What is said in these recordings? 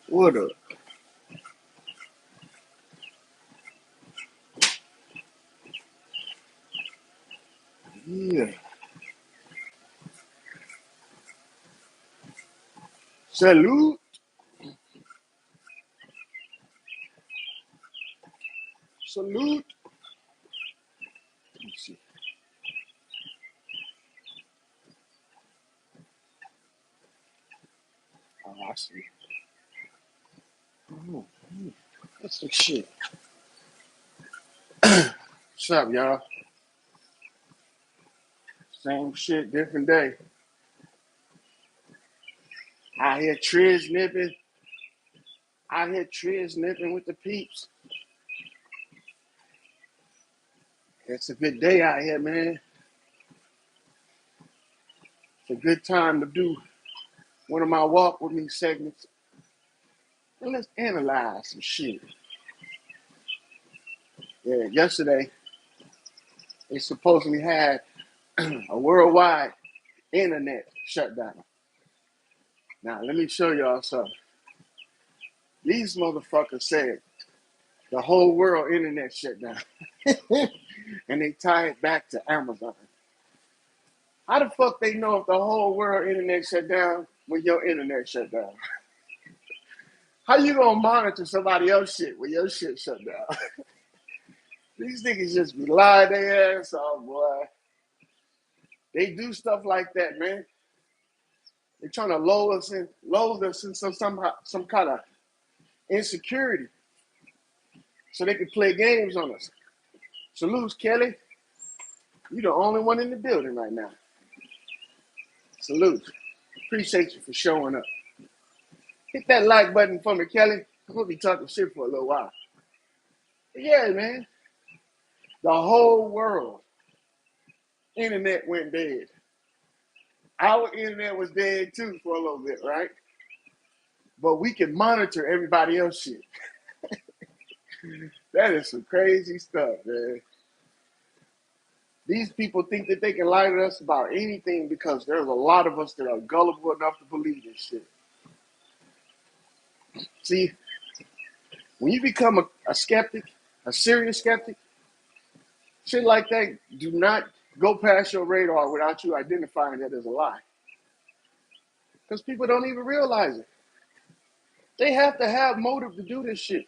What up? Yeah. Salute. Salute. Let me see. Oh, I see. Oh, that's some shit. What's up, y'all? Same shit, different day. I hear Triz nipping. I hear Triz nipping with the peeps. It's a good day out here, man. It's a good time to do one of my walk with me segments. And let's analyze some shit. Yeah, yesterday they supposedly had a worldwide internet shutdown. Now let me show y'all something. These motherfuckers said the whole world internet shut down. And they tie it back to Amazon. How the fuck they know if the whole world internet shut down when your internet shut down? How you gonna monitor somebody else's shit when your shit shut down? These niggas just be lying their ass off, boy. They do stuff like that, man. They're trying to load us in some kind of insecurity so they can play games on us. Salute, Kelly. You the only one in the building right now. Salute. Appreciate you for showing up. Hit that like button for me, Kelly. I'm gonna be talking shit for a little while. But yeah, man, the whole world internet went dead. Our internet was dead too for a little bit, right? But we can monitor everybody else's shit. That is some crazy stuff, man. These people think that they can lie to us about anything because there's a lot of us that are gullible enough to believe this shit. See, when you become a skeptic, a serious skeptic, shit like that do not go past your radar without you identifying that as a lie. Because people don't even realize it. They have to have motive to do this shit.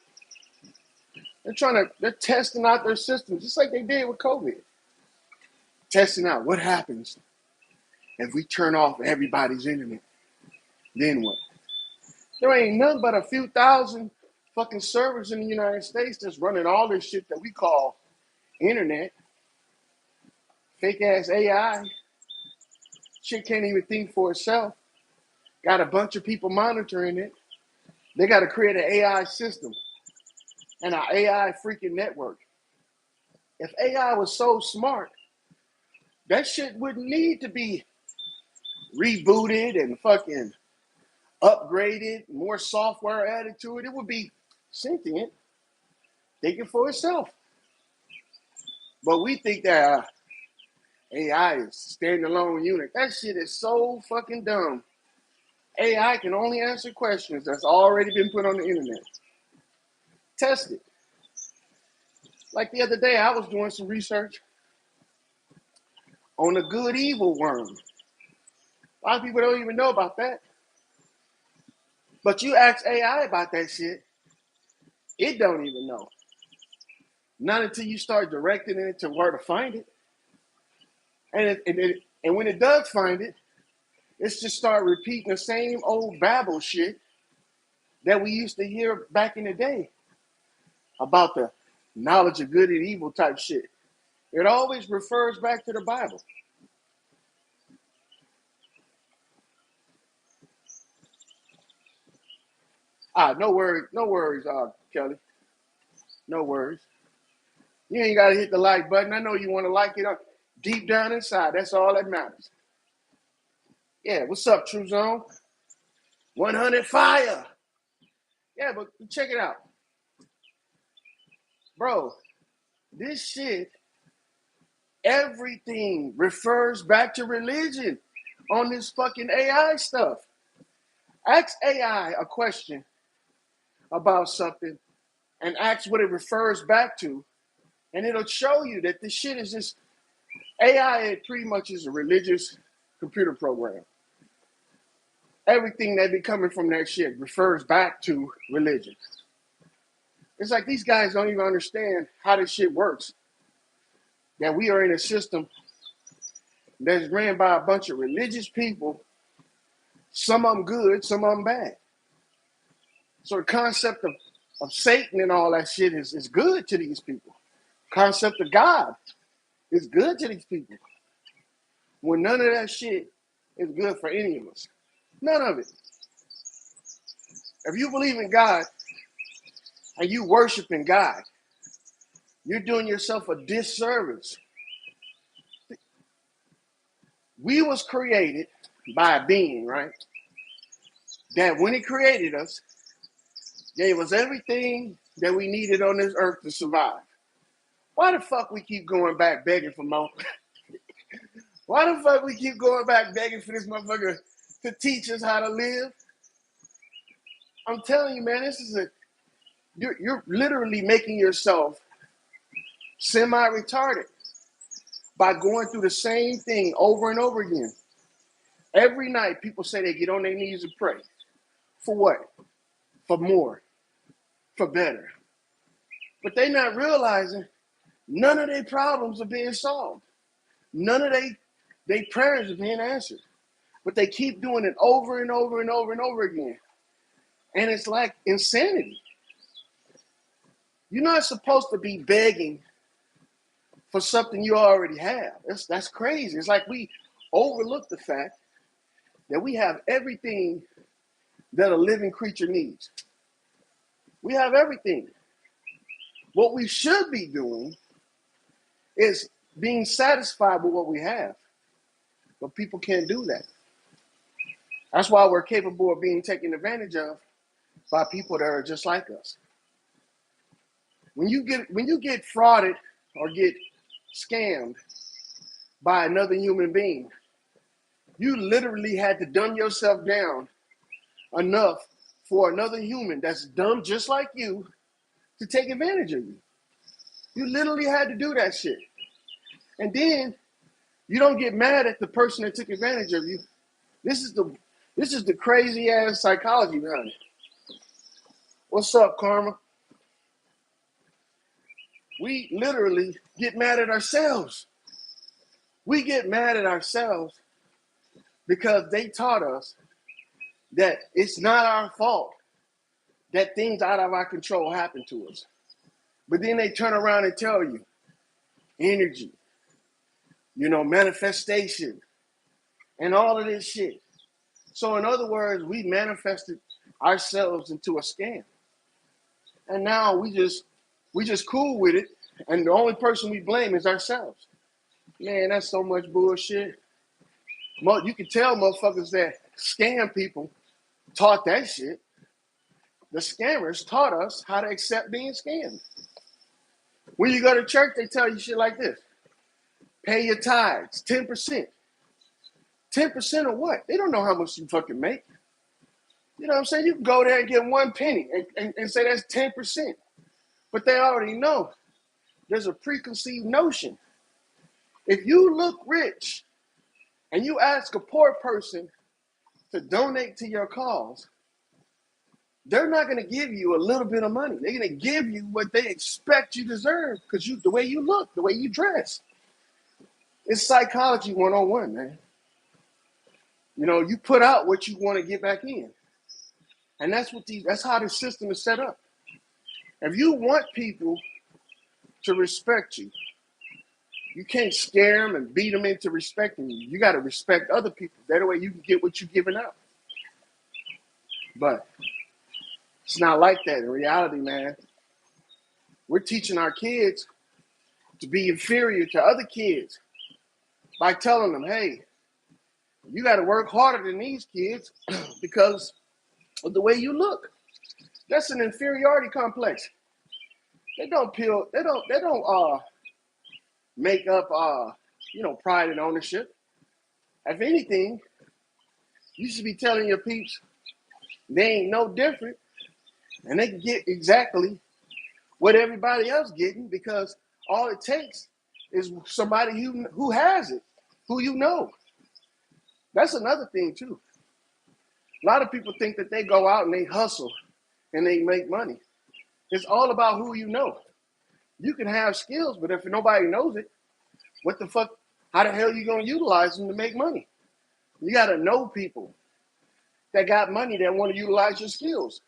They're testing out their systems, just like they did with COVID. Testing out what happens if we turn off everybody's internet. Then what? There ain't nothing but a few thousand fucking servers in the United States that's running all this shit that we call internet. Fake ass AI. Shit can't even think for itself. Got a bunch of people monitoring it. They got to create an AI system and an AI freaking network. If AI was so smart, that shit wouldn't need to be rebooted and fucking upgraded, more software added to it. It would be sentient, thinking for itself. But we think that AI is a standalone unit. That shit is so fucking dumb. AI can only answer questions that's already been put on the internet. Test it. Like the other day, I was doing some research on the good evil worm. A lot of people don't even know about that. But you ask AI about that shit, it don't even know. Not until you start directing it to where to find it. And when it does find it, it's just start repeating the same old babble shit that we used to hear back in the day about the knowledge of good and evil type shit. It always refers back to the Bible. No worries, Kelly. No worries. You ain't gotta hit the like button. I know you want to like it up deep down inside. That's all that matters. Yeah, what's up, True Zone? 100 fire. Yeah, but check it out, bro. This shit, everything refers back to religion on this fucking AI stuff. Ask AI a question about something and ask what it refers back to, and it'll show you that this shit is just AI. It pretty much is a religious computer program. Everything that be coming from that shit refers back to religion. It's like these guys don't even understand how this shit works. That we are in a system that's ran by a bunch of religious people, some of them good, some of them bad. So the concept of Satan and all that shit is good to these people. Concept of God is good to these people. When none of that shit is good for any of us. None of it. If you believe in God and you worshiping God, you're doing yourself a disservice. We was created by a being, right? That when he created us, gave us everything that we needed on this earth to survive. Why the fuck we keep going back begging for more? Why the fuck we keep going back begging for this motherfucker to teach us how to live? I'm telling you, man, this is you're literally making yourself semi-retarded by going through the same thing over and over again. Every night, people say they get on their knees and pray. For what? For more. For better. But they're not realizing none of their problems are being solved. None of their prayers are being answered. But they keep doing it over and over and over and over again. And it's like insanity. You're not supposed to be begging for something you already have. That's crazy. It's like we overlook the fact that we have everything that a living creature needs. We have everything. What we should be doing is being satisfied with what we have. But people can't do that. That's why we're capable of being taken advantage of by people that are just like us. When you get frauded or get scammed by another human being, you literally had to dumb yourself down enough for another human that's dumb just like you to take advantage of you. You literally had to do that shit. And then you don't get mad at the person that took advantage of you. This is the crazy ass psychology behind it. What's up, Karma? We literally get mad at ourselves. We get mad at ourselves because they taught us that it's not our fault that things out of our control happen to us. But then they turn around and tell you energy, manifestation, and all of this shit. So in other words, we manifested ourselves into a scam. And now we just cool with it, and the only person we blame is ourselves. Man, that's so much bullshit. You can tell motherfuckers that scam people taught that shit. The scammers taught us how to accept being scammed. When you go to church, they tell you shit like this. Pay your tithes, 10%. 10% of what? They don't know how much you fucking make. You know what I'm saying? You can go there and get 1 penny and say that's 10%. But they already know. There's a preconceived notion. If you look rich and you ask a poor person to donate to your cause, they're not going to give you a little bit of money. They're going to give you what they expect you deserve because the way you look, the way you dress. It's psychology 101, man. You put out what you want to get back in. And that's how the system is set up. If you want people to respect you, you can't scare them and beat them into respecting you. You got to respect other people. That way you can get what you're giving up. But it's not like that in reality, man. We're teaching our kids to be inferior to other kids by telling them, hey, you got to work harder than these kids because of the way you look. That's an inferiority complex. They don't make up pride and ownership. If anything, you should be telling your peeps they ain't no different And they can get exactly what everybody else getting because all it takes is somebody who has it, who you know. That's another thing too. A lot of people think that they go out and they hustle and they make money. It's all about who you know. You can have skills, but if nobody knows it, what the fuck? How the hell are you gonna utilize them to make money? You gotta know people that got money that want to utilize your skills.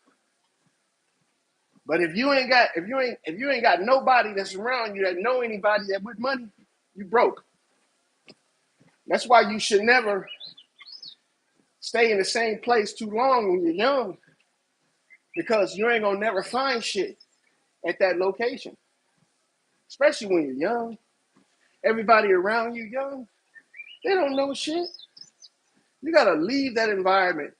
But if you ain't got nobody that's around you that know anybody that with money, you broke. That's why you should never stay in the same place too long when you're young, because you ain't gonna never find shit at that location. Especially when you're young. Everybody around you young, they don't know shit. You gotta leave that environment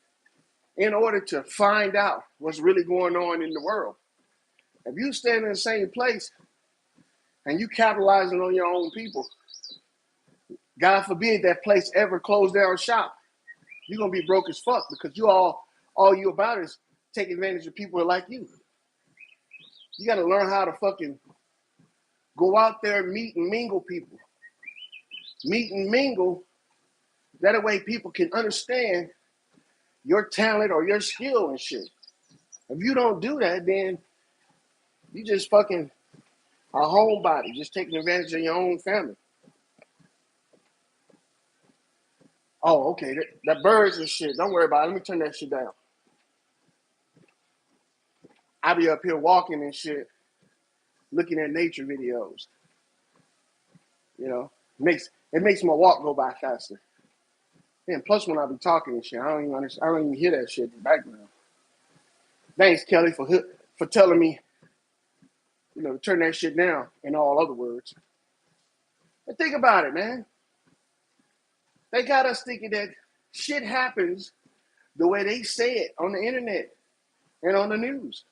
in order to find out what's really going on in the world. If you stand in the same place and you capitalizing on your own people, God forbid that place ever close down shop, you're gonna be broke as fuck because all you about is take advantage of people like you. You gotta learn how to fucking go out there, meet and mingle people. Meet and mingle. That way people can understand your talent or your skill and shit. If you don't do that, then you just fucking a homebody, just taking advantage of your own family. Oh, okay, that birds and shit. Don't worry about it. Let me turn that shit down. I be up here walking and shit, looking at nature videos. You know, it makes my walk go by faster. And plus, when I be talking and shit, I don't even understand. I don't even hear that shit in the background. Thanks, Kelly, for telling me, to turn that shit down. In all other words, and think about it, man. They got us thinking that shit happens the way they say it on the internet and on the news.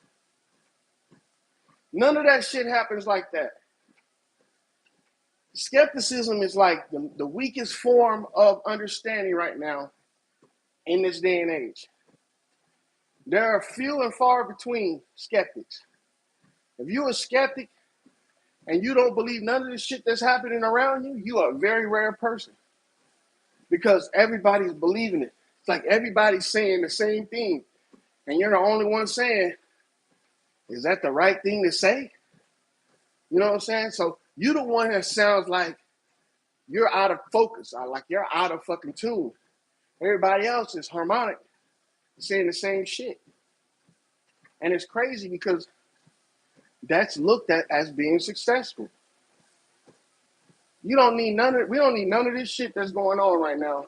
None of that shit happens like that. Skepticism is like the weakest form of understanding right now in this day and age. There are few and far between skeptics. If you're a skeptic and you don't believe none of the shit that's happening around you, you are a very rare person because everybody's believing it. It's like everybody's saying the same thing, and you're the only one saying, is that the right thing to say? You know what I'm saying? So you're the one that sounds like you're out of focus, like you're out of fucking tune. Everybody else is harmonic, saying the same shit. And it's crazy because that's looked at as being successful. We don't need none of this shit that's going on right now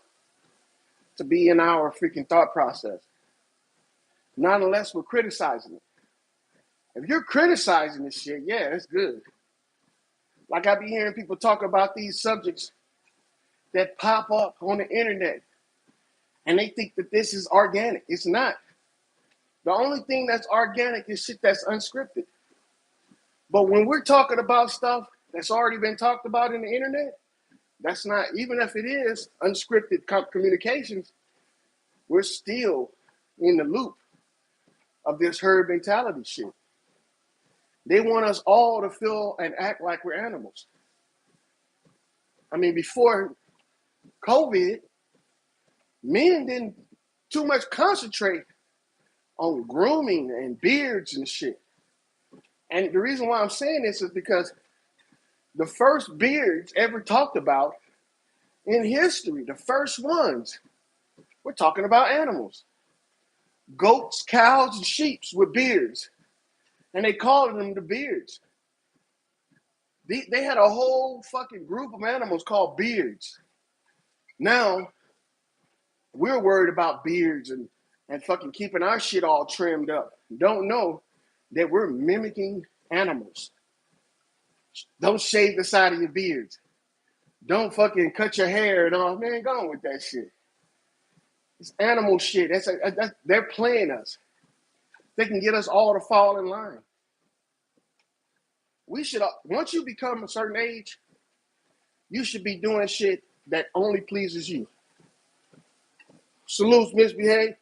to be in our freaking thought process. Not unless we're criticizing it. If you're criticizing this shit, yeah, that's good. Like I be hearing people talk about these subjects that pop up on the internet and they think that this is organic. It's not. The only thing that's organic is shit that's unscripted. But when we're talking about stuff that's already been talked about in the internet, that's not, even if it is unscripted communications, we're still in the loop of this herd mentality shit. They want us all to feel and act like we're animals. I mean, before COVID, men didn't too much concentrate on grooming and beards and shit. And the reason why I'm saying this is because the first beards ever talked about in history, the first ones, we're talking about animals. Goats, cows, and sheep with beards. And they called them the beards. They had a whole fucking group of animals called beards. Now, we're worried about beards and fucking keeping our shit all trimmed up. Don't know that we're mimicking animals. Don't shave the side of your beards. Don't fucking cut your hair and all. Man, go on with that shit. It's animal shit. They're playing us. They can get us all to fall in line. We should, once you become a certain age, you should be doing shit that only pleases you. Salutes, misbehave.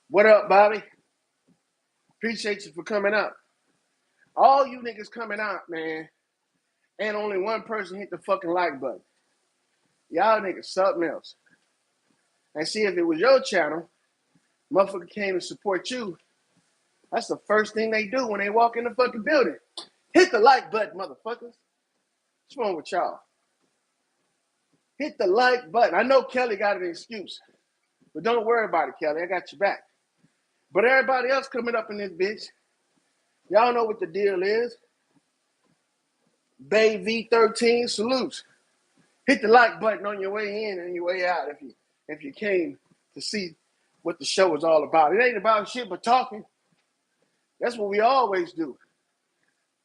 What up, Bobby? Appreciate you for coming out. All you niggas coming out, man, and only one person hit the fucking like button. Y'all niggas something else. And see, if it was your channel, motherfucker came to support you, that's the first thing they do when they walk in the fucking building. Hit the like button, motherfuckers. What's wrong with y'all? Hit the like button. I know Kelly got an excuse, but don't worry about it, Kelly. I got your back. But everybody else coming up in this bitch, y'all know what the deal is. Bay V13 salutes. Hit the like button on your way in and your way out if you came to see what the show is all about. It ain't about shit but talking. That's what we always do.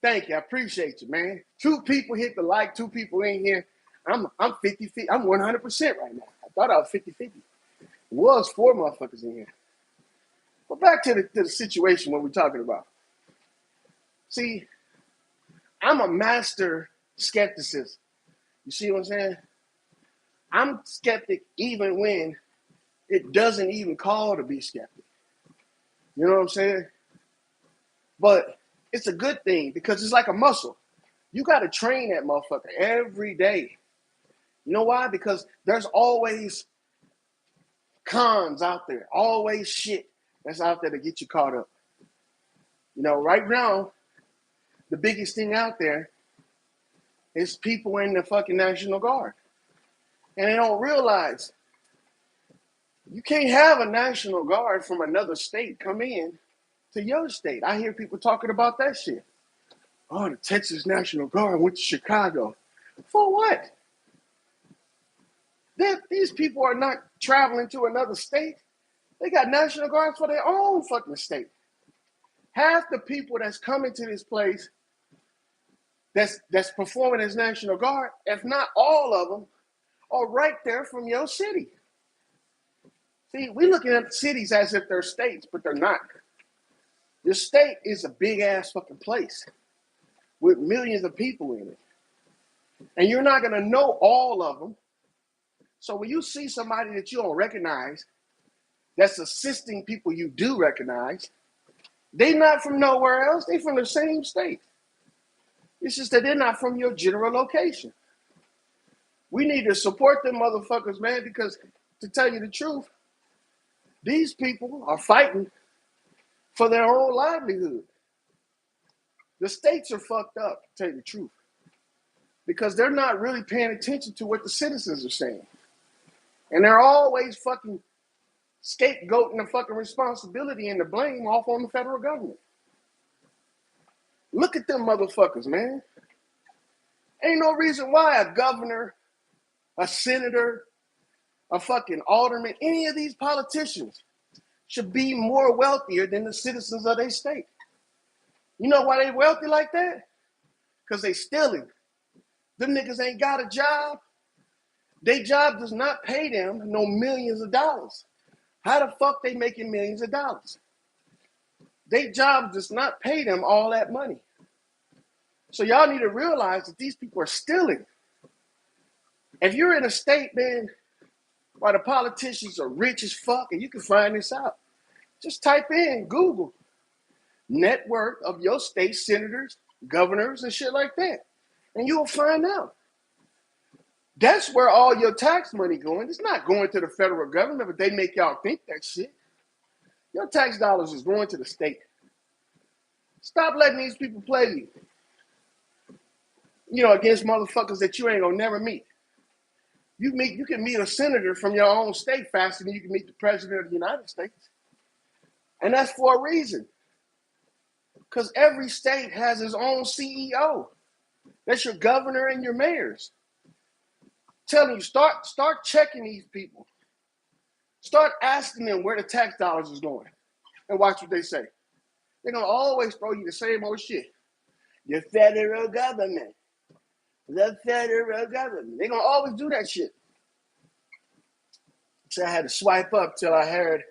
Thank you. I appreciate you, man. 2 people hit the like, 2 people in here. I'm 50-50. I'm 100% right now. I thought I was 50-50. It was 4 motherfuckers in here. But back to the situation what we're talking about. See, I'm a master skepticist. You see what I'm saying? I'm skeptic even when it doesn't even call to be skeptic. You know what I'm saying? But it's a good thing because it's like a muscle. You got to train that motherfucker every day. You know why? Because there's always cons out there, always shit that's out there to get you caught up. You know, right now, the biggest thing out there is people in the fucking National Guard. And they don't realize you can't have a National Guard from another state come in to your state. I hear people talking about that shit. Oh, the Texas National Guard went to Chicago. For what? These people are not traveling to another state. They got National Guards for their own fucking state. Half the people that's coming to this place that's performing as National Guard, if not all of them, are right there from your city. See, we're looking at cities as if they're states, but they're not. Your state is a big-ass fucking place with millions of people in it. And you're not going to know all of them. So when you see somebody that you don't recognize that's assisting people you do recognize, they not from nowhere else. They from the same state. It's just that they're not from your general location. We need to support them motherfuckers, man, because to tell you the truth, these people are fighting for their own livelihood. The states are fucked up, to tell you the truth, because they're not really paying attention to what the citizens are saying. And they're always fucking scapegoating the fucking responsibility and the blame off on the federal government. Look at them motherfuckers, man. Ain't no reason why a governor, a senator, a fucking alderman, any of these politicians should be more wealthier than the citizens of their state. You know why they wealthy like that? Because they stealing. Them niggas ain't got a job. Their job does not pay them no millions of dollars. How the fuck they making millions of dollars? Their job does not pay them all that money. So y'all need to realize that these people are stealing. If you're in a state, man, where the politicians are rich as fuck, and you can find this out, just type in Google net worth of your state senators, governors, and shit like that, and you'll find out. That's where all your tax money going. It's not going to the federal government, but they make y'all think that shit. Your tax dollars is going to the state. Stop letting these people play you. You know, against motherfuckers that you ain't gonna never meet. You can meet a senator from your own state faster than you can meet the president of the United States. And that's for a reason. Because every state has its own CEO. That's your governor and your mayors. Telling you, start checking these people. Start asking them where the tax dollars is going. And watch what they say. They're gonna always throw you the same old shit. The federal government. The federal government. They're gonna always do that shit. So I had to swipe up till I heard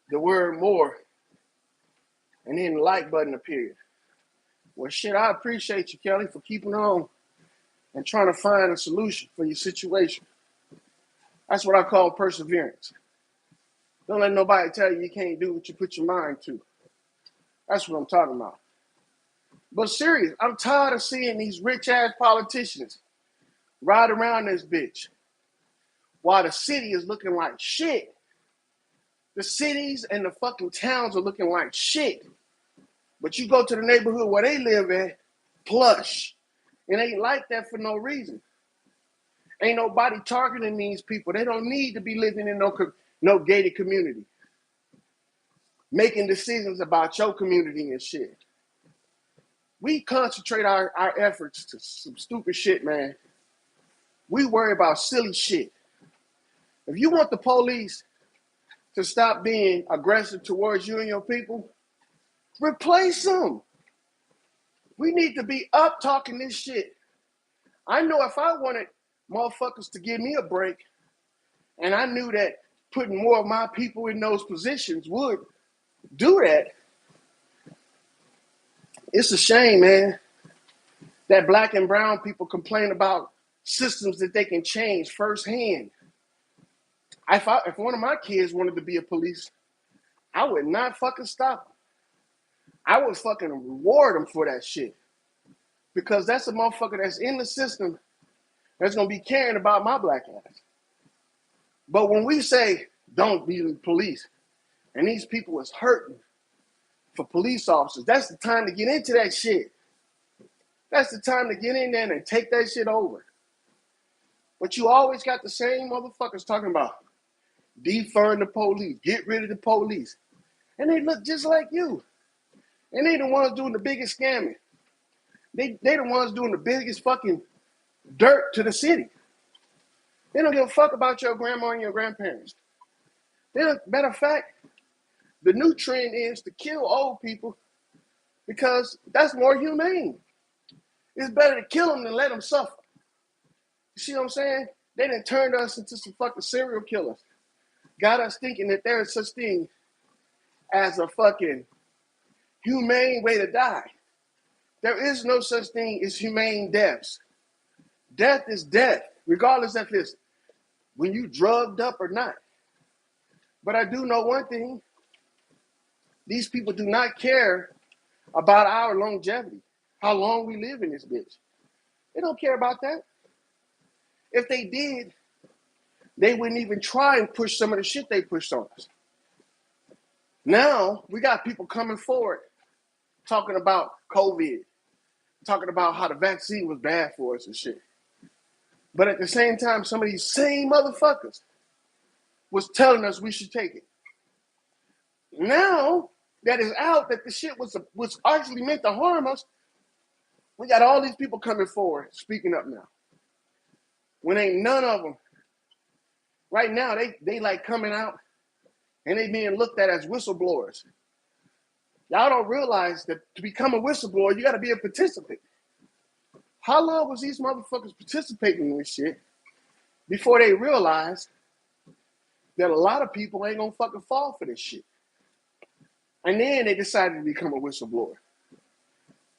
the word more. And then the like button appeared. Well, shit, I appreciate you, Kelly, for keeping on and trying to find a solution for your situation. That's what I call perseverance. Don't let nobody tell you you can't do what you put your mind to. That's what I'm talking about. But serious, I'm tired of seeing these rich ass politicians ride around this bitch while the city is looking like shit. The cities and the fucking towns are looking like shit. But you go to the neighborhood where they live at, plush. It ain't like that for no reason. Ain't nobody targeting these people. They don't need to be living in no gated community, making decisions about your community and shit. We concentrate our efforts to some stupid shit, man. We worry about silly shit. If you want the police to stop being aggressive towards you and your people, replace them. We need to be up talking this shit. I know if I wanted motherfuckers to give me a break, and I knew that putting more of my people in those positions would do that, it's a shame, man, that black and brown people complain about systems that they can change firsthand. If one of my kids wanted to be a police, I would not fucking stop them. I would fucking reward them for that shit. Because that's a motherfucker that's in the system that's gonna be caring about my black ass. But when we say don't be the police, and these people is hurting for police officers, that's the time to get into that shit. That's the time to get in there and take that shit over. But you always got the same motherfuckers talking about defund the police, get rid of the police. And they look just like you. And they the ones doing the biggest scamming. They the ones doing the biggest fucking dirt to the city. They don't give a fuck about your grandma and your grandparents. Matter of fact, the new trend is to kill old people because that's more humane. It's better to kill them than let them suffer. You see what I'm saying? They done turned us into some fucking serial killers. Got us thinking that there is such thing as a fucking humane way to die. There is no such thing as humane deaths. Death is death, regardless if it's when you drugged up or not. But I do know one thing. These people do not care about our longevity, how long we live in this bitch. They don't care about that. If they did, they wouldn't even try and push some of the shit they pushed on us. Now, we got people coming forward talking about COVID, talking about how the vaccine was bad for us and shit. But at the same time, some of these same motherfuckers was telling us we should take it. Now that is out that the shit was actually meant to harm us, we got all these people coming forward, speaking up now. When ain't none of them. Right now, they like coming out and they being looked at as whistleblowers. Y'all don't realize that to become a whistleblower, you got to be a participant. How long was these motherfuckers participating in this shit before they realized that a lot of people ain't gonna fucking fall for this shit? And then they decided to become a whistleblower.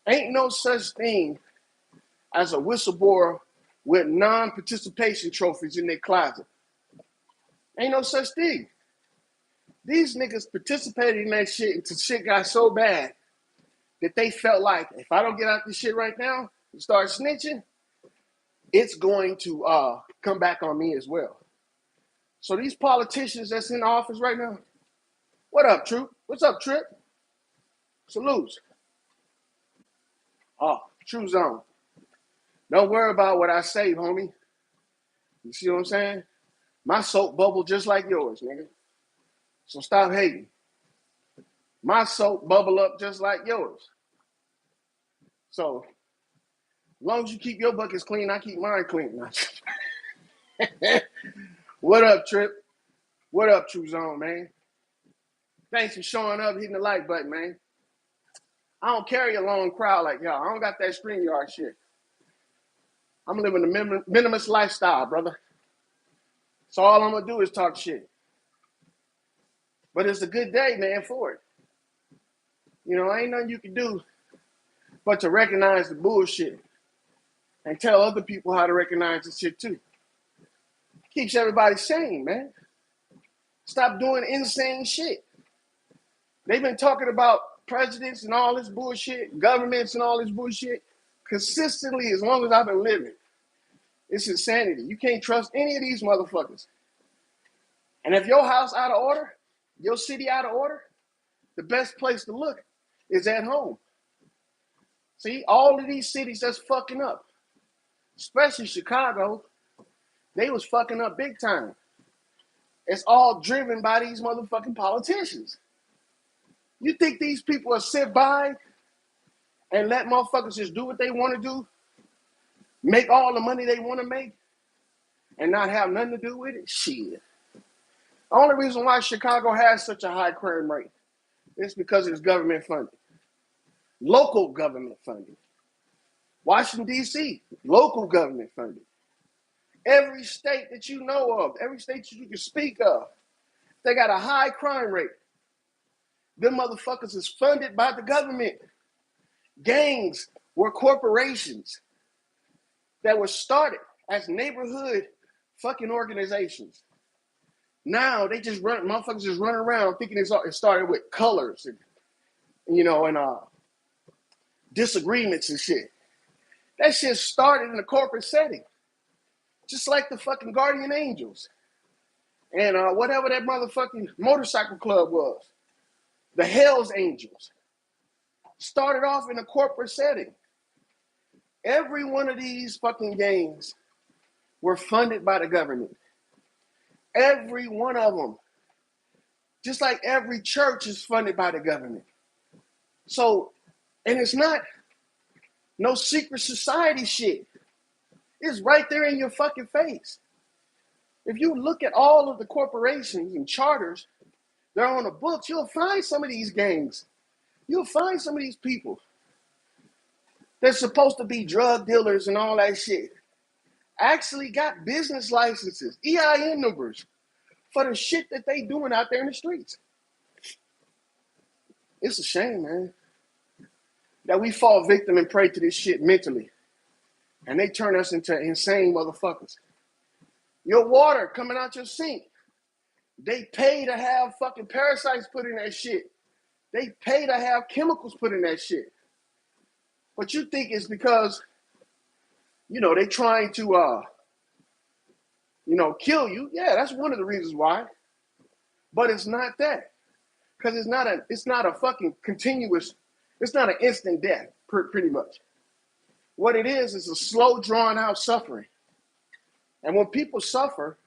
Ain't no such thing as a whistleblower with non-participation trophies in their closet. Ain't no such thing. These niggas participated in that shit until shit got so bad that they felt like if I don't get out this shit right now and start snitching, it's going to come back on me as well. So these politicians that's in office right now, what up, Troop? What's up, Trip? Salutes. Oh, True Zone. Don't worry about what I say, homie. You see what I'm saying? My soap bubble just like yours, nigga. So stop hating. My soap bubble up just like yours. So as long as you keep your buckets clean, I keep mine clean. What up, Trip? What up, True Zone, man? Thanks for showing up, hitting the like button, man. I don't carry a long crowd like y'all. I don't got that StreamYard shit. I'm living a minimalist lifestyle, brother. So all I'm going to do is talk shit. But it's a good day, man, for it. You know, ain't nothing you can do but to recognize the bullshit and tell other people how to recognize the shit too. Keeps everybody sane, man. Stop doing insane shit. They've been talking about presidents and all this bullshit, governments and all this bullshit, consistently as long as I've been living. It's insanity. You can't trust any of these motherfuckers. And if your house out of order, your city out of order, the best place to look is at home. See, all of these cities that's fucking up, especially Chicago, they was fucking up big time. It's all driven by these motherfucking politicians. You think these people will sit by and let motherfuckers just do what they want to do, make all the money they want to make, and not have nothing to do with it? Shit. The only reason why Chicago has such a high crime rate is because it's government funded. Local government funded. Washington, D.C., local government funded. Every state that you know of, every state you can speak of, they got a high crime rate. Them motherfuckers is funded by the government. Gangs were corporations that were started as neighborhood fucking organizations. Now they just run, motherfuckers just run around thinking it started with colors and disagreements and shit. That shit started in a corporate setting. Just like the fucking Guardian Angels. And whatever that motherfucking motorcycle club was. The Hells Angels. Started off in a corporate setting. Every one of these fucking gangs were funded by the government. Every one of them. Just like every church is funded by the government. So, and it's not no secret society shit. It's right there in your fucking face. If you look at all of the corporations and charters that are on the books, you'll find some of these gangs. You'll find some of these people that's supposed to be drug dealers and all that shit actually got business licenses, EIN numbers for the shit that they doing out there in the streets. It's a shame, man, that we fall victim and prey to this shit mentally. And they turn us into insane motherfuckers. Your water coming out your sink, they pay to have fucking parasites put in that shit. They pay to have chemicals put in that shit. But you think it's because, they trying to, kill you. Yeah, that's one of the reasons why. But it's not that. Because it's not a fucking continuous, it's not an instant death, pretty much. What it is a slow, drawn out suffering. And when people suffer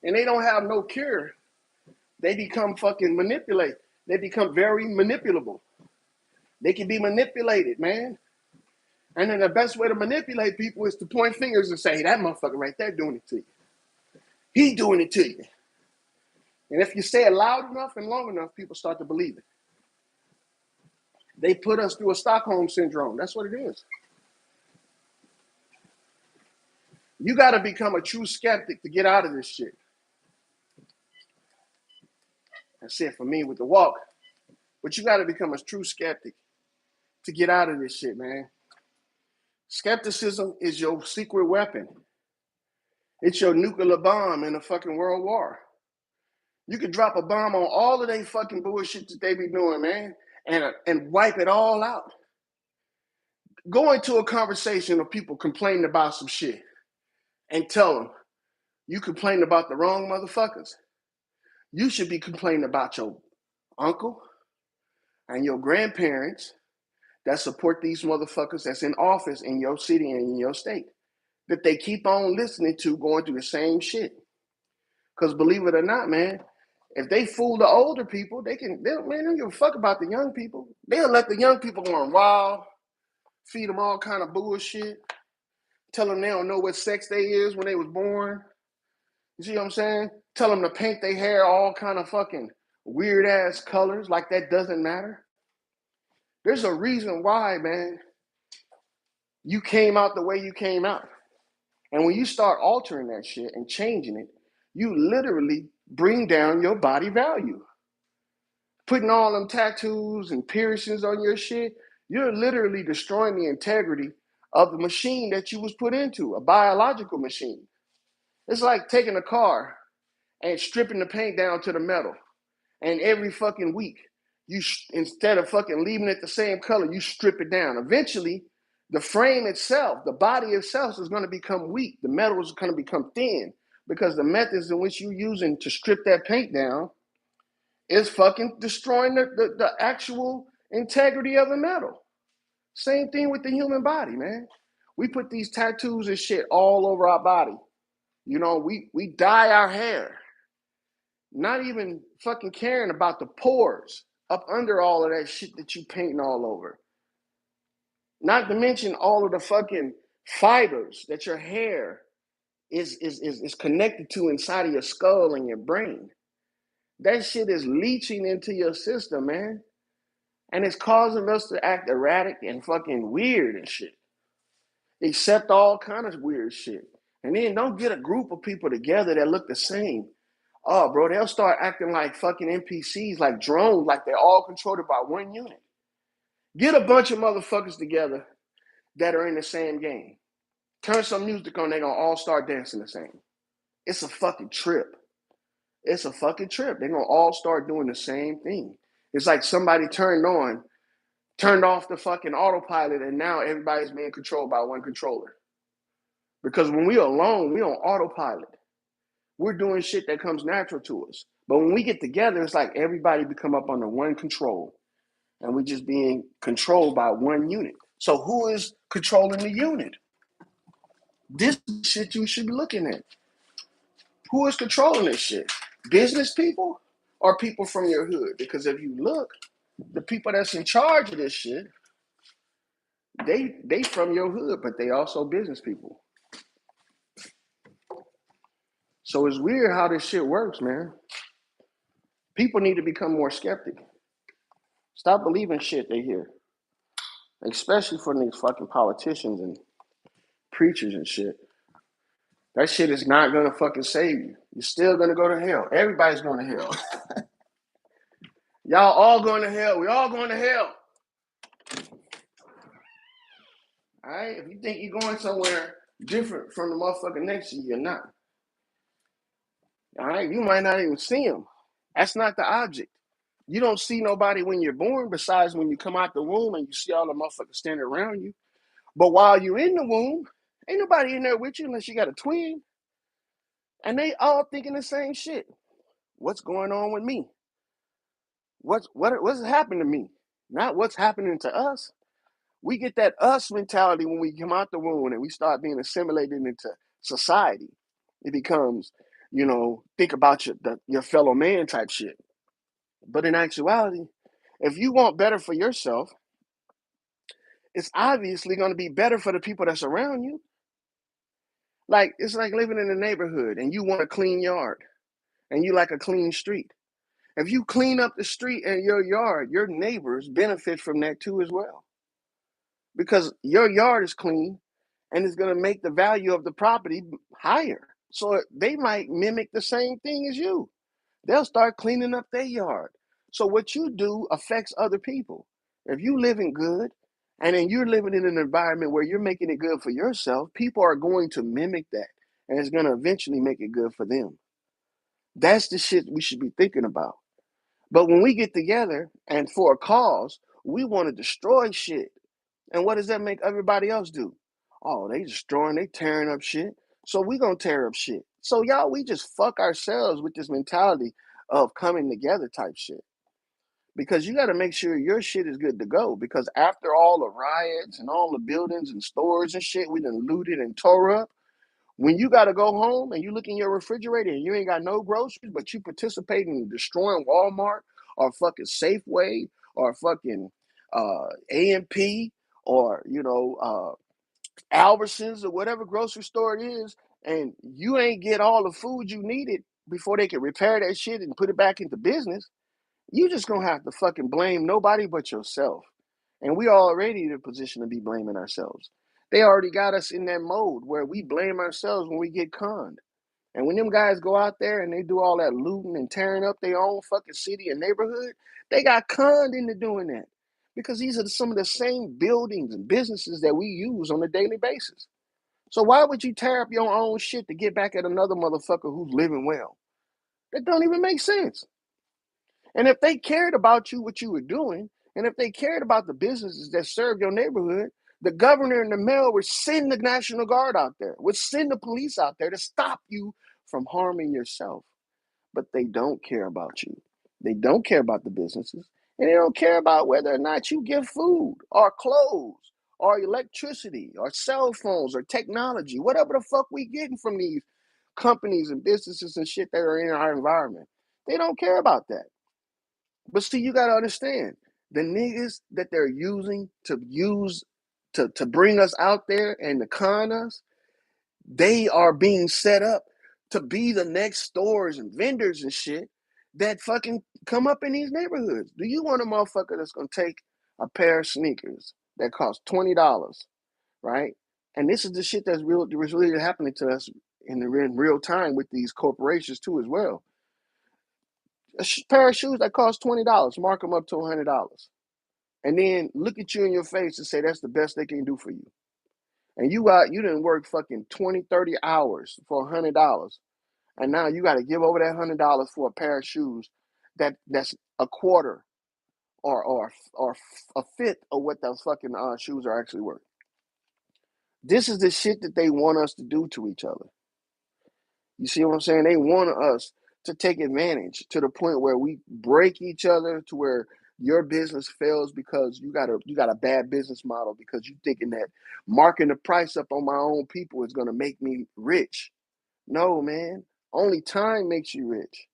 and they don't have no cure, they become fucking manipulated. They become very manipulable. They can be manipulated, man. And then the best way to manipulate people is to point fingers and say, hey, that motherfucker right there doing it to you. He doing it to you. And if you say it loud enough and long enough, people start to believe it. They put us through a Stockholm syndrome. That's what it is. You got to become a true skeptic to get out of this shit. That's it for me with the walk. But you got to become a true skeptic to get out of this shit, man. Skepticism is your secret weapon. It's your nuclear bomb in a fucking world war. You could drop a bomb on all of they fucking bullshit that they be doing, man, and wipe it all out. Go into a conversation of people complaining about some shit and tell them, you complain about the wrong motherfuckers. You should be complaining about your uncle and your grandparents that support these motherfuckers that's in office in your city and in your state, that they keep on listening to going through the same shit. Because believe it or not, man, if they fool the older people, they don't give a fuck about the young people. They'll let the young people go wild, feed them all kind of bullshit, tell them they don't know what sex they is when they was born. You see what I'm saying? Tell them to paint their hair all kind of fucking weird ass colors like that doesn't matter. There's a reason why, man, you came out the way you came out. And when you start altering that shit and changing it, you literally bring down your body value. Putting all them tattoos and piercings on your shit, you're literally destroying the integrity of the machine that you was put into, a biological machine. It's like taking a car and stripping the paint down to the metal. And every fucking week, Instead of fucking leaving it the same color, you strip it down. Eventually, the frame itself, the body itself is going to become weak. The metal is going to become thin because the methods in which you're using to strip that paint down is fucking destroying the actual integrity of the metal. Same thing with the human body, man. We put these tattoos and shit all over our body. You know, we dye our hair, not even fucking caring about the pores up under all of that shit that you painting all over. Not to mention all of the fucking fibers that your hair is connected to inside of your skull and your brain. That shit is leaching into your system, man. And it's causing us to act erratic and fucking weird and shit. Accept all kind of weird shit. And then don't get a group of people together that look the same. Oh, bro, they'll start acting like fucking NPCs, like drones, like they're all controlled by one unit. Get a bunch of motherfuckers together that are in the same game. Turn some music on, they're gonna all start dancing the same. It's a fucking trip. It's a fucking trip. They're gonna all start doing the same thing. It's like somebody turned off the fucking autopilot, and now everybody's being controlled by one controller. Because when we're alone, we on autopilot. We're doing shit that comes natural to us. But when we get together, it's like everybody become up under one control. And we're just being controlled by one unit. So who is controlling the unit? This shit you should be looking at. Who is controlling this shit? Business people or people from your hood? Because if you look, the people that's in charge of this shit, they from your hood, but they also business people. So it's weird how this shit works, man. People need to become more skeptic. Stop believing shit they hear. Especially from these fucking politicians and preachers and shit. That shit is not gonna fucking save you. You're still gonna go to hell. Everybody's going to hell. Y'all all going to hell. We all going to hell. All right? If you think you're going somewhere different from the motherfucker next to you, you're not. All right? You might not even see him. That's not the object. You don't see nobody when you're born besides when you come out the womb and you see all the motherfuckers standing around you. But while you're in the womb, ain't nobody in there with you unless you got a twin. And they all thinking the same shit. What's going on with me? What's happening to me? Not what's happening to us. We get that us mentality when we come out the womb and we start being assimilated into society. It becomes, think about your fellow man type shit. But in actuality, if you want better for yourself, it's obviously going to be better for the people that's around you. Like, it's like living in a neighborhood and you want a clean yard and you like a clean street. If you clean up the street and your yard, your neighbors benefit from that too as well. Because your yard is clean and it's going to make the value of the property higher. So they might mimic the same thing as you. They'll start cleaning up their yard. So what you do affects other people. If you living good and then you're living in an environment where you're making it good for yourself, people are going to mimic that and it's going to eventually make it good for them. That's the shit we should be thinking about. But when we get together and for a cause, we want to destroy shit. And what does that make everybody else do? Oh, they destroying, they tearing up shit. So we gonna tear up shit. So y'all, we just fuck ourselves with this mentality of coming together type shit. Because you got to make sure your shit is good to go. Because after all the riots and all the buildings and stores and shit we done looted and tore up, when you got to go home and you look in your refrigerator and you ain't got no groceries, but you participating in destroying Walmart or fucking Safeway or fucking A&P or, Albertsons or whatever grocery store it is, and you ain't get all the food you needed before they can repair that shit and put it back into business, you just gonna have to fucking blame nobody but yourself. And we already in a position to be blaming ourselves. They already got us in that mode where we blame ourselves when we get conned. And when them guys go out there and they do all that looting and tearing up their own fucking city and neighborhood, they got conned into doing that. Because these are some of the same buildings and businesses that we use on a daily basis. So why would you tear up your own shit to get back at another motherfucker who's living well? That don't even make sense. And if they cared about you, what you were doing, and if they cared about the businesses that serve your neighborhood, the governor and the mayor would send the National Guard out there, would send the police out there to stop you from harming yourself. But they don't care about you. They don't care about the businesses. And they don't care about whether or not you get food or clothes or electricity or cell phones or technology, whatever the fuck we getting from these companies and businesses and shit that are in our environment. They don't care about that. But see, you gotta understand the niggas that they're using to bring us out there and to con us, they are being set up to be the next stores and vendors and shit that fucking come up in these neighborhoods. Do you want a motherfucker that's gonna take a pair of sneakers that cost $20, right? And this is the shit that's really happening to us in real time with these corporations too as well. A pair of shoes that cost $20, mark them up to $100, and then look at you in your face and say that's the best they can do for you. And you didn't work fucking 20, 30 hours for $100, and now you got to give over that $100 for a pair of shoes that's a quarter or a fifth of what those fucking shoes are actually worth. This is the shit that they want us to do to each other. You see what I'm saying? They want us to take advantage to the point where we break each other, to where your business fails because you got a bad business model, because you thinking that marking the price up on my own people is gonna make me rich. No, man. Only time makes you rich.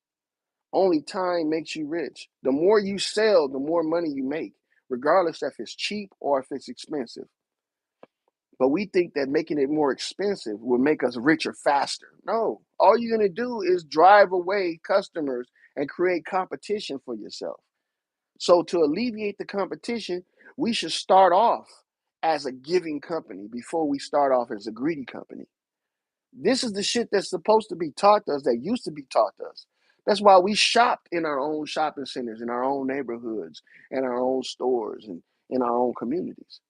Only time makes you rich. The more you sell, the more money you make, regardless if it's cheap or if it's expensive. But we think that making it more expensive will make us richer faster. No, all you're going to do is drive away customers and create competition for yourself. So, to alleviate the competition, we should start off as a giving company before we start off as a greedy company. This is the shit that's supposed to be taught to us, that used to be taught to us. That's why we shopped in our own shopping centers, in our own neighborhoods, in our own stores, and in our own communities.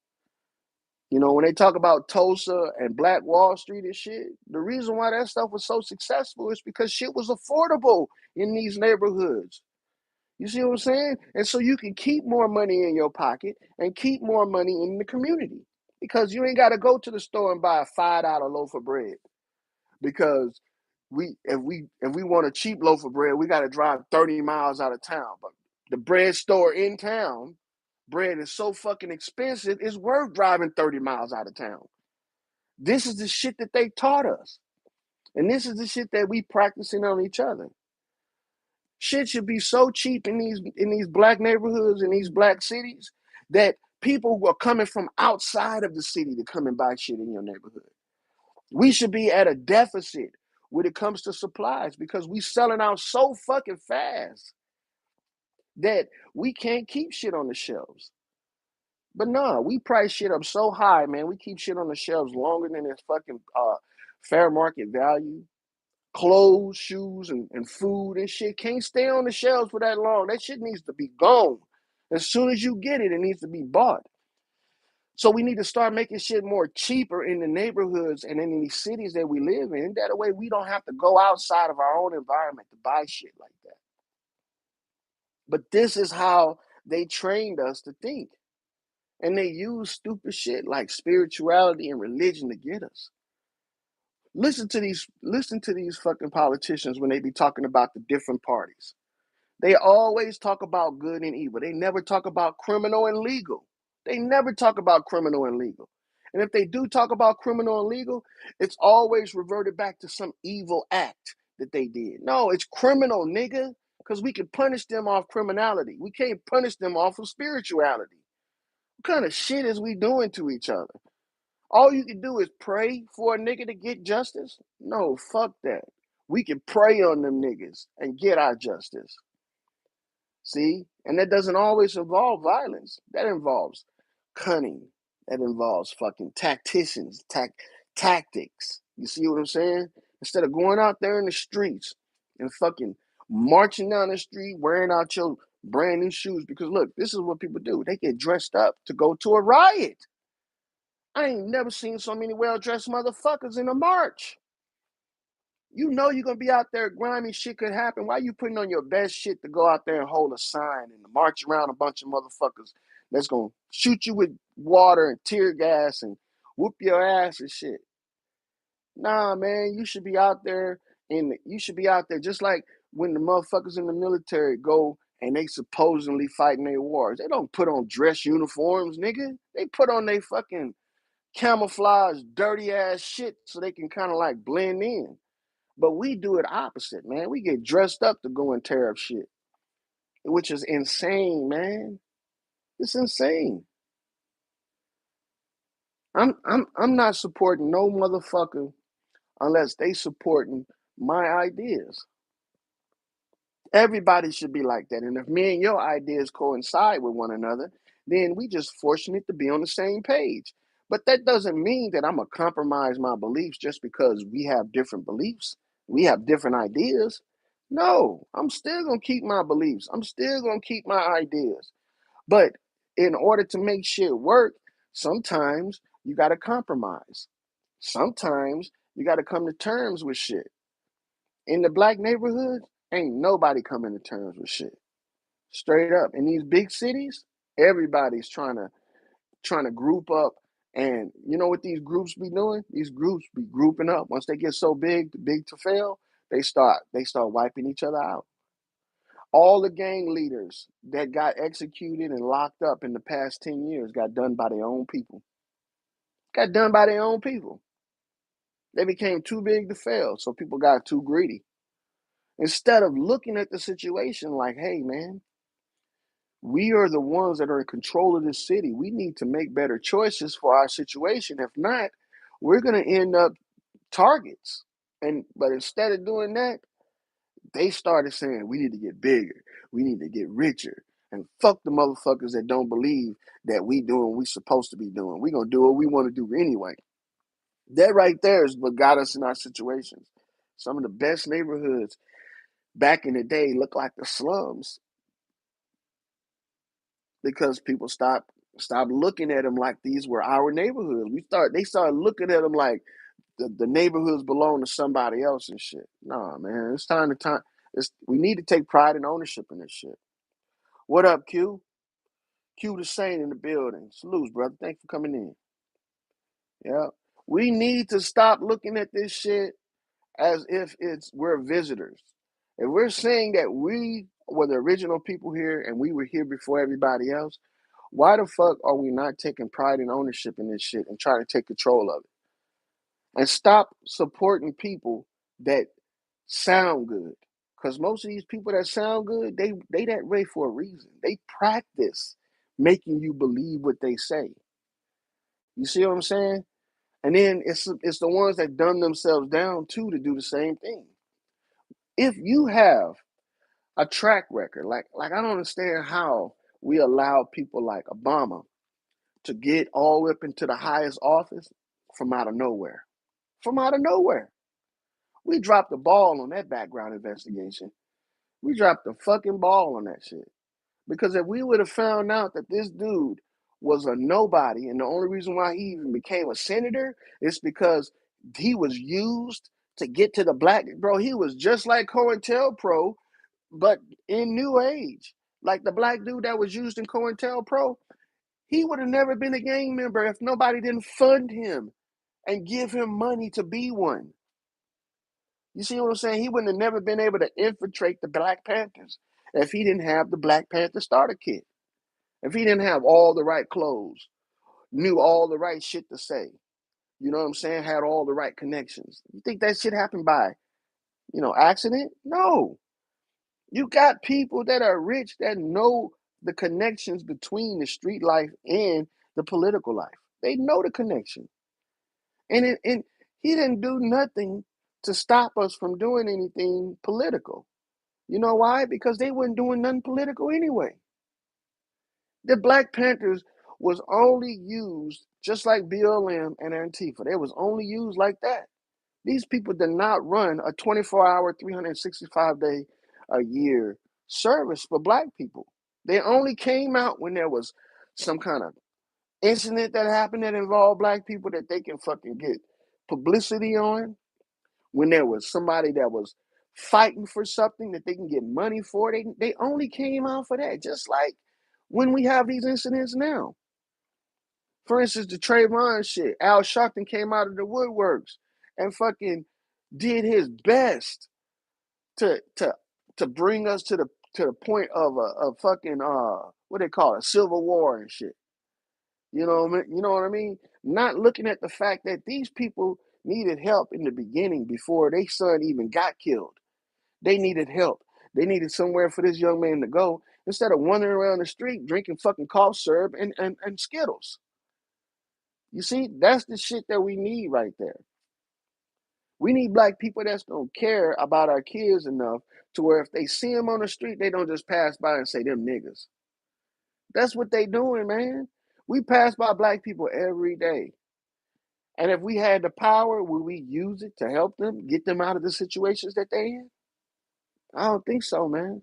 You know, when they talk about Tulsa and Black Wall Street and shit, the reason why that stuff was so successful is because shit was affordable in these neighborhoods. You see what I'm saying? And so you can keep more money in your pocket and keep more money in the community, because you ain't got to go to the store and buy a $5 loaf of bread. Because if we want a cheap loaf of bread, we got to drive 30 miles out of town. But the bread store in town, bread is so fucking expensive, it's worth driving 30 miles out of town. This is the shit that they taught us. And this is the shit that we practicing on each other. Shit should be so cheap in these black neighborhoods, in these black cities, that people who are coming from outside of the city to come and buy shit in your neighborhood. We should be at a deficit when it comes to supplies, because we selling out so fucking fast that we can't keep shit on the shelves. But no, we price shit up so high, man. We keep shit on the shelves longer than its fucking fair market value. Clothes, shoes, and food and shit can't stay on the shelves for that long. That shit needs to be gone. As soon as you get it, it needs to be bought. So we need to start making shit more cheaper in the neighborhoods and in these cities that we live in. That way we don't have to go outside of our own environment to buy shit like that. But this is how they trained us to think. And they use stupid shit like spirituality and religion to get us. Listen to these fucking politicians when they be talking about the different parties. They always talk about good and evil. They never talk about criminal and legal. They never talk about criminal and legal. And if they do talk about criminal and legal, it's always reverted back to some evil act that they did. No, it's criminal, nigga, because we can punish them off criminality. We can't punish them off of spirituality. What kind of shit is we doing to each other? All you can do is pray for a nigga to get justice? No, fuck that. We can pray on them niggas and get our justice. See? And that doesn't always involve violence. That involves cunning. That involves fucking tactics. You see what I'm saying? Instead of going out there in the streets and fucking marching down the street wearing out your brand new shoes. Because look, this is what people do. They get dressed up to go to a riot. I ain't never seen so many well-dressed motherfuckers in a march. You know you're gonna be out there grimy, shit could happen. Why you putting on your best shit to go out there and hold a sign and march around a bunch of motherfuckers that's gonna shoot you with water and tear gas and whoop your ass and shit? Nah, man, you should be out there you should be out there just like when the motherfuckers in the military go and they supposedly fighting their wars. They don't put on dress uniforms, nigga. They put on their fucking camouflage, dirty ass shit so they can kind of like blend in. But we do it opposite, man. We get dressed up to go and tear up shit, which is insane, man. It's insane. I'm not supporting no motherfucker unless they supporting my ideas. Everybody should be like that. And if me and your ideas coincide with one another, then we just fortunate to be on the same page. But that doesn't mean that I'm gonna compromise my beliefs just because we have different beliefs. We have different ideas. No, I'm still gonna keep my beliefs. I'm still gonna keep my ideas. But in order to make shit work, sometimes you gotta compromise. Sometimes you gotta come to terms with shit. In the black neighborhood, ain't nobody coming to terms with shit. Straight up. In these big cities, everybody's trying to group up. And you know what these groups be doing? These groups be grouping up. Once they get so big to fail, they start wiping each other out. All the gang leaders that got executed and locked up in the past 10 years got done by their own people. Got done by their own people. They became too big to fail, so people got too greedy. Instead of looking at the situation like, hey, man, we are the ones that are in control of this city. We need to make better choices for our situation. If not, we're going to end up targets. But instead of doing that, they started saying we need to get bigger. We need to get richer. And fuck the motherfuckers that don't believe that we doing what we supposed to be doing. We going to do what we want to do anyway. That right there is what got us in our situations. Some of the best neighborhoods back in the day look like the slums because people stopped looking at them like these were our neighborhoods. They started looking at them like the neighborhoods belong to somebody else and shit. Nah, man, it's time to time. We need to take pride and ownership in this shit. What up, Q? Q the Saint in the building. Salutes, brother. Thanks for coming in. Yeah, we need to stop looking at this shit as if we're visitors. If we're saying that we were the original people here and we were here before everybody else, why the fuck are we not taking pride and ownership in this shit and trying to take control of it? And stop supporting people that sound good. Because most of these people that sound good, they that way for a reason. They practice making you believe what they say. You see what I'm saying? And then it's the ones that dumb themselves down too to do the same thing. If you have a track record, like I don't understand how we allow people like Obama to get all up into the highest office from out of nowhere. From out of nowhere. We dropped the ball on that background investigation. We dropped the fucking ball on that shit. Because if we would have found out that this dude was a nobody, and the only reason why he even became a senator is because he was used to get to the black, bro, he was just like COINTELPRO, but in new age. Like the black dude that was used in COINTELPRO, he would have never been a gang member if nobody didn't fund him and give him money to be one. You see what I'm saying? He wouldn't have never been able to infiltrate the Black Panthers if he didn't have the Black Panther starter kit. If he didn't have all the right clothes, knew all the right shit to say, you know what I'm saying? Had all the right connections. You think that shit happened by, accident? No. You got people that are rich that know the connections between the street life and the political life. They know the connection. And he didn't do nothing to stop us from doing anything political. You know why? Because they weren't doing nothing political anyway. The Black Panthers was only used just like BLM and Antifa. They was only used like that. These people did not run a 24-hour, 365-day a year service for black people. They only came out when there was some kind of incident that happened that involved black people that they can fucking get publicity on. when there was somebody that was fighting for something that they can get money for, they only came out for that. Just like when we have these incidents now. For instance, the Trayvon shit. Al Sharpton came out of the woodworks and fucking did his best to to to bring us to the point of a fucking what they call it, civil war and shit. You know what I mean? Not looking at the fact that these people needed help in the beginning before their son even got killed. They needed help. They needed somewhere for this young man to go instead of wandering around the street drinking fucking cough syrup and Skittles. You see, that's the shit that we need right there. We need black people that's gonna care about our kids enough to where if they see them on the street, they don't just pass by and say them niggas. That's what they doing, man. We pass by black people every day. And if we had the power, would we use it to help them, get them out of the situations that they in? I don't think so, man.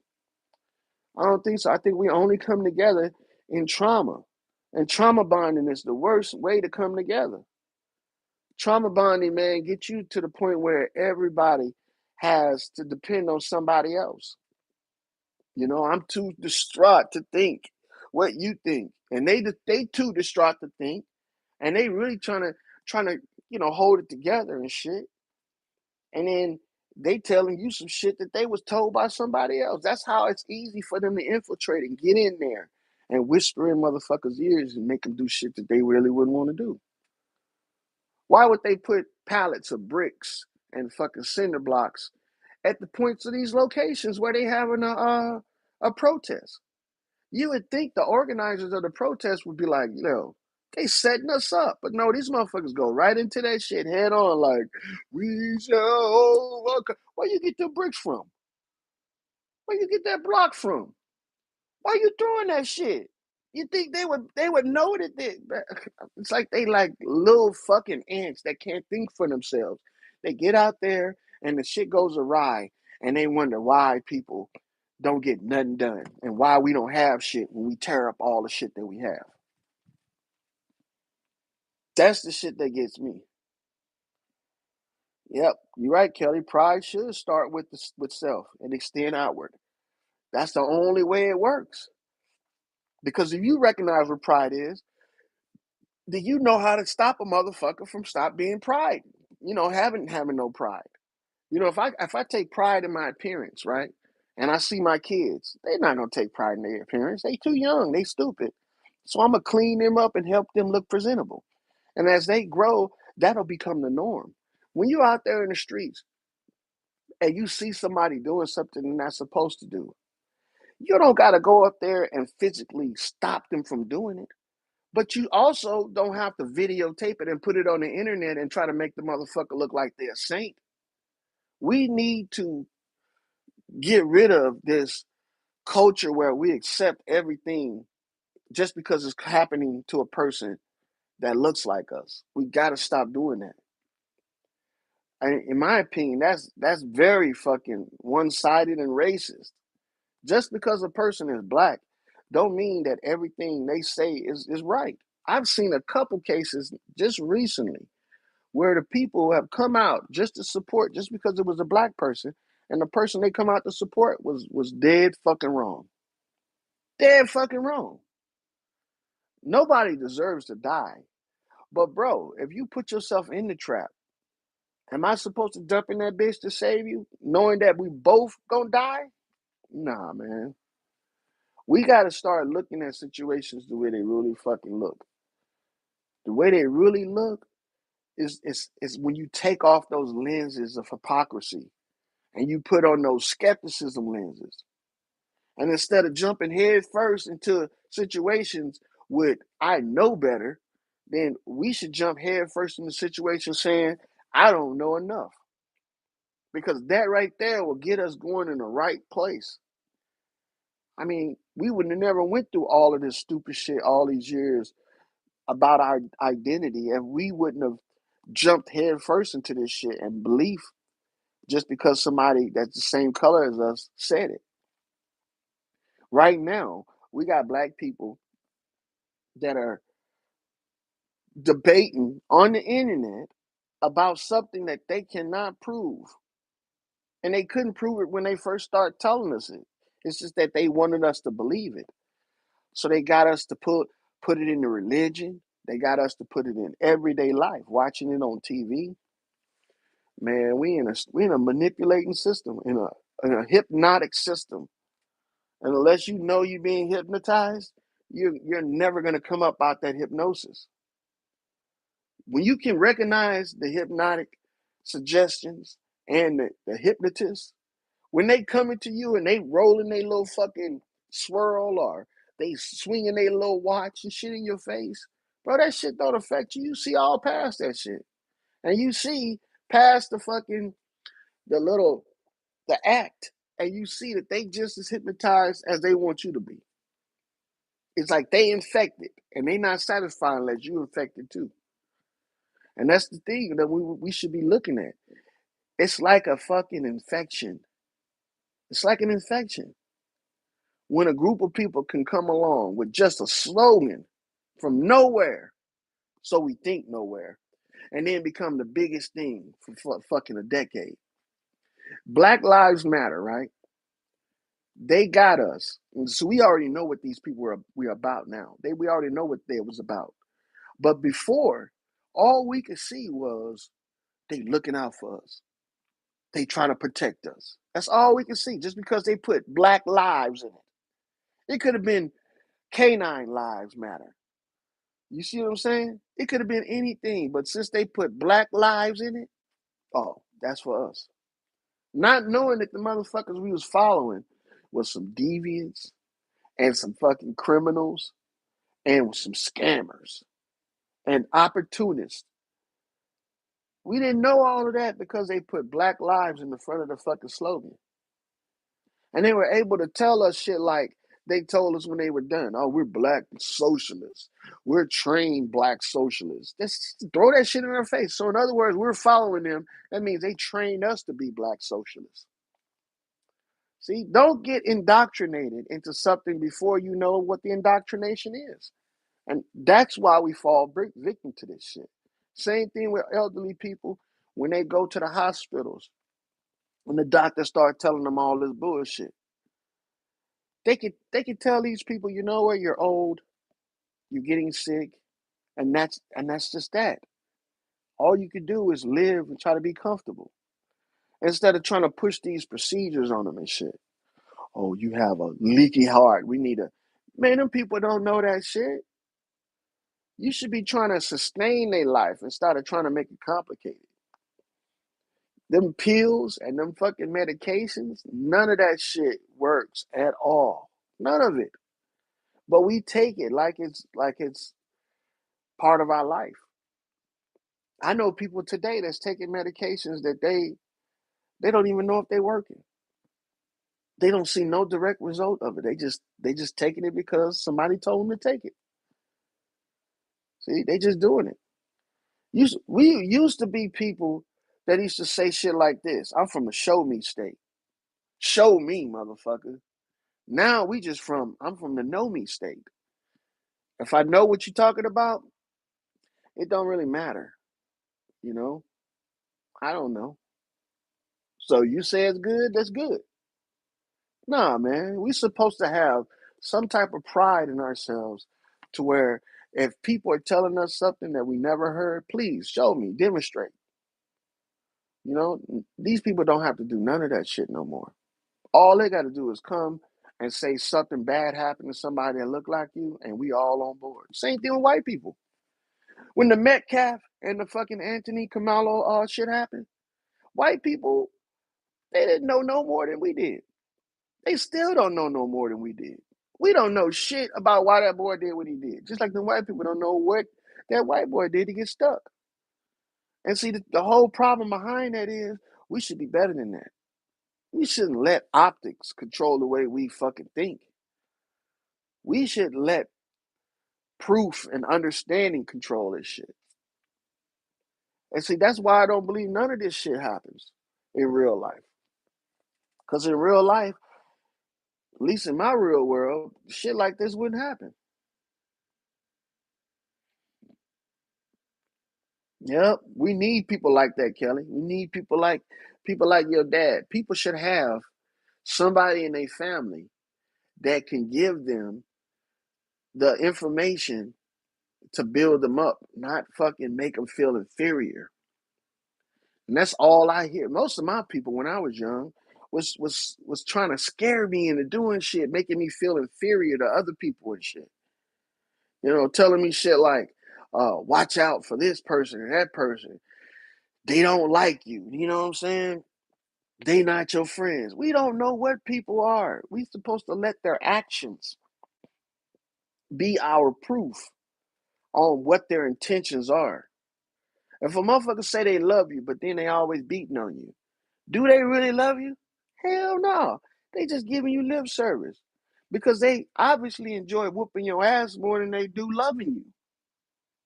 I don't think so. I think we only come together in trauma. And trauma bonding is the worst way to come together. Trauma bonding, man, get you to the point where everybody has to depend on somebody else. I'm too distraught to think what you think, and they too distraught to think, and they really trying to hold it together and shit. And then they telling you some shit that they was told by somebody else. That's how it's easy for them to infiltrate and get in there and whisper in motherfuckers' ears and make them do shit that they really wouldn't want to do. Why would they put pallets of bricks and fucking cinder blocks at the points of these locations where they having a protest? You would think the organizers of the protest would be like, they setting us up. But no, these motherfuckers go right into that shit head on like, we shall overcome. Where you get the bricks from? Where you get that block from? Why you throwing that shit? You think they would know that it's like they like little fucking ants that can't think for themselves. They get out there and the shit goes awry and they wonder why people don't get nothing done and why we don't have shit when we tear up all the shit that we have. That's the shit that gets me. Yep, you're right, Kelly. Pride should start with self and extend outward. That's the only way it works. Because if you recognize what pride is, do you know how to stop a motherfucker from stop being pride? Having no pride. If I take pride in my appearance, right, and I see my kids, they're not gonna take pride in their appearance. They too young. They stupid. So I'm gonna clean them up and help them look presentable. And as they grow, that'll become the norm. When you're out there in the streets and you see somebody doing something they're not supposed to do, you don't gotta go up there and physically stop them from doing it. But you also don't have to videotape it and put it on the internet and try to make the motherfucker look like they're a saint. We need to get rid of this culture where we accept everything just because it's happening to a person that looks like us. We got to stop doing that. And in my opinion, that's very fucking one-sided and racist. Just because a person is black don't mean that everything they say is right. I've seen a couple cases just recently where the people have come out just to support just because it was a black person, and the person they come out to support was dead fucking wrong. Dead fucking wrong. Nobody deserves to die. But bro, if you put yourself in the trap, am I supposed to jump in that bitch to save you, knowing that we both gonna die? Nah, man. We gotta start looking at situations the way they really fucking look. The way they really look is when you take off those lenses of hypocrisy and you put on those skepticism lenses. And instead of jumping head first into situations with I know better, then we should jump head first into situations saying, I don't know enough. Because that right there will get us going in the right place. I mean, we would have never went through all of this stupid shit all these years about our identity if we wouldn't have jumped head first into this shit and belief just because somebody that's the same color as us said it. Right now, we got black people that are debating on the internet about something that they cannot prove. And they couldn't prove it when they first started telling us it. It's just that they wanted us to believe it. So they got us to put it into religion. They got us to put it in everyday life, watching it on TV. Man, we in a manipulating system, in a hypnotic system. And unless you know you're being hypnotized, you're never gonna come up out that hypnosis. When you can recognize the hypnotic suggestions and the hypnotist, when they coming to you and they rolling their little fucking swirl or they swinging their little watch and shit in your face, bro, that shit don't affect you. You see all past that shit, and you see past the little the act, and you see that they just as hypnotized as they want you to be. It's like they infected, and they not satisfied unless you infected too. And that's the thing that we should be looking at. It's like a fucking infection. It's like an infection. When a group of people can come along with just a slogan from nowhere, so we think nowhere, and then become the biggest thing for fucking a decade. Black Lives Matter, right? They got us. And so we already know what these people we're about now. We already know what they was about. But before, all we could see was they looking out for us. They trying to protect us. That's all we could see, just because they put black lives in it. It could have been canine lives matter. You see what I'm saying? It could have been anything, but since they put black lives in it, oh, that's for us. Not knowing that the motherfuckers we was following was some deviants and some fucking criminals and some scammers and opportunists. We didn't know all of that because they put black lives in the front of the fucking slogan. And they were able to tell us shit like they told us when they were done. Oh, we're black socialists. We're trained black socialists. Just throw that shit in our face. So in other words, we're following them. That means they trained us to be black socialists. See, don't get indoctrinated into something before you know what the indoctrination is. And that's why we fall victim to this shit. Same thing with elderly people when they go to the hospitals. When the doctor start telling them all this bullshit, they could tell these people, you know what, you're old, you're getting sick, and that's just that. All you could do is live and try to be comfortable instead of trying to push these procedures on them and shit. Oh, you have a leaky heart. We need a man. Them people don't know that shit. You should be trying to sustain their life instead of trying to make it complicated. Them pills and them fucking medications, none of that shit works at all. None of it. But we take it like it's part of our life. I know people today that's taking medications that they don't even know if they're working. They don't see no direct result of it. They just taking it because somebody told them to take it. See, they just doing it. We used to be people that used to say shit like this. I'm from the show me state. Show me, motherfucker. Now I'm from the know me state. If I know what you're talking about, it don't really matter. You know, I don't know. So you say it's good, that's good. Nah, man, we supposed to have some type of pride in ourselves to where if people are telling us something that we never heard, please show me, demonstrate. You know, these people don't have to do none of that shit no more. All they got to do is come and say something bad happened to somebody that look like you, and we all on board. Same thing with white people. When the Metcalf and the fucking Anthony Camalo shit happened, white people, they didn't know no more than we did. They still don't know no more than we did. We don't know shit about why that boy did what he did. Just like the white people don't know what that white boy did to get stuck. And see, the whole problem behind that is we should be better than that. We shouldn't let optics control the way we fucking think. We should let proof and understanding control this shit. And see, that's why I don't believe none of this shit happens in real life. Because in real life, at least in my real world, shit like this wouldn't happen. Yep, we need people like that, Kelly. We need people like your dad. People should have somebody in their family that can give them the information to build them up, not fucking make them feel inferior. And that's all I hear. Most of my people when I was young was trying to scare me into doing shit, making me feel inferior to other people and shit. You know, telling me shit like, watch out for this person or that person. They don't like you. You know what I'm saying? They not your friends. We don't know what people are. We supposed to let their actions be our proof on what their intentions are. If a motherfucker say they love you, but then they always beating on you, do they really love you? Hell no. They just giving you lip service because they obviously enjoy whooping your ass more than they do loving you.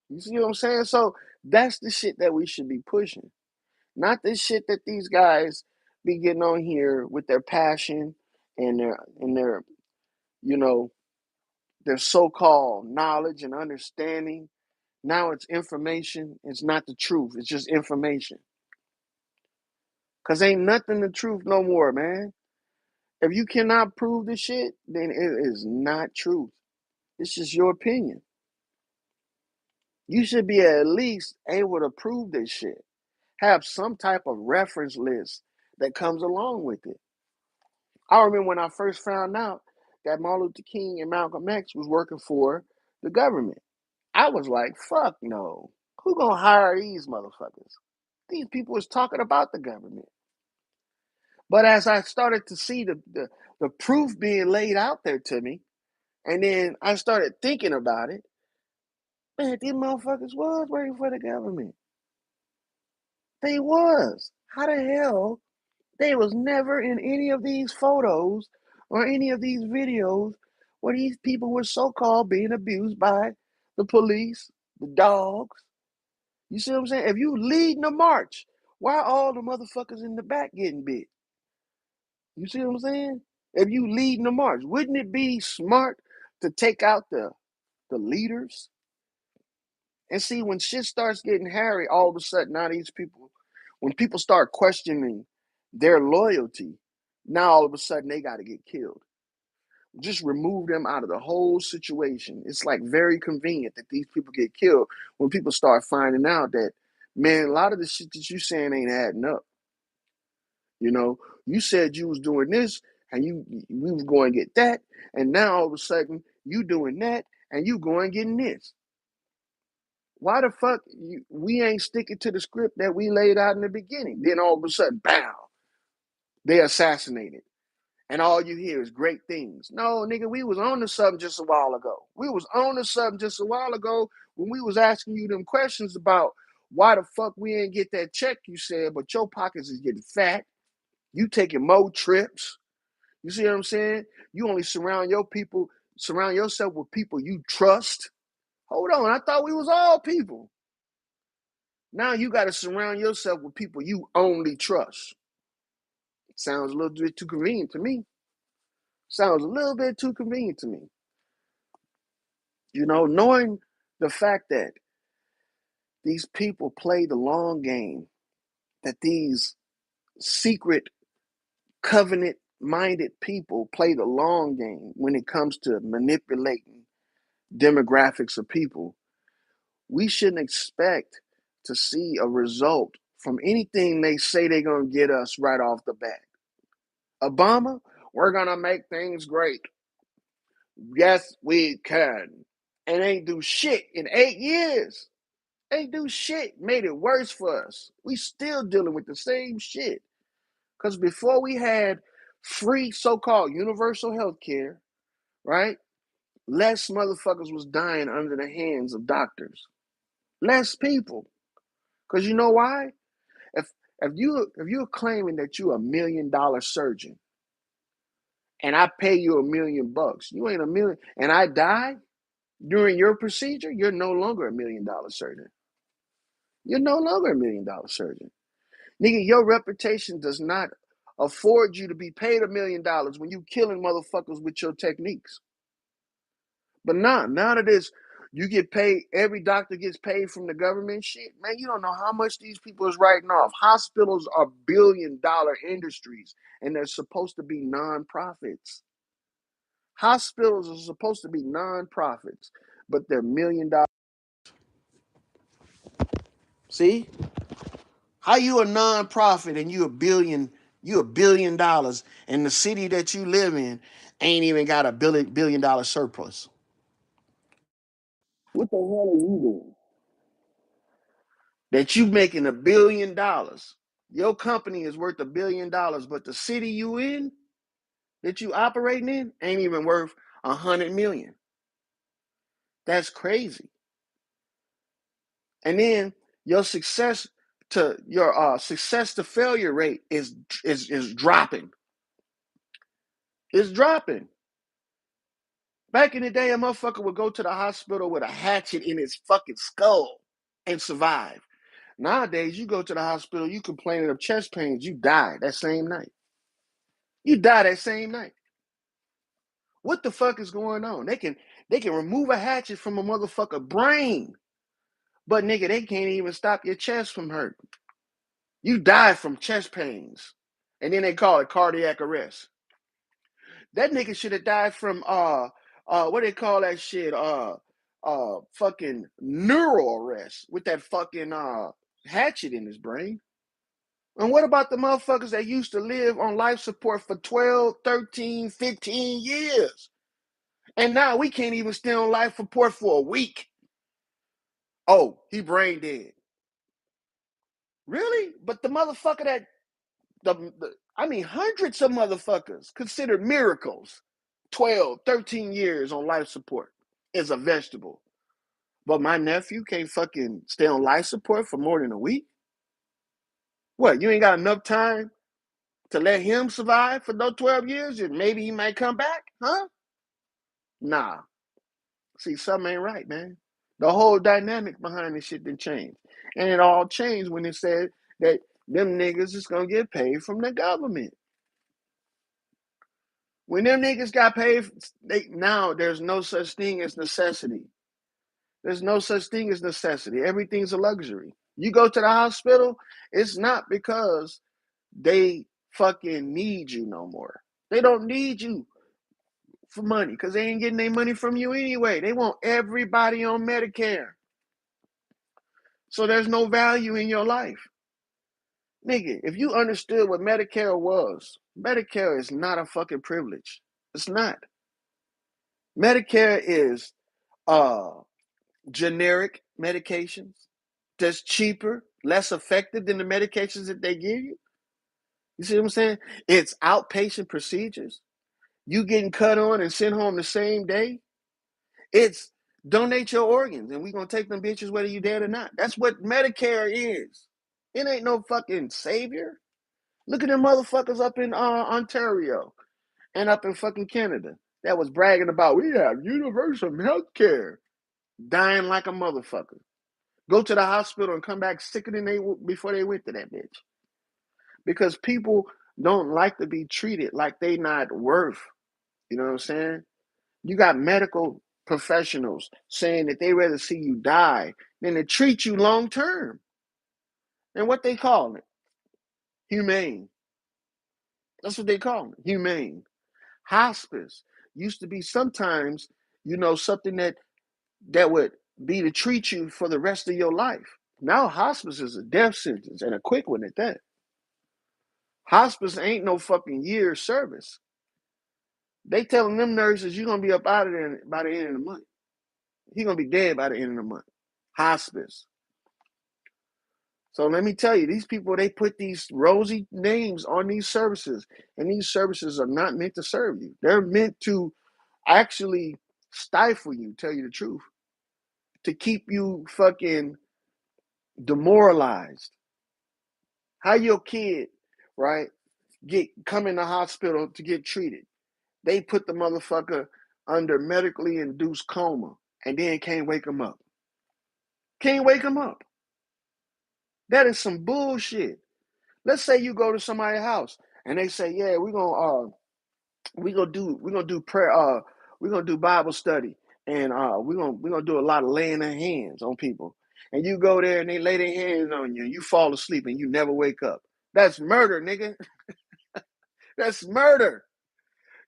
You see what I'm saying? So that's the shit that we should be pushing. Not this shit that these guys be getting on here with their passion and their you know their so-called knowledge and understanding. Now it's information. It's not the truth. It's just information. Cause ain't nothing the truth no more, man. If you cannot prove the shit, then it is not truth. It's just your opinion. You should be at least able to prove this shit. Have some type of reference list that comes along with it. I remember when I first found out that Martin Luther King and Malcolm X was working for the government. I was like, fuck no. Who gonna hire these motherfuckers? These people was talking about the government. But as I started to see the proof being laid out there to me, and then I started thinking about it, man, these motherfuckers was working for the government. They was. How the hell they was never in any of these photos or any of these videos where these people were so-called being abused by the police, the dogs. You see what I'm saying? If you leading the march, why are all the motherfuckers in the back getting bit? You see what I'm saying? If you leading the march, wouldn't it be smart to take out the leaders? And see, when shit starts getting hairy, all of a sudden now these people, when people start questioning their loyalty, now all of a sudden they got to get killed. Just remove them out of the whole situation. It's like very convenient that these people get killed when people start finding out that, man, a lot of the shit that you saying ain't adding up. You know, you said you was doing this and we was going to get that, and now all of a sudden you doing that and you going getting this. Why the fuck we ain't sticking to the script that we laid out in the beginning? Then all of a sudden, bam, they assassinated. And all you hear is great things. No, nigga, we was on to something just a while ago. We was on to something just a while ago when we was asking you them questions about why the fuck we ain't get that check you said, but your pockets is getting fat. You taking more trips. You see what I'm saying? You only surround yourself with people you trust. Hold on, I thought we was all people. Now you got to surround yourself with people you only trust. Sounds a little bit too convenient to me. Sounds a little bit too convenient to me. You know, knowing the fact that these people play the long game, that these secret covenant minded people play the long game when it comes to manipulating demographics of people, we shouldn't expect to see a result from anything they say they're going to get us right off the bat. Obama, we're going to make things great. Yes, we can. And ain't do shit in 8 years. Ain't do shit. Made it worse for us. We still dealing with the same shit. Because before we had free so-called universal health care, right? Less motherfuckers was dying under the hands of doctors. Less people. Because you know why? If if you're claiming that you're $1 million surgeon and I pay you $1 million, you ain't a million, and I die during your procedure, you're no longer $1 million surgeon. You're no longer $1 million surgeon. Nigga, your reputation does not afford you to be paid $1 million when you killing motherfuckers with your techniques. But now that it's You get paid, every doctor gets paid from the government shit. Man, you don't know how much these people is writing off. Hospitals are billion-dollar industries, and they're supposed to be non-profits. Hospitals are supposed to be non-profits, but they're $1 million. See? How you a non-profit and you $1 billion, and the city that you live in ain't even got a billion dollar surplus. What the hell are you doing? That you making $1 billion. Your company is worth $1 billion, but the city you in, that you operating in, ain't even worth 100 million. That's crazy. And then your success to failure rate is dropping. It's dropping. Back in the day, a motherfucker would go to the hospital with a hatchet in his fucking skull and survive. Nowadays, you go to the hospital, you complaining of chest pains, you die that same night. You die that same night. What the fuck is going on? They can remove a hatchet from a motherfucker brain, but nigga, they can't even stop your chest from hurting. You die from chest pains, and then they call it cardiac arrest. That nigga should have died from what they call that shit fucking neural arrest with that fucking hatchet in his brain. And what about the motherfuckers that used to live on life support for 12, 13, 15 years? And now we can't even stay on life support for a week. Oh, he brain dead. Really? But the motherfucker that I mean hundreds of motherfuckers considered miracles. 12, 13 years on life support is a vegetable. But my nephew can't fucking stay on life support for more than a week? What, you ain't got enough time to let him survive for those 12 years and maybe he might come back? Huh? Nah. See, something ain't right, man. The whole dynamic behind this shit didn't change. And it all changed when it said that them niggas is gonna get paid from the government. When them niggas got paid, now there's no such thing as necessity. There's no such thing as necessity. Everything's a luxury. You go to the hospital, it's not because they fucking need you no more. They don't need you for money because they ain't getting their money from you anyway. They want everybody on Medicare. So there's no value in your life. Nigga, if you understood what Medicare was, Medicare is not a fucking privilege. It's not. Medicare is generic medications that's cheaper, less effective than the medications that they give you. You see what I'm saying? It's outpatient procedures. You getting cut on and sent home the same day. It's donate your organs and we gonna take them bitches whether you dead or not. That's what Medicare is. It ain't no fucking savior. Look at them motherfuckers up in Ontario and up in fucking Canada that was bragging about we have universal health care, dying like a motherfucker. Go to the hospital and come back sicker than they before they went to that bitch. Because people don't like to be treated like they not worth. You know what I'm saying? You got medical professionals saying that they rather see you die than to treat you long term. And what they call it? Humane. That's what they call it. Humane. Hospice used to be sometimes, something that would be to treat you for the rest of your life. Now hospice is a death sentence and a quick one at that. Hospice ain't no fucking year service. They telling them nurses you're gonna be up out of there by the end of the month. He's gonna be dead by the end of the month. Hospice. So let me tell you, these people, they put these rosy names on these services, and these services are not meant to serve you. They're meant to actually stifle you, tell you the truth, to keep you fucking demoralized. How your kid, right, come in the hospital to get treated. They put the motherfucker under medically induced coma and then can't wake him up. Can't wake him up. That is some bullshit. Let's say you go to somebody's house and they say, "Yeah, we're gonna do prayer, we're gonna do Bible study, and we're gonna do a lot of laying of hands on people. And you go there and they lay their hands on you and you fall asleep and you never wake up. That's murder, nigga. That's murder.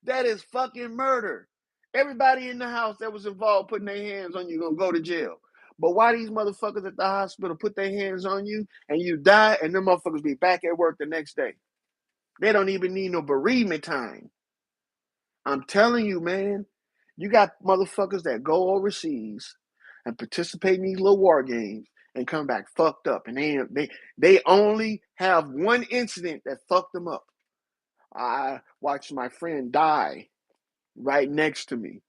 That is fucking murder. Everybody in the house that was involved putting their hands on you gonna go to jail. But why these motherfuckers at the hospital put their hands on you and you die and them motherfuckers be back at work the next day? They don't even need no bereavement time. I'm telling you, man, you got motherfuckers that go overseas and participate in these little war games and come back fucked up, and they only have one incident that fucked them up. I watched my friend die right next to me,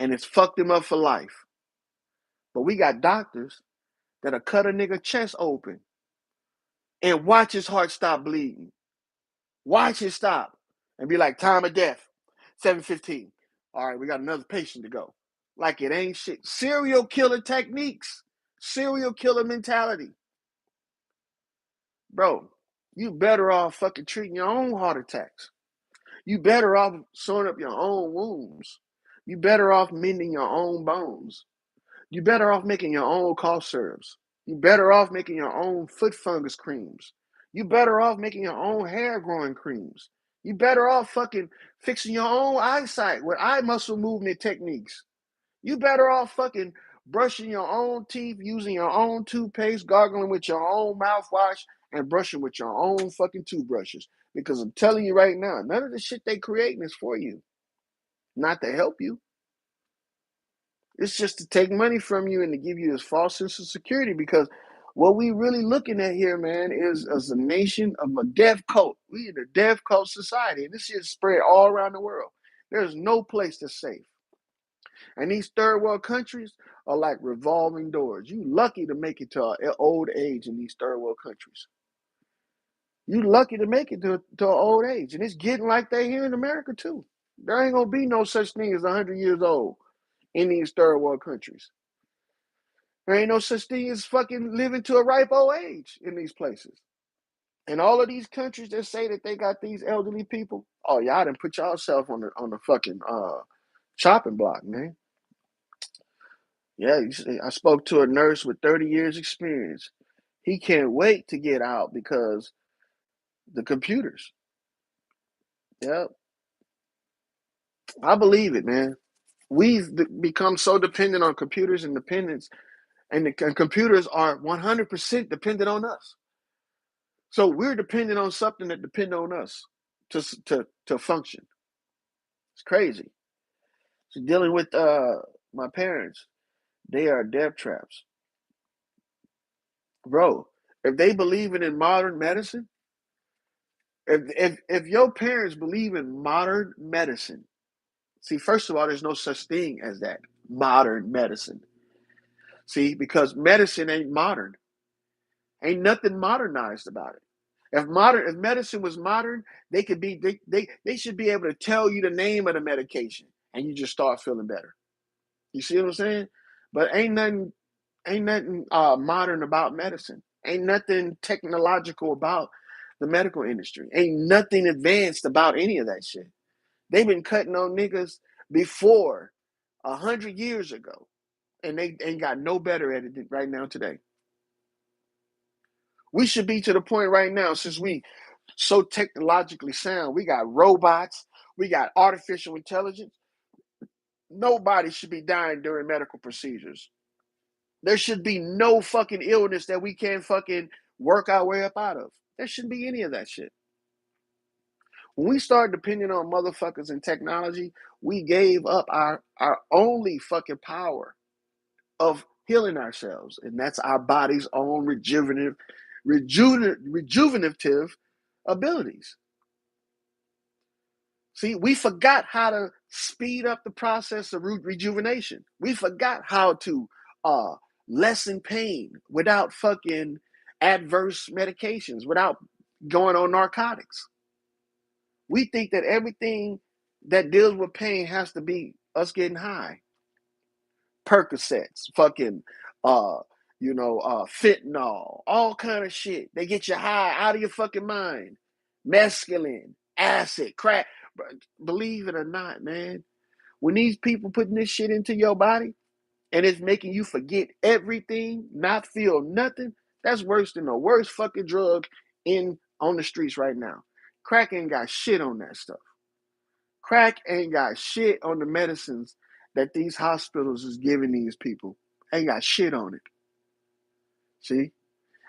and it's fucked him up for life. But we got doctors that'll cut a nigga chest open and watch his heart stop bleeding. Watch it stop and be like, time of death, 7:15. All right, we got another patient to go. Like it ain't shit. Serial killer techniques, serial killer mentality. Bro, you better off fucking treating your own heart attacks. You better off sewing up your own wounds. You better off mending your own bones. You better off making your own cough syrups. You better off making your own foot fungus creams. You better off making your own hair growing creams. You better off fucking fixing your own eyesight with eye muscle movement techniques. You better off fucking brushing your own teeth, using your own toothpaste, gargling with your own mouthwash, and brushing with your own fucking toothbrushes. Because I'm telling you right now, none of the shit they creating is for you, not to help you. It's just to take money from you and to give you this false sense of security. Because what we really looking at here, man, is as a nation of a death cult. We in a death cult society, and this shit is spread all around the world. There's no place that's safe. And these third world countries are like revolving doors. You lucky to make it to an old age in these third world countries. You lucky to make it to an old age. And it's getting like that here in America too. There ain't gonna be no such thing as 100 years old in these third world countries. There ain't no such thing as fucking living to a ripe old age in these places. And all of these countries that say that they got these elderly people, oh y'all done put yourself on the fucking chopping block, man. Yeah, I spoke to a nurse with 30 years experience. He can't wait to get out because the computers. Yep, I believe it, man. We've become so dependent on computers and dependence, and the computers are 100% dependent on us. So we're dependent on something that depends on us to function. It's crazy. So dealing with my parents, they are death traps, bro. If they believe in modern medicine, if your parents believe in modern medicine, see, first of all, there's no such thing as that modern medicine. See, because medicine ain't modern. Ain't nothing modernized about it. If medicine was modern, they should be able to tell you the name of the medication and you just start feeling better. You see what I'm saying? But ain't nothing modern about medicine. Ain't nothing technological about the medical industry. Ain't nothing advanced about any of that shit. They've been cutting on niggas before 100 years ago, and they ain't got no better at it right now today. We should be to the point right now, since we so technologically sound. We got robots, we got artificial intelligence. Nobody should be dying during medical procedures. There should be no fucking illness that we can't fucking work our way up out of. There shouldn't be any of that shit. When we start depending on motherfuckers and technology, we gave up our only fucking power of healing ourselves, and that's our body's own rejuvenative abilities. See, we forgot how to speed up the process of rejuvenation. We forgot how to uh, lessen pain without fucking adverse medications, without going on narcotics. We think that everything that deals with pain has to be us getting high. Percocets, fucking, uh, fentanyl, all kind of shit. They get you high out of your fucking mind. Mescaline, acid, crack. Believe it or not, man, When these people putting this shit into your body and it's making you forget everything, not feel nothing, that's worse than the worst fucking drug in on the streets right now. Crack ain't got shit on that stuff. Crack ain't got shit on the medicines that these hospitals is giving these people. Ain't got shit on it. See?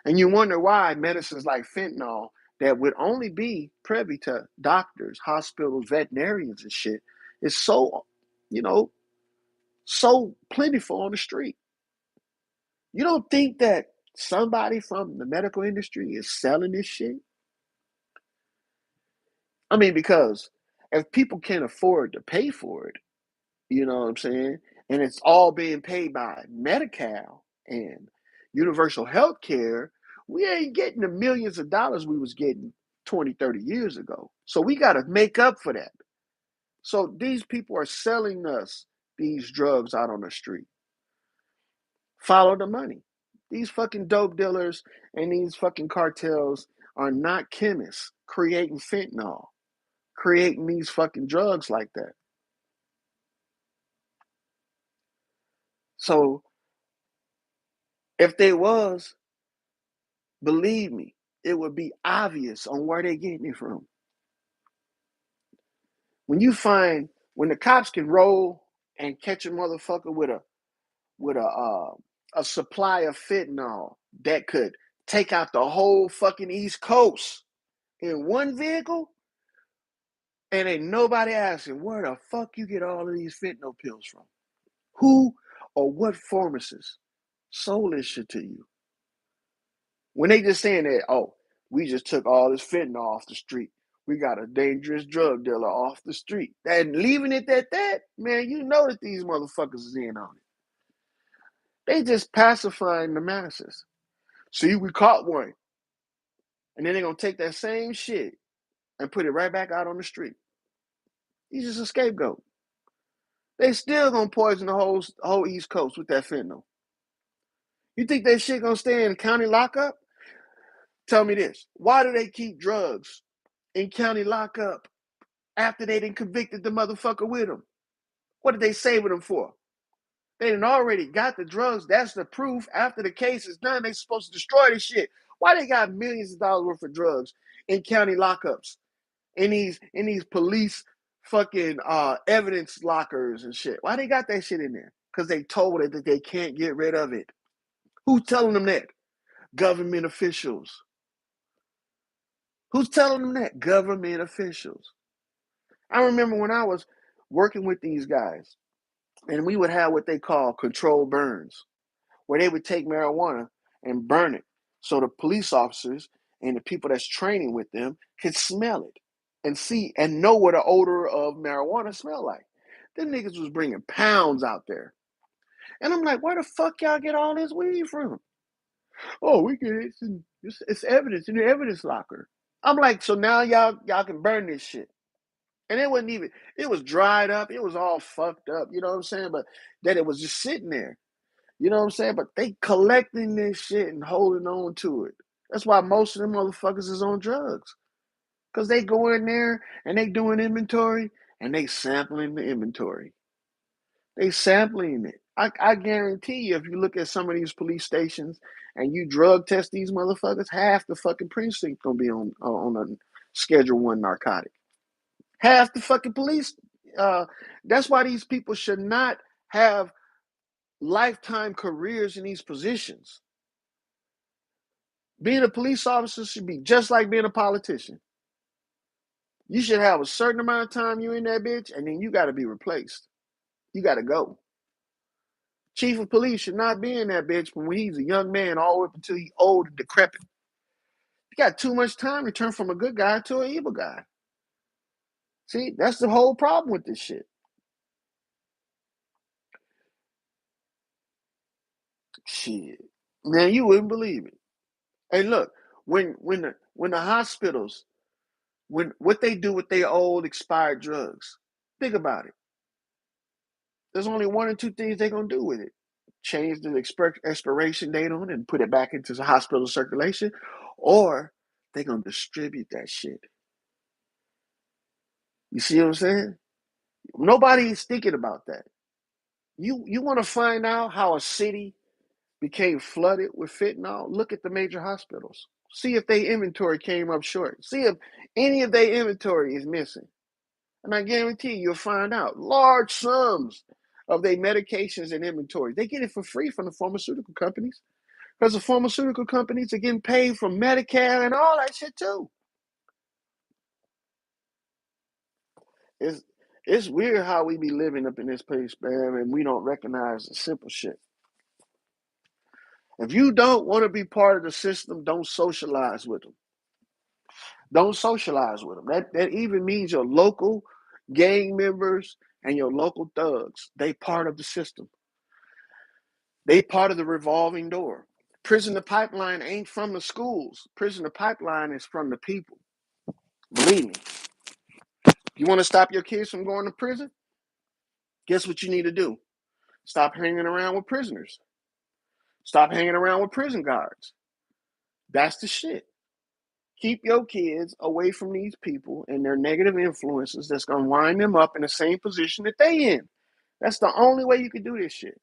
And you wonder why medicines like fentanyl that would only be privy to doctors, hospitals, veterinarians and shit is so, you know, so plentiful on the street. You don't think that somebody from the medical industry is selling this shit? I mean, because if people can't afford to pay for it, you know what I'm saying? And it's all being paid by Medi-Cal and universal health care. We ain't getting the millions of dollars we was getting 20, 30 years ago. So we got to make up for that. So these people are selling us these drugs out on the street. Follow the money. These fucking dope dealers and these fucking cartels are not chemists creating fentanyl, creating these fucking drugs like that. So if they was, believe me, it would be obvious on where they getting it from. When the cops can roll and catch a motherfucker with a supply of fentanyl that could take out the whole fucking East Coast in one vehicle, and ain't nobody asking where the fuck you get all of these fentanyl pills from. Who or what pharmacist sold this shit to you? When they just saying that, oh, we just took all this fentanyl off the street. We got a dangerous drug dealer off the street. And leaving it at that, man, you know that these motherfuckers is in on it. They just pacifying the masses. See, we caught one. And then they're going to take that same shit and put it right back out on the street. He's just a scapegoat. They still going to poison the whole East Coast with that fentanyl. You think that shit going to stay in county lockup? Tell me this. Why do they keep drugs in county lockup after they done convicted the motherfucker with them? What did they saving them for? They done already got the drugs. That's the proof. After the case is done, they supposed to destroy this shit. Why they got millions of dollars worth of drugs in county lockups? In these police fucking evidence lockers and shit. Why they got that shit in there? Because they told it that they can't get rid of it. Who's telling them that? Government officials. Who's telling them that? Government officials. I remember when I was working with these guys, and we would have what they call controlled burns, where they would take marijuana and burn it so the police officers and the people that's training with them could smell it and see and know what the odor of marijuana smell like. Them niggas was bringing pounds out there. And I'm like, where the fuck y'all get all this weed from? Oh, we get it. It's evidence in the evidence locker. I'm like, so now y'all can burn this shit. And it wasn't even, it was dried up. It was all fucked up. You know what I'm saying? But that it was just sitting there. You know what I'm saying? But they collecting this shit and holding on to it. That's why most of them motherfuckers is on drugs. Because they go in there and they doing inventory and they sampling the inventory. They sampling it. I guarantee you, if you look at some of these police stations and you drug test these motherfuckers, half the fucking precinct gonna be on a Schedule 1 narcotic. Half the fucking police. That's why these people should not have lifetime careers in these positions. Being a police officer should be just like being a politician. You should have a certain amount of time you in that bitch, and then you got to be replaced. You got to go. Chief of police should not be in that bitch from when he's a young man all the way up until he's old and decrepit. You got too much time to turn from a good guy to an evil guy. See, that's the whole problem with this shit. Shit, man, you wouldn't believe it. And look, when the hospitals, when what they do with their old expired drugs, think about it. There's only one or two things they're gonna do with it: change the expiration date on it and put it back into the hospital circulation, or they're gonna distribute that shit. You see what I'm saying? Nobody is thinking about that. You want to find out how a city became flooded with fentanyl? Look at the major hospitals. See if their inventory came up short. See if any of their inventory is missing. And I guarantee you'll find out large sums of their medications and inventory. They get it for free from the pharmaceutical companies because the pharmaceutical companies are getting paid from Medicare and all that shit too. It's it's weird how we be living up in this place, man, and we don't recognize the simple shit. If you don't want to be part of the system, don't socialize with them. Don't socialize with them. That even means your local gang members and your local thugs. They part of the system. They part of the revolving door. Prisoner pipeline ain't from the schools. Prisoner pipeline is from the people. Believe me. You want to stop your kids from going to prison? Guess what you need to do? Stop hanging around with prisoners. Stop hanging around with prison guards. That's the shit. Keep your kids away from these people and their negative influences that's going to wind them up in the same position that they in. That's the only way you can do this shit.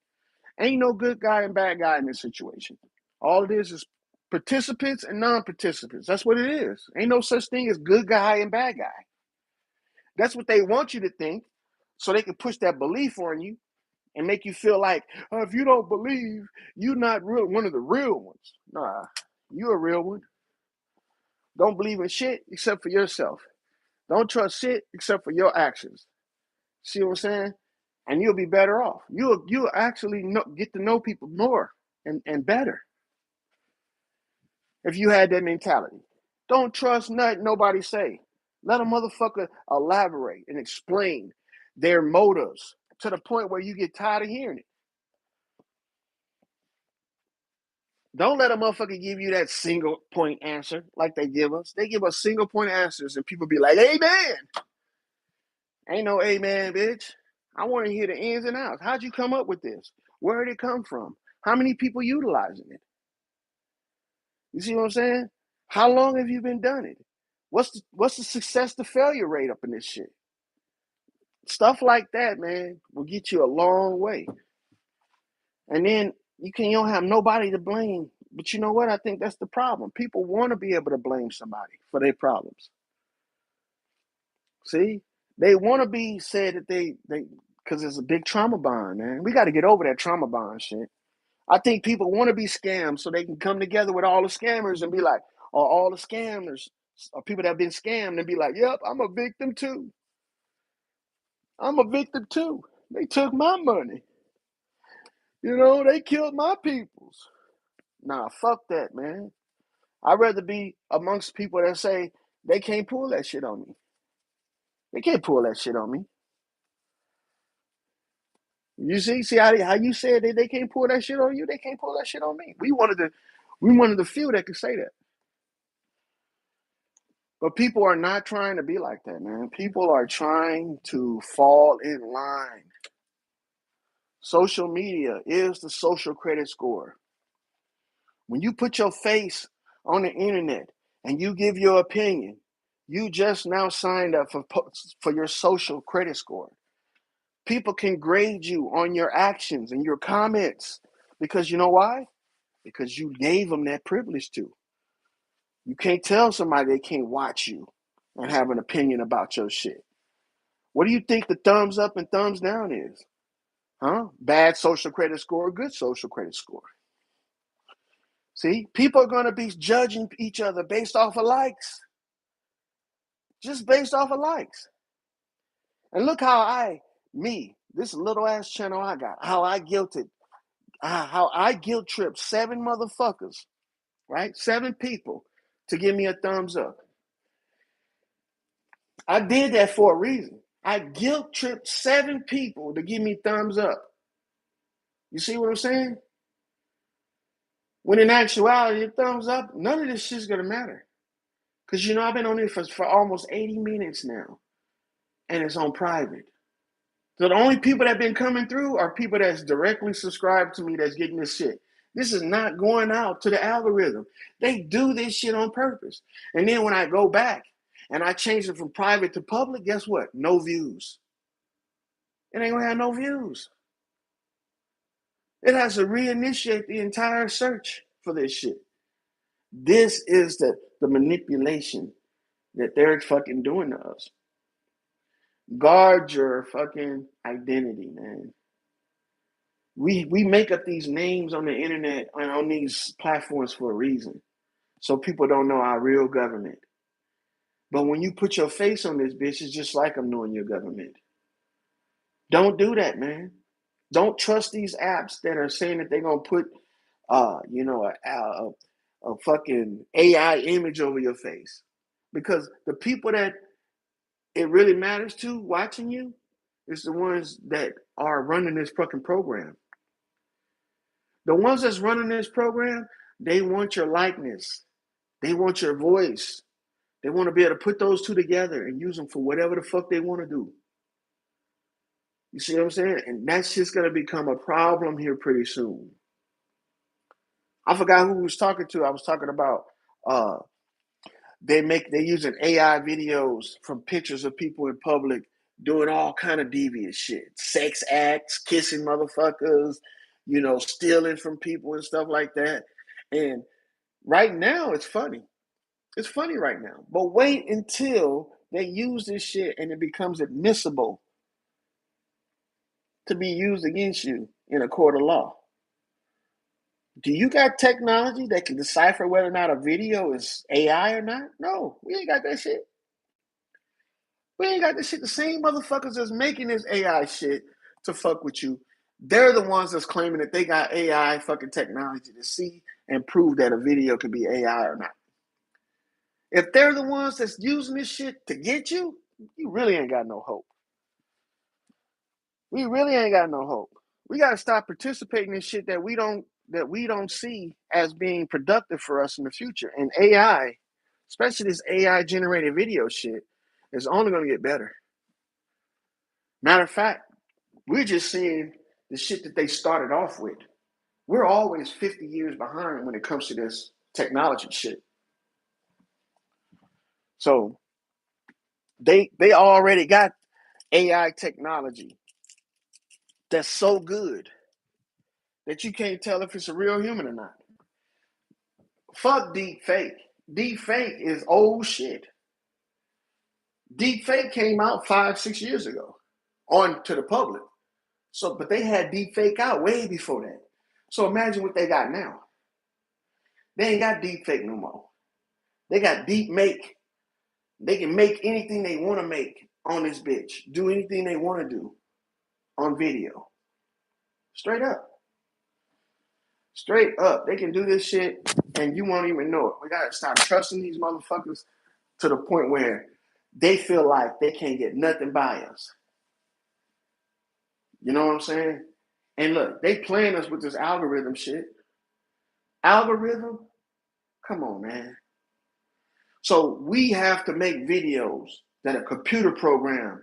Ain't no good guy and bad guy in this situation. All it is participants and non-participants. That's what it is. Ain't no such thing as good guy and bad guy. That's what they want you to think so they can push that belief on you and make you feel like, oh, if you don't believe, you're not real, one of the real ones. Nah, you a real one. Don't believe in shit except for yourself. Don't trust shit except for your actions. See what I'm saying? And you'll be better off. You'll actually get to know people more and better if you had that mentality. Don't trust nothing nobody say. Let a motherfucker elaborate and explain their motives to the point where you get tired of hearing it. Don't let a motherfucker give you that single point answer like they give us. They give us single point answers and people be like, amen. Ain't no amen, bitch. I want to hear the ins and outs. How'd you come up with this? Where did it come from? How many people utilizing it? You see what I'm saying? How long have you been done it? What's the success to failure rate up in this shit? Stuff like that, man, will get you a long way. And then you don't have nobody to blame. But you know what? I think that's the problem. People want to be able to blame somebody for their problems. See? They want to be said that they because it's a big trauma bond, man. We got to get over that trauma bond shit. I think people want to be scammed so they can come together with all the scammers and be like, or all the scammers, or people that have been scammed and be like, yep, I'm a victim too. I'm a victim too. They took my money. They killed my peoples. Nah, fuck that, man. I'd rather be amongst people that say they can't pull that shit on me. They can't pull that shit on me. You see how you said that they can't pull that shit on you? They can't pull that shit on me. We wanted the few that could say that. But people are not trying to be like that, man. People are trying to fall in line. Social media is the social credit score. When you put your face on the internet and you give your opinion, you just now signed up for your social credit score. People can grade you on your actions and your comments because you know why? Because you gave them that privilege to. You can't tell somebody they can't watch you and have an opinion about your shit. What do you think the thumbs up and thumbs down is? Huh? Bad social credit score, good social credit score. See, people are going to be judging each other based off of likes. Just based off of likes. And look how this little ass channel I got, how I guilt tripped 7 motherfuckers, right? 7 people to give me a thumbs up. I did that for a reason. I guilt tripped 7 people to give me thumbs up. You see what I'm saying? When in actuality, a thumbs up, none of this shit's gonna matter. Because I've been on it for almost 80 minutes now. And it's on private. So the only people that have been coming through are people that's directly subscribed to me that's getting this shit. This is not going out to the algorithm. They do this shit on purpose. And then when I go back and I change it from private to public, guess what? No views. It ain't gonna have no views. It has to reinitiate the entire search for this shit. This is the manipulation that they're fucking doing to us. Guard your fucking identity, man. We make up these names on the internet and on these platforms for a reason. So people don't know our real government. But when you put your face on this bitch, it's just like I'm knowing your government. Don't do that, man. Don't trust these apps that are saying that they're gonna put a fucking AI image over your face. Because the people that it really matters to watching you is the ones that are running this fucking program. The ones that's running this program, they want your likeness. They want your voice. They want to be able to put those two together and use them for whatever the fuck they want to do. You see what I'm saying? And that's just going to become a problem here pretty soon. I forgot who was talking to. I was talking about uh, they using AI videos from pictures of people in public doing all kind of devious shit, sex acts, kissing motherfuckers, stealing from people and stuff like that. And right now, it's funny. It's funny right now. But wait until they use this shit and it becomes admissible to be used against you in a court of law. Do you got technology that can decipher whether or not a video is AI or not? No, we ain't got that shit. We ain't got this shit. The same motherfuckers that's making this AI shit to fuck with you, they're the ones that's claiming that they got AI fucking technology to see and prove that a video could be AI or not. If they're the ones that's using this shit to get you, you really ain't got no hope. We really ain't got no hope. We got to stop participating in shit that we don't see as being productive for us in the future. And AI, especially this AI generated video shit, is only going to get better. Matter of fact, we're just seeing the shit that they started off with. We're always 50 years behind when it comes to this technology shit. So they already got AI technology that's so good that you can't tell if it's a real human or not. Fuck deep fake. Deep fake is old shit. Deep fake came out 5-6 years ago on to the public. So, but they had deep fake out way before that. So imagine what they got now. They ain't got deep fake no more. They got deep make. They can make anything they want to make on this bitch. Do anything they want to do on video. Straight up. Straight up. They can do this shit and you won't even know it. We gotta stop trusting these motherfuckers to the point where they feel like they can't get nothing by us. You know what I'm saying? And look, they playing us with this algorithm shit. Algorithm? Come on, man. So we have to make videos that a computer program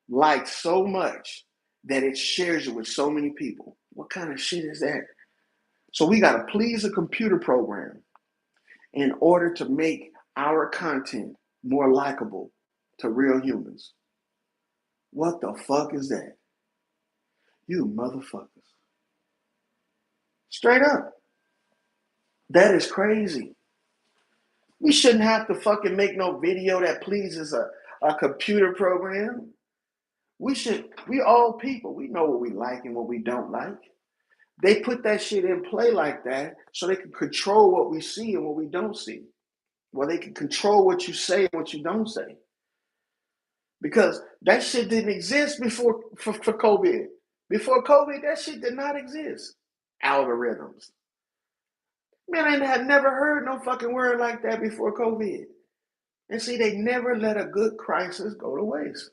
likes so much that it shares it with so many people. What kind of shit is that? So we got to please a computer program in order to make our content more likable to real humans. What the fuck is that? You motherfuckers. Straight up. That is crazy. We shouldn't have to fucking make no video that pleases a computer program. We all people, we know what we like and what we don't like. They put that shit in play like that so they can control what we see and what we don't see. Well, they can control what you say and what you don't say. Because that shit didn't exist before for COVID. Before COVID, that shit did not exist. Algorithms. Man, I had never heard no fucking word like that before COVID. And see, they never let a good crisis go to waste.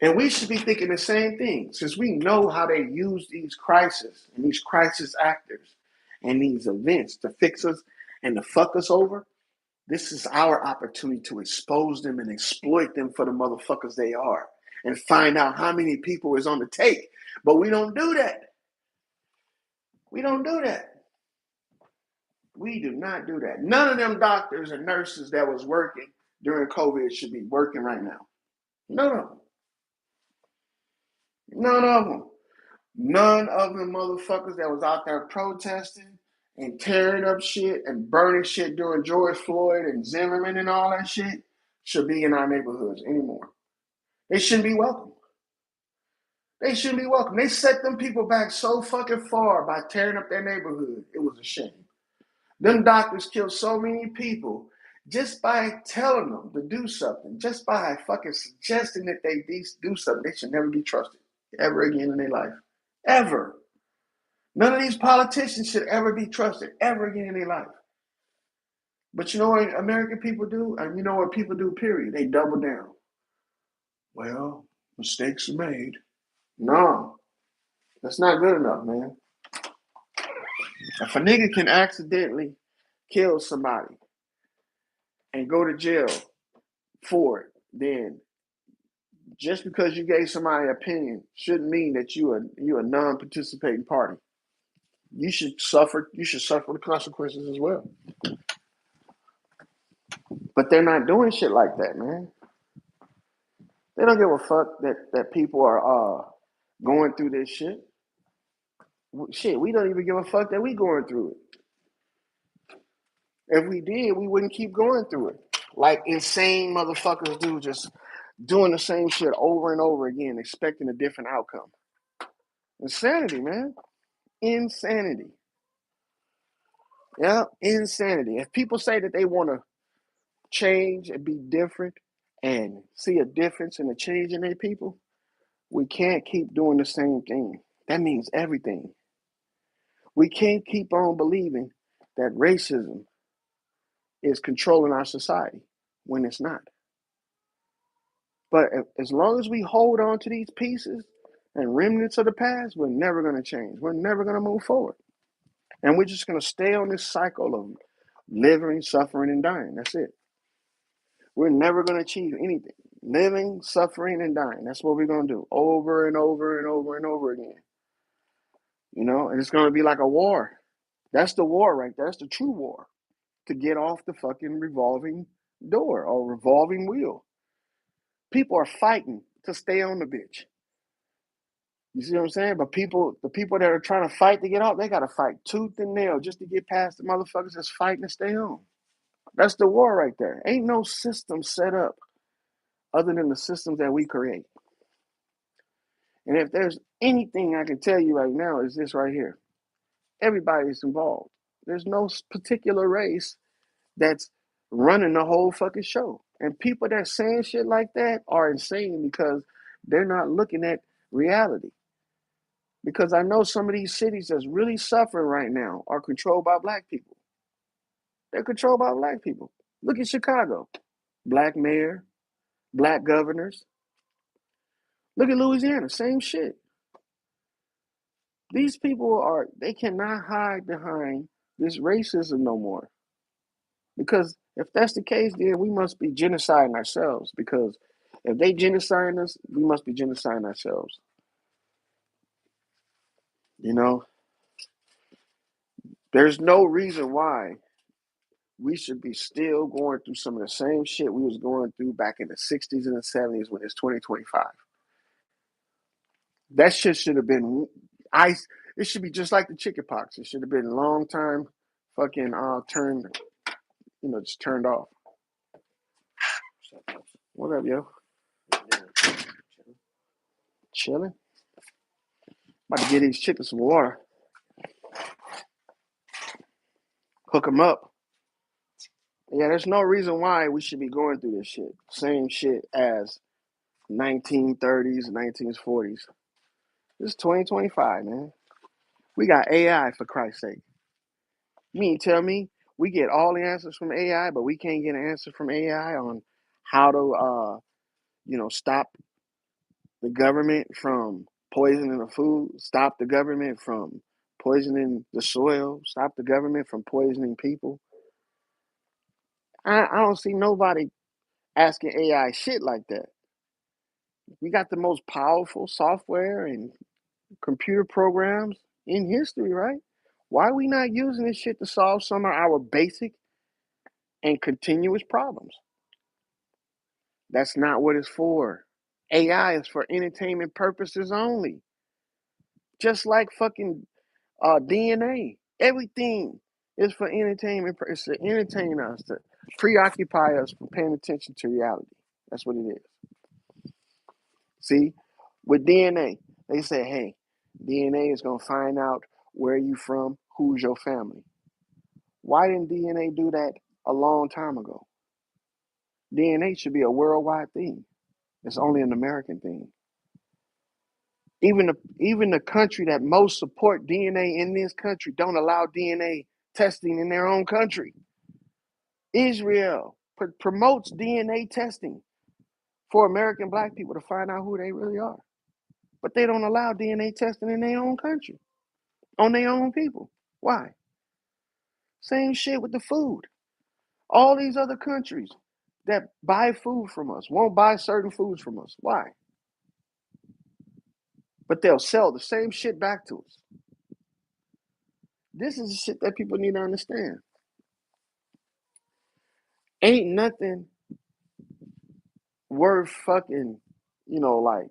And we should be thinking the same thing, since we know how they use these crises and these crisis actors and these events to fix us and to fuck us over. This is our opportunity to expose them and exploit them for the motherfuckers they are and find out how many people is on the take. But we don't do that. We don't do that. We do not do that. None of them doctors and nurses that was working during COVID should be working right now. No. None of them. None of the motherfuckers that was out there protesting and tearing up shit and burning shit during George Floyd and Zimmerman and all that shit should be in our neighborhoods anymore. They shouldn't be welcome. They shouldn't be welcome. They set them people back so fucking far by tearing up their neighborhood. It was a shame. Them doctors killed so many people just by telling them to do something, just by fucking suggesting that they do something. They should never be trusted ever again in their life. Ever. None of these politicians should ever be trusted ever again in their life. But you know what American people do? And you know what people do, period? They double down. Well, mistakes are made. No, that's not good enough, man. If a nigga can accidentally kill somebody and go to jail for it, then just because you gave somebody an opinion shouldn't mean that you a non-participating party. You should suffer. You should suffer the consequences as well. But they're not doing shit like that, man. They don't give a fuck that people are going through this shit. Shit, we don't even give a fuck that we going through it. If we did, we wouldn't keep going through it. Like insane motherfuckers do, just doing the same shit over and over again, expecting a different outcome. Insanity, man. Insanity. Yeah, insanity. If people say that they want to change and be different and see a difference and a change in their people, we can't keep doing the same thing. That means everything. We can't keep on believing that racism is controlling our society when it's not. But as long as we hold on to these pieces and remnants of the past, we're never going to change. We're never going to move forward. And we're just going to stay on this cycle of living, suffering, and dying. That's it. We're never going to achieve anything. Living, suffering, and dying. That's what we're going to do over and over and over and over again. You know, and it's going to be like a war. That's the war right there. That's the true war. To get off the fucking revolving door or revolving wheel. People are fighting to stay on the bitch. You see what I'm saying? But the people that are trying to fight to get off, they got to fight tooth and nail just to get past the motherfuckers that's fighting to stay on. That's the war right there. Ain't no system set up other than the systems that we create. And if there's anything I can tell you right now, is this right here. Everybody's involved. There's no particular race that's running the whole fucking show. And people that saying shit like that are insane because they're not looking at reality. Because I know some of these cities that's really suffering right now are controlled by black people. They're controlled by black people. Look at Chicago. Black mayor, black governors. Look at Louisiana, same shit. These people they cannot hide behind this racism no more. Because if that's the case, then we must be genociding ourselves. Because if they genociding us, we must be genociding ourselves. You know, there's no reason why we should be still going through some of the same shit we was going through back in the 60s and the 70s when it's 2025. That shit should have been ice. It should be just like the chickenpox. It should have been a long time fucking turned, just turned off. What up, yo? Chilling. About to get these chickens some water. Hook them up. Yeah, there's no reason why we should be going through this shit. Same shit as 1930s, 1940s. This is 2025, man. We got AI for Christ's sake. You mean tell me we get all the answers from AI, but we can't get an answer from AI on how to, stop the government from poisoning the food, stop the government from poisoning the soil, stop the government from poisoning people. I don't see nobody asking AI shit like that. We got the most powerful software and computer programs in history, right? Why are we not using this shit to solve some of our basic and continuous problems? That's not what it's for. AI is for entertainment purposes only. Just like fucking DNA. Everything is for entertainment. It's to entertain us, to preoccupy us from paying attention to reality. That's what it is. See, with DNA, they say, hey, DNA is going to find out where you from, who's your family. Why didn't DNA do that a long time ago? DNA should be a worldwide thing. It's only an American thing. Even the country that most support DNA in this country don't allow DNA testing in their own country. Israel promotes DNA testing for American black people to find out who they really are. But they don't allow DNA testing in their own country, on their own people. Why? Same shit with the food. All these other countries that buy food from us won't buy certain foods from us. Why? But they'll sell the same shit back to us. This is the shit that people need to understand. Ain't nothing worth fucking, like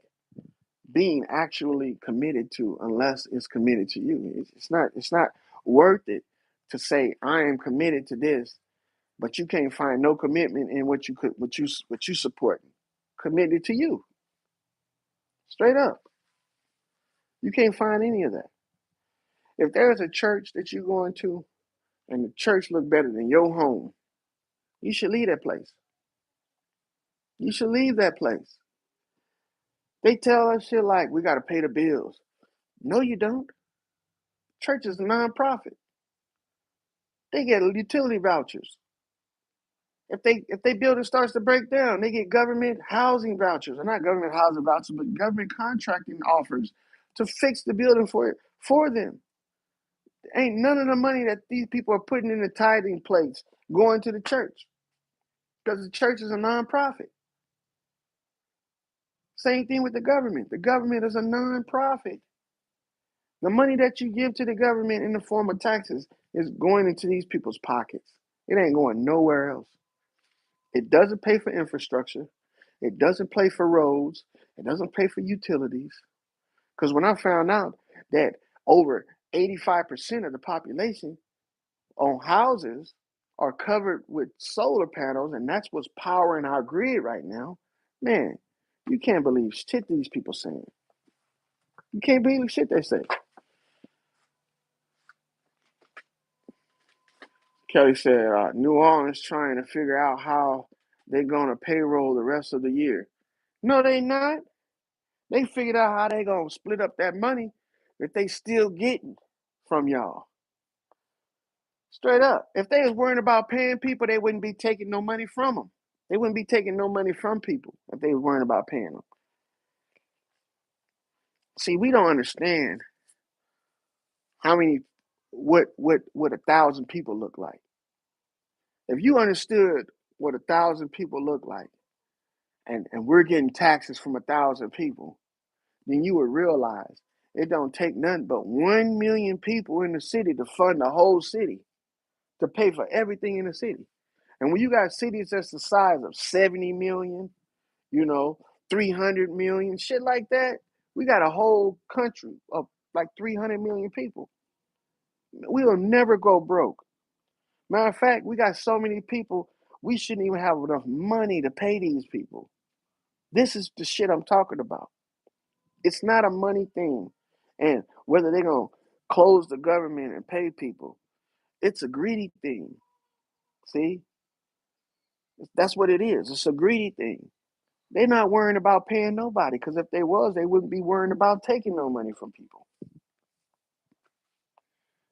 being actually committed to unless it's committed to you. It's not worth it to say I am committed to this, but you can't find no commitment in what you support. Committed to you. Straight up. You can't find any of that. If there's a church that you're going to and the church look better than your home, you should leave that place. You should leave that place. They tell us shit like we gotta pay the bills. No, you don't. Church is a nonprofit. They get utility vouchers. If they building starts to break down, they get government housing vouchers. Or not government housing vouchers, but government contracting offers to fix the building for them. Ain't none of the money that these people are putting in the tithing plates going to the church. Because the church is a nonprofit. Same thing with the government. The government is a nonprofit. The money that you give to the government in the form of taxes is going into these people's pockets. It ain't going nowhere else. It doesn't pay for infrastructure. It doesn't pay for roads. It doesn't pay for utilities. Because when I found out that over 85% of the population on houses are covered with solar panels, and that's what's powering our grid right now, man, you can't believe shit these people saying. You can't believe shit they say. Kelly said, New Orleans trying to figure out how they're going to payroll the rest of the year. No, they not. They figured out how they going to split up that money that they still getting from y'all. Straight up. If they was worrying about paying people, they wouldn't be taking no money from them. They wouldn't be taking no money from people if they was worrying about paying them. See, we don't understand how many, what 1,000 people look like. If you understood what 1,000 people look like, and we're getting taxes from 1,000 people, then you would realize it don't take nothing but 1 million people in the city to fund the whole city, to pay for everything in the city. And when you got cities that's the size of 70 million, 300 million, shit like that, we got a whole country of like 300 million people. We will never go broke. Matter of fact, we got so many people, we shouldn't even have enough money to pay these people. This is the shit I'm talking about. It's not a money thing. And whether they're going to close the government and pay people, it's a greedy thing. See? That's what it is. It's a greedy thing. They're not worrying about paying nobody, because if they was, they wouldn't be worrying about taking no money from people.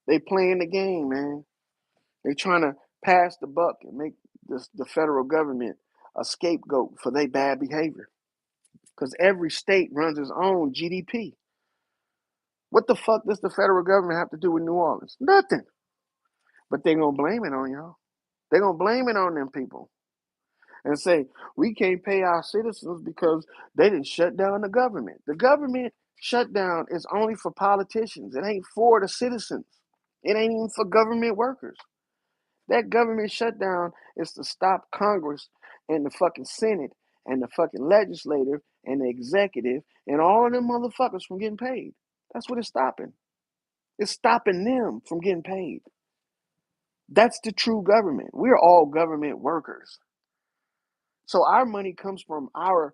They playing the game, man. They trying to pass the buck and make the federal government a scapegoat for their bad behavior. Because every state runs its own GDP. What the fuck does the federal government have to do with New Orleans? Nothing. But they're going to blame it on y'all. They're going to blame it on them people and say, we can't pay our citizens because they didn't shut down the government. The government shutdown is only for politicians. It ain't for the citizens. It ain't even for government workers. That government shutdown is to stop Congress and the fucking Senate and the fucking legislative and the executive and all of them motherfuckers from getting paid. That's what it's stopping. It's stopping them from getting paid. That's the true government. We're all government workers. So our money comes from our,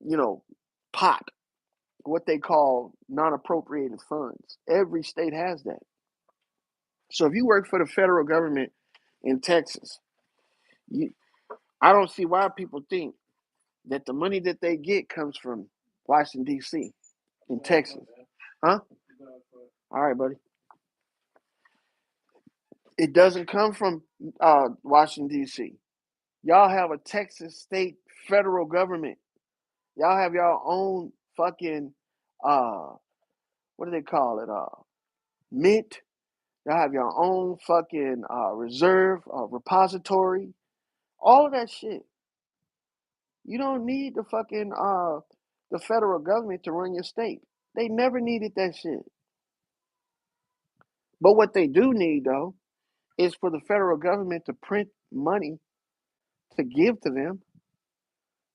you know, pot, what they call non-appropriated funds. Every state has that. So if you work for the federal government in Texas, I don't see why people think that the money that they get comes from Washington, D.C. in Texas. Huh? All right, buddy. It doesn't come from Washington, D.C. Y'all have a Texas state federal government. Y'all have your own fucking, uh, what do they call it? Mint. Y'all have your own fucking reserve, repository, all of that shit. You don't need the federal government to run your state. They never needed that shit. But what they do need though is for the federal government to print money to give to them.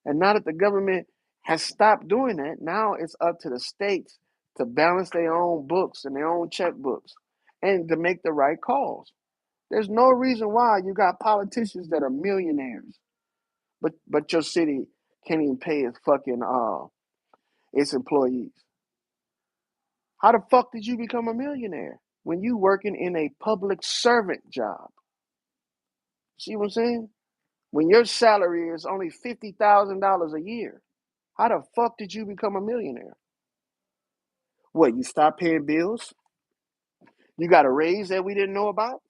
And now that the government has stopped doing that, now it's up to the states to balance their own books and their own checkbooks and to make the right calls. There's no reason why you got politicians that are millionaires, but your city can't even pay its employees. How the fuck did you become a millionaire when you working in a public servant job? See what I'm saying? When your salary is only $50,000 a year, how the fuck did you become a millionaire? What, you stopped paying bills? You got a raise that we didn't know about?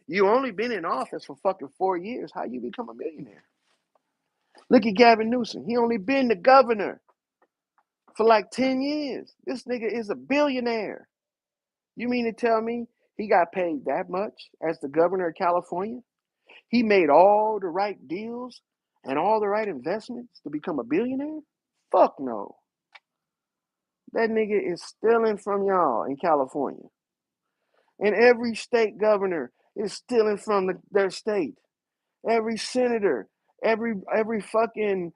You only been in office for fucking 4 years. How you become a millionaire? Look at Gavin Newsom. He only been the governor for like 10 years. This nigga is a billionaire. You mean to tell me he got paid that much as the governor of California? He made all the right deals and all the right investments to become a billionaire? Fuck no. That nigga is stealing from y'all in California. And every state governor is stealing from their state. Every senator, every fucking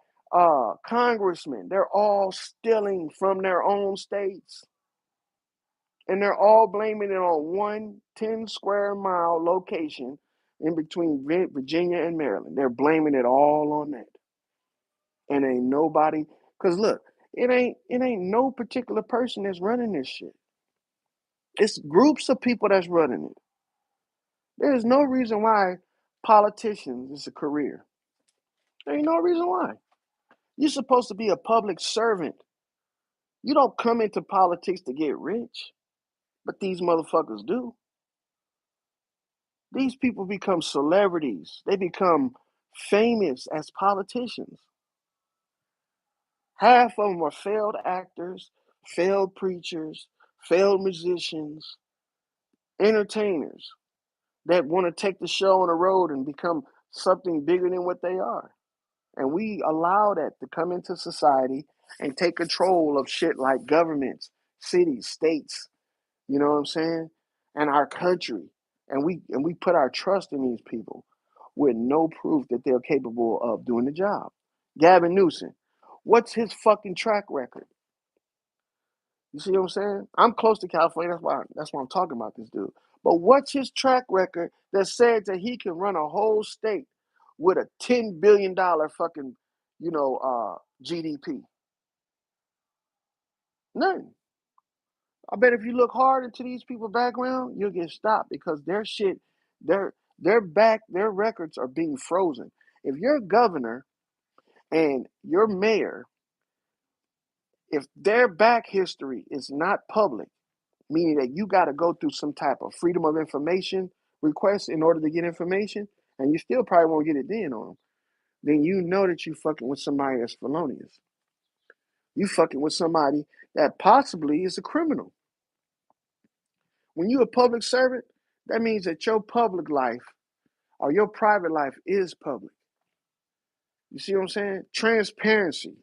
congressman, they're all stealing from their own states. And they're all blaming it on one 10 square mile location in between Virginia and Maryland. They're blaming it all on that. And ain't nobody, because look, it ain't no particular person that's running this shit. It's groups of people that's running it. There's no reason why politicians is a career. There ain't no reason why. You're supposed to be a public servant. You don't come into politics to get rich, but these motherfuckers do. These people become celebrities. They become famous as politicians. Half of them are failed actors, failed preachers, failed musicians, entertainers that want to take the show on the road and become something bigger than what they are. And we allow that to come into society and take control of shit like governments, cities, states, you know what I'm saying? And our country. And we put our trust in these people with no proof that they're capable of doing the job. Gavin Newsom, what's his fucking track record? You see what I'm saying? I'm close to California. That's why I'm talking about this dude. But what's his track record that says that he can run a whole state with a $10 billion fucking, GDP? None. I bet if you look hard into these people's background, you'll get stopped because their shit, their records are being frozen. If you're a governor and your mayor, if their back history is not public, meaning that you got to go through some type of freedom of information request in order to get information, and you still probably won't get it then on them, then you know that you fucking with somebody that's felonious. You fucking with somebody that possibly is a criminal. When you're a public servant, that means that your public life or your private life is public. You see what I'm saying? Transparency.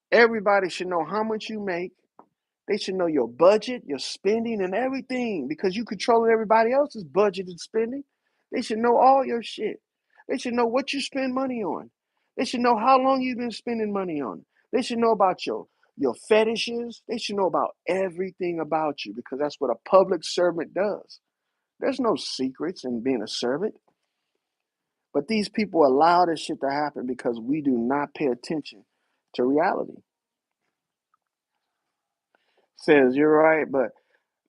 Everybody should know how much you make. They should know your budget, your spending, and everything because you controlling everybody else's budget and spending. They should know all your shit. They should know what you spend money on. They should know how long you've been spending money on it. They should know about your fetishes. They should know about everything about you because that's what a public servant does. There's no secrets in being a servant. But these people allow this shit to happen because we do not pay attention to reality. Says you're right, but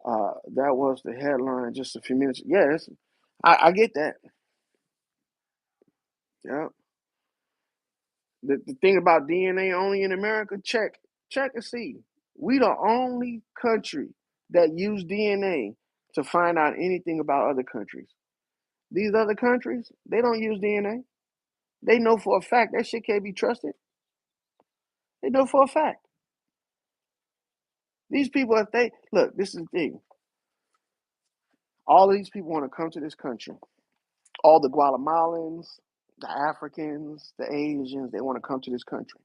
that was the headline just a few minutes. Yes, I get that. Yeah. The thing about DNA only in America, check and see. We the only country that use DNA to find out anything about other countries. These other countries, they don't use DNA. They know for a fact that shit can't be trusted. They know for a fact. These people, if they look, this is the thing. All of these people want to come to this country. All the Guatemalans, the Africans, the Asians, they want to come to this country.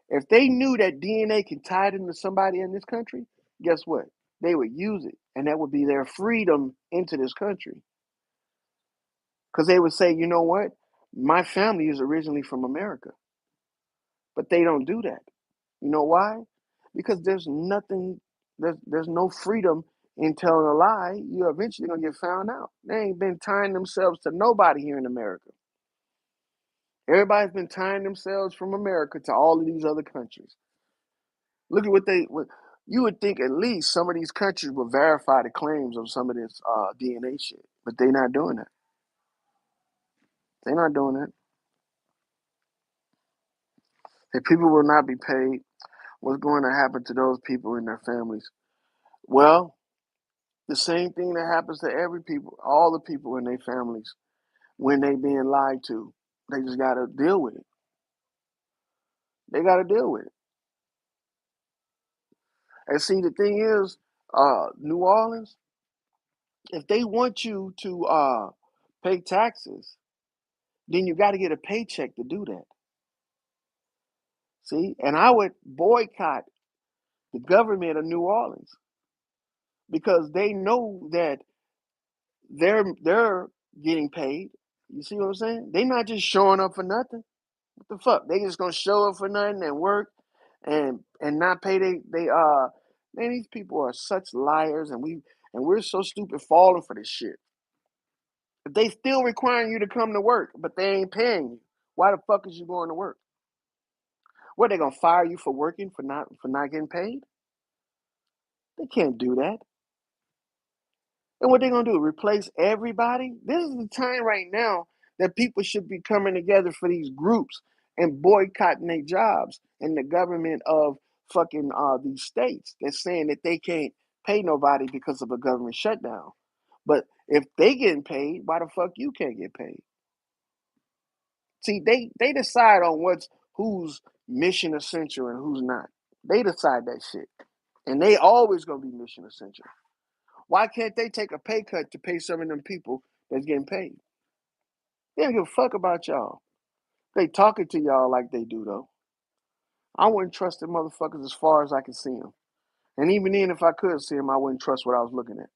If they knew that DNA can tie them to somebody in this country, guess what? They would use it, and that would be their freedom into this country. Because they would say, you know what? My family is originally from America, but they don't do that. You know why? Because there's nothing, there's no freedom in telling a lie. You're eventually gonna get found out. They ain't been tying themselves to nobody here in America. Everybody's been tying themselves from America to all of these other countries. Look at what you would think at least some of these countries would verify the claims of some of this DNA shit, but they're not doing that. They're not doing that. If people will not be paid, what's going to happen to those people and their families? Well, the same thing that happens to every people, all the people in their families when they being lied to. They just got to deal with it. They got to deal with it. And see, the thing is, New Orleans, if they want you to pay taxes, then you got to get a paycheck to do that. See, and I would boycott the government of New Orleans because they know that they're getting paid. You see what I'm saying? They not just showing up for nothing. What the fuck? They just gonna show up for nothing and work and not pay they man, these people are such liars and we're so stupid falling for this shit. If they still requiring you to come to work, but they ain't paying you, why the fuck is you going to work? What, they gonna fire you for working for not getting paid? They can't do that. And what they gonna do? Replace everybody? This is the time right now that people should be coming together for these groups and boycotting their jobs and the government of fucking these states that's saying that they can't pay nobody because of a government shutdown. But if they getting paid, why the fuck you can't get paid? See, they decide on who's mission essential and who's not. They decide that shit. And they always gonna be mission essential. Why can't they take a pay cut to pay some of them people that's getting paid? They don't give a fuck about y'all. They talking to y'all like they do though. I wouldn't trust them motherfuckers as far as I can see them. And even then, if I could see them, I wouldn't trust what I was looking at.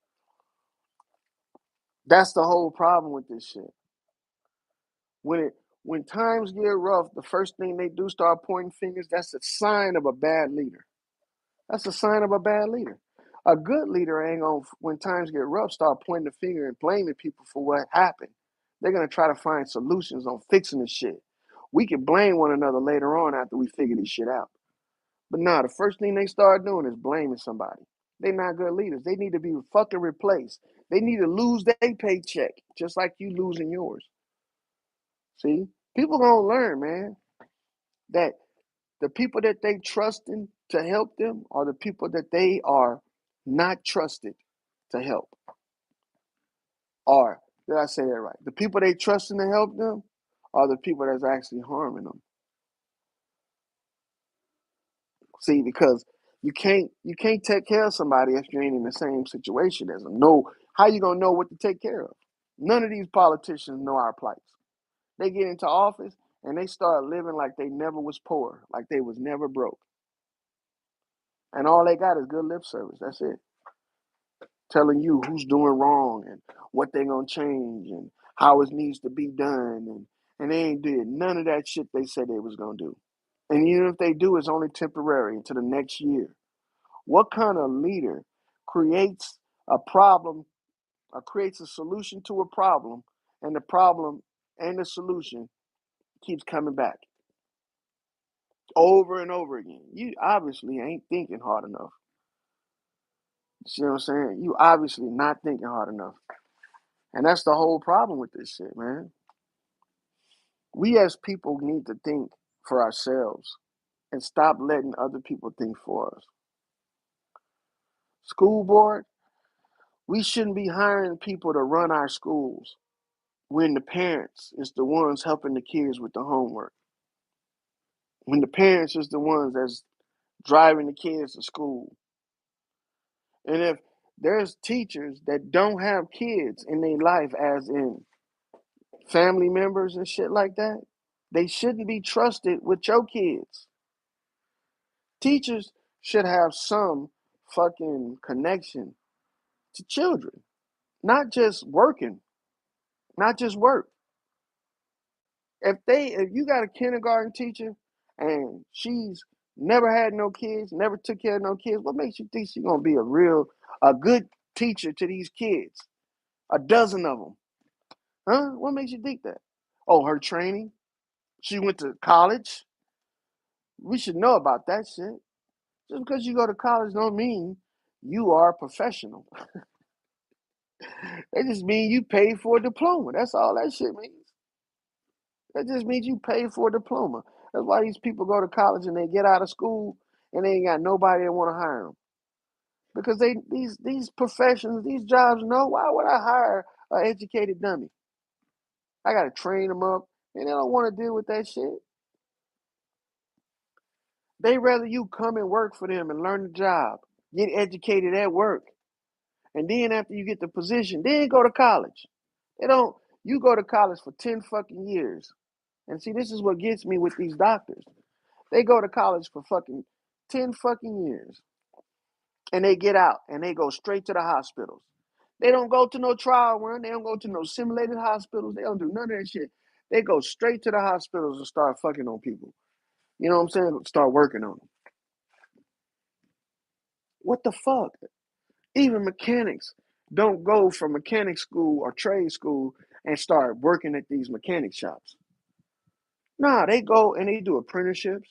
That's the whole problem with this shit. When times get rough, the first thing they do start pointing fingers. That's a sign of a bad leader. That's a sign of a bad leader. A good leader ain't gonna, when times get rough, start pointing the finger and blaming people for what happened. They're gonna try to find solutions on fixing the shit. We can blame one another later on after we figure this shit out. But nah, the first thing they start doing is blaming somebody. They're not good leaders. They need to be fucking replaced. They need to lose their paycheck, just like you losing yours. See? People gonna learn, man, that the people that they trusting to help them are the people that they are not trusted to help. Or did I say that right? The people they trusting to help them are the people that's actually harming them. See, because you can't take care of somebody if you ain't in the same situation as them. No, how you gonna know what to take care of? None of these politicians know our plights. They get into office and they start living like they never was poor, like they was never broke. And all they got is good lip service. That's it. Telling you who's doing wrong and what they're gonna change and how it needs to be done And they ain't did none of that shit they said they was gonna do. And even if they do, it's only temporary until the next year. What kind of leader creates a problem or creates a solution to a problem, and the problem and the solution keeps coming back over and over again? You obviously ain't thinking hard enough. You see what I'm saying? You obviously not thinking hard enough. And that's the whole problem with this shit, man. We as people need to think for ourselves and stop letting other people think for us. School board, we shouldn't be hiring people to run our schools when the parents is the ones helping the kids with the homework. When the parents is the ones that's driving the kids to school. And if there's teachers that don't have kids in their life, as in family members and shit like that, they shouldn't be trusted with your kids. Teachers should have some fucking connection to children, not just working, not just work. If you got a kindergarten teacher and she's never had no kids, never took care of no kids, what makes you think she's gonna be a good teacher to these kids? A dozen of them, huh? What makes you think that? Oh, her training. She went to college. We should know about that shit. Just because you go to college don't mean you are a professional. That just means you paid for a diploma. That's all that shit means. That just means you paid for a diploma. That's why these people go to college and they get out of school and they ain't got nobody that want to hire them. Because these professions, these jobs, no, why would I hire an educated dummy? I got to train them up and they don't want to deal with that shit. They rather you come and work for them and learn the job, get educated at work. And then after you get the position, then go to college. They don't, you go to college for 10 fucking years. And see, this is what gets me with these doctors. They go to college for fucking 10 fucking years. And they get out and they go straight to the hospitals. They don't go to no trial run. They don't go to no simulated hospitals. They don't do none of that shit. They go straight to the hospitals and start fucking on people. You know what I'm saying? Start working on them. What the fuck? Even mechanics don't go from mechanic school or trade school and start working at these mechanic shops. Nah, they go and they do apprenticeships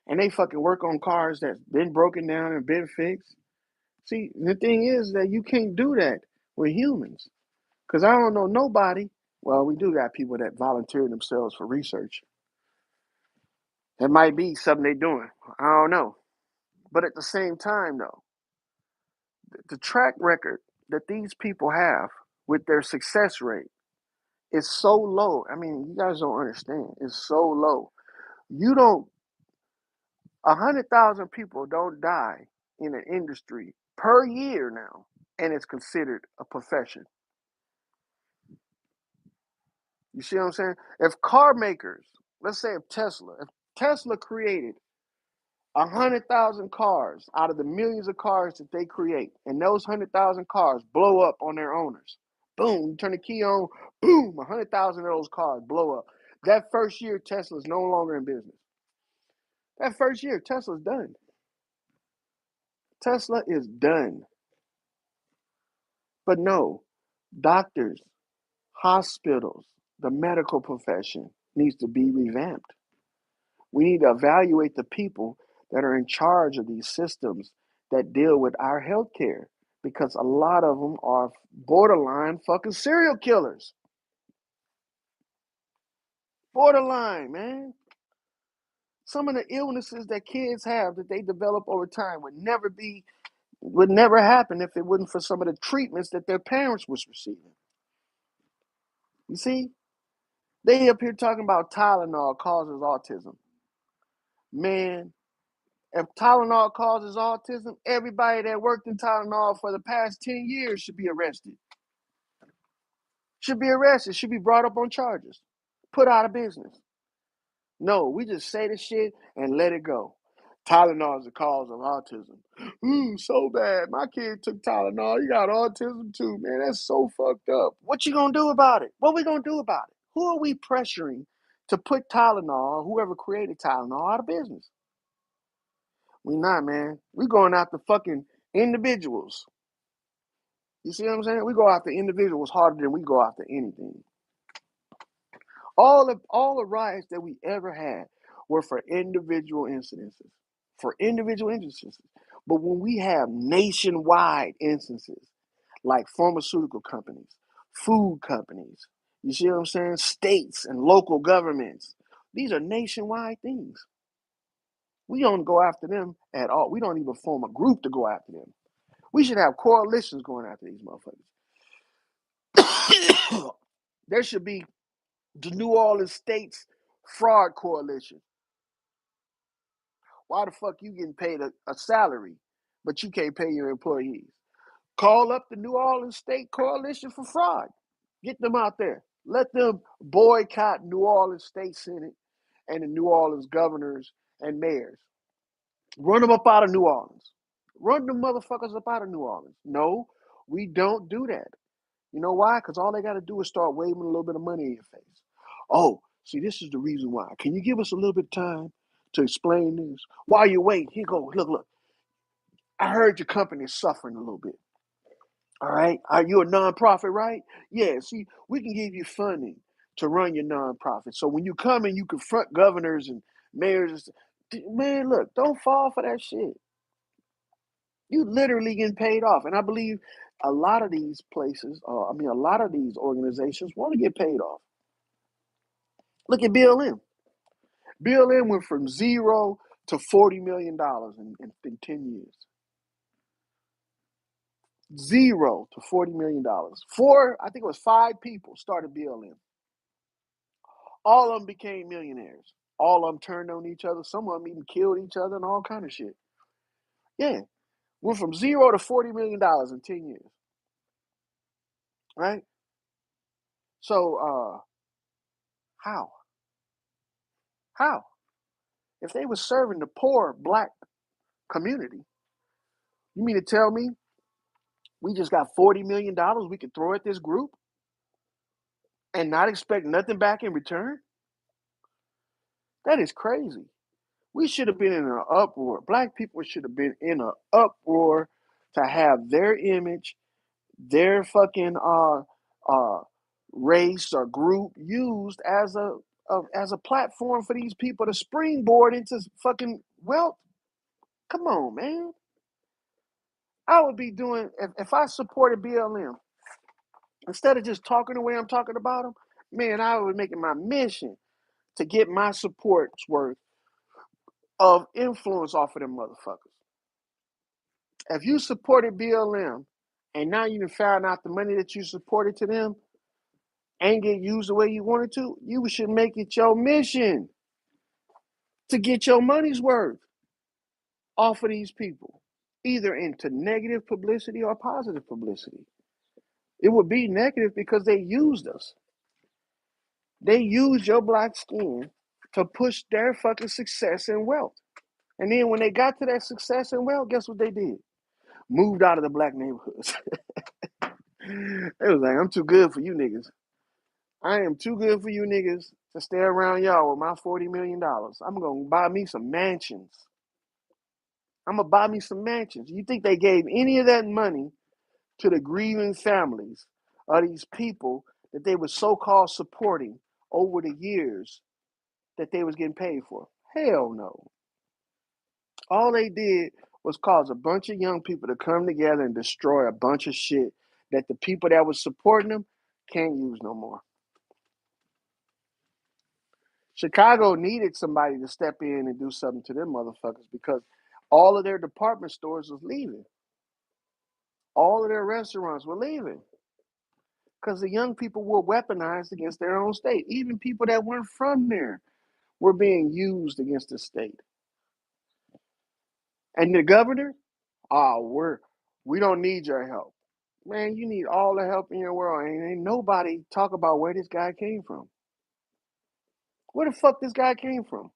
and they fucking work on cars that's been broken down and been fixed. See, the thing is that you can't do that with humans. Because I don't know nobody. Well, we do got people that volunteer themselves for research. It might be something they're doing. I don't know. But at the same time, though, the track record that these people have with their success rate is so low. I mean, you guys don't understand. It's so low. You don't, 100,000 people don't die in an industry per year now, and it's considered a profession. You see what I'm saying? If car makers, let's say if Tesla created 100,000 cars out of the millions of cars that they create, and those 100,000 cars blow up on their owners. Boom, you turn the key on, boom, 100,000 of those cars blow up. That first year, Tesla's no longer in business. That first year, Tesla's done. Tesla is done. But no, doctors, hospitals, the medical profession needs to be revamped. We need to evaluate the people that are in charge of these systems that deal with our healthcare because a lot of them are borderline fucking serial killers. Borderline, man. Some of the illnesses that kids have that they develop over time would never happen if it wasn't for some of the treatments that their parents was receiving. You see? They up here talking about Tylenol causes autism. Man, if Tylenol causes autism, everybody that worked in Tylenol for the past 10 years should be arrested. Should be arrested, should be brought up on charges, put out of business. No, we just say the shit and let it go. Tylenol is the cause of autism. Ooh, so bad. My kid took Tylenol. He got autism too, man. That's so fucked up. What you gonna do about it? What we gonna do about it? Who are we pressuring to put Tylenol, or whoever created Tylenol, out of business? We not, man. We going after fucking individuals. You see what I'm saying? We go after individuals harder than we go after anything. All the riots that we ever had were for individual incidences. For individual instances. But when we have nationwide instances, like pharmaceutical companies, food companies, you see what I'm saying? States and local governments. These are nationwide things. We don't go after them at all. We don't even form a group to go after them. We should have coalitions going after these motherfuckers. There should be the New Orleans States Fraud Coalition. Why the fuck you getting paid a salary, but you can't pay your employees? Call up the New Orleans State Coalition for Fraud. Get them out there. Let them boycott New Orleans State Senate and the New Orleans governors and mayors. Run them up out of New Orleans. Run them motherfuckers up out of New Orleans. No, we don't do that. You know why? Because all they got to do is start waving a little bit of money in your face. Oh, see, this is the reason why. Can you give us a little bit of time to explain this? While you wait, here go. Look. I heard your company is suffering a little bit. All right. Are you a nonprofit, right? Yeah. See, we can give you funding to run your nonprofit. So when you come and you confront governors and mayors, man, look, don't fall for that shit. You literally getting paid off. And I believe a lot of these places, a lot of these organizations want to get paid off. Look at BLM. BLM went from zero to $40 million in 10 years. Zero to $40 million. I think it was 5 people started BLM. All of them became millionaires. All of them turned on each other. Some of them even killed each other and all kind of shit. Yeah. Went from zero to $40 million in 10 years. Right? So, how? How? If they were serving the poor black community, you mean to tell me we just got $40 million we could throw at this group and not expect nothing back in return? That is crazy. We should have been in an uproar. Black people should have been in an uproar to have their image, their fucking uh race or group used as a platform for these people to springboard into fucking wealth. Come on, man. I would be doing if I supported BLM instead of just talking the way I'm talking about them. Man, I would make it my mission to get my support's worth of influence off of them motherfuckers. If you supported BLM and now you found out the money that you supported to them ain't get used the way you wanted to, you should make it your mission to get your money's worth off of these people, either into negative publicity or positive publicity. It would be negative because they used us. They used your black skin to push their fucking success and wealth. And then when they got to that success and wealth, guess what they did? Moved out of the black neighborhoods. They was like, I'm too good for you niggas. I am too good for you niggas to stay around y'all with my $40 million. I'm going to buy me some mansions. I'm going to buy me some mansions. You think they gave any of that money to the grieving families of these people that they were so-called supporting over the years that they was getting paid for? Hell no. All they did was cause a bunch of young people to come together and destroy a bunch of shit that the people that was supporting them can't use no more. Chicago needed somebody to step in and do something to them motherfuckers because all of their department stores was leaving. All of their restaurants were leaving because the young people were weaponized against their own state. Even people that weren't from there were being used against the state. And the governor, we don't need your help. Man, you need all the help in your world. Ain't nobody talk about where this guy came from. Where the fuck this guy came from?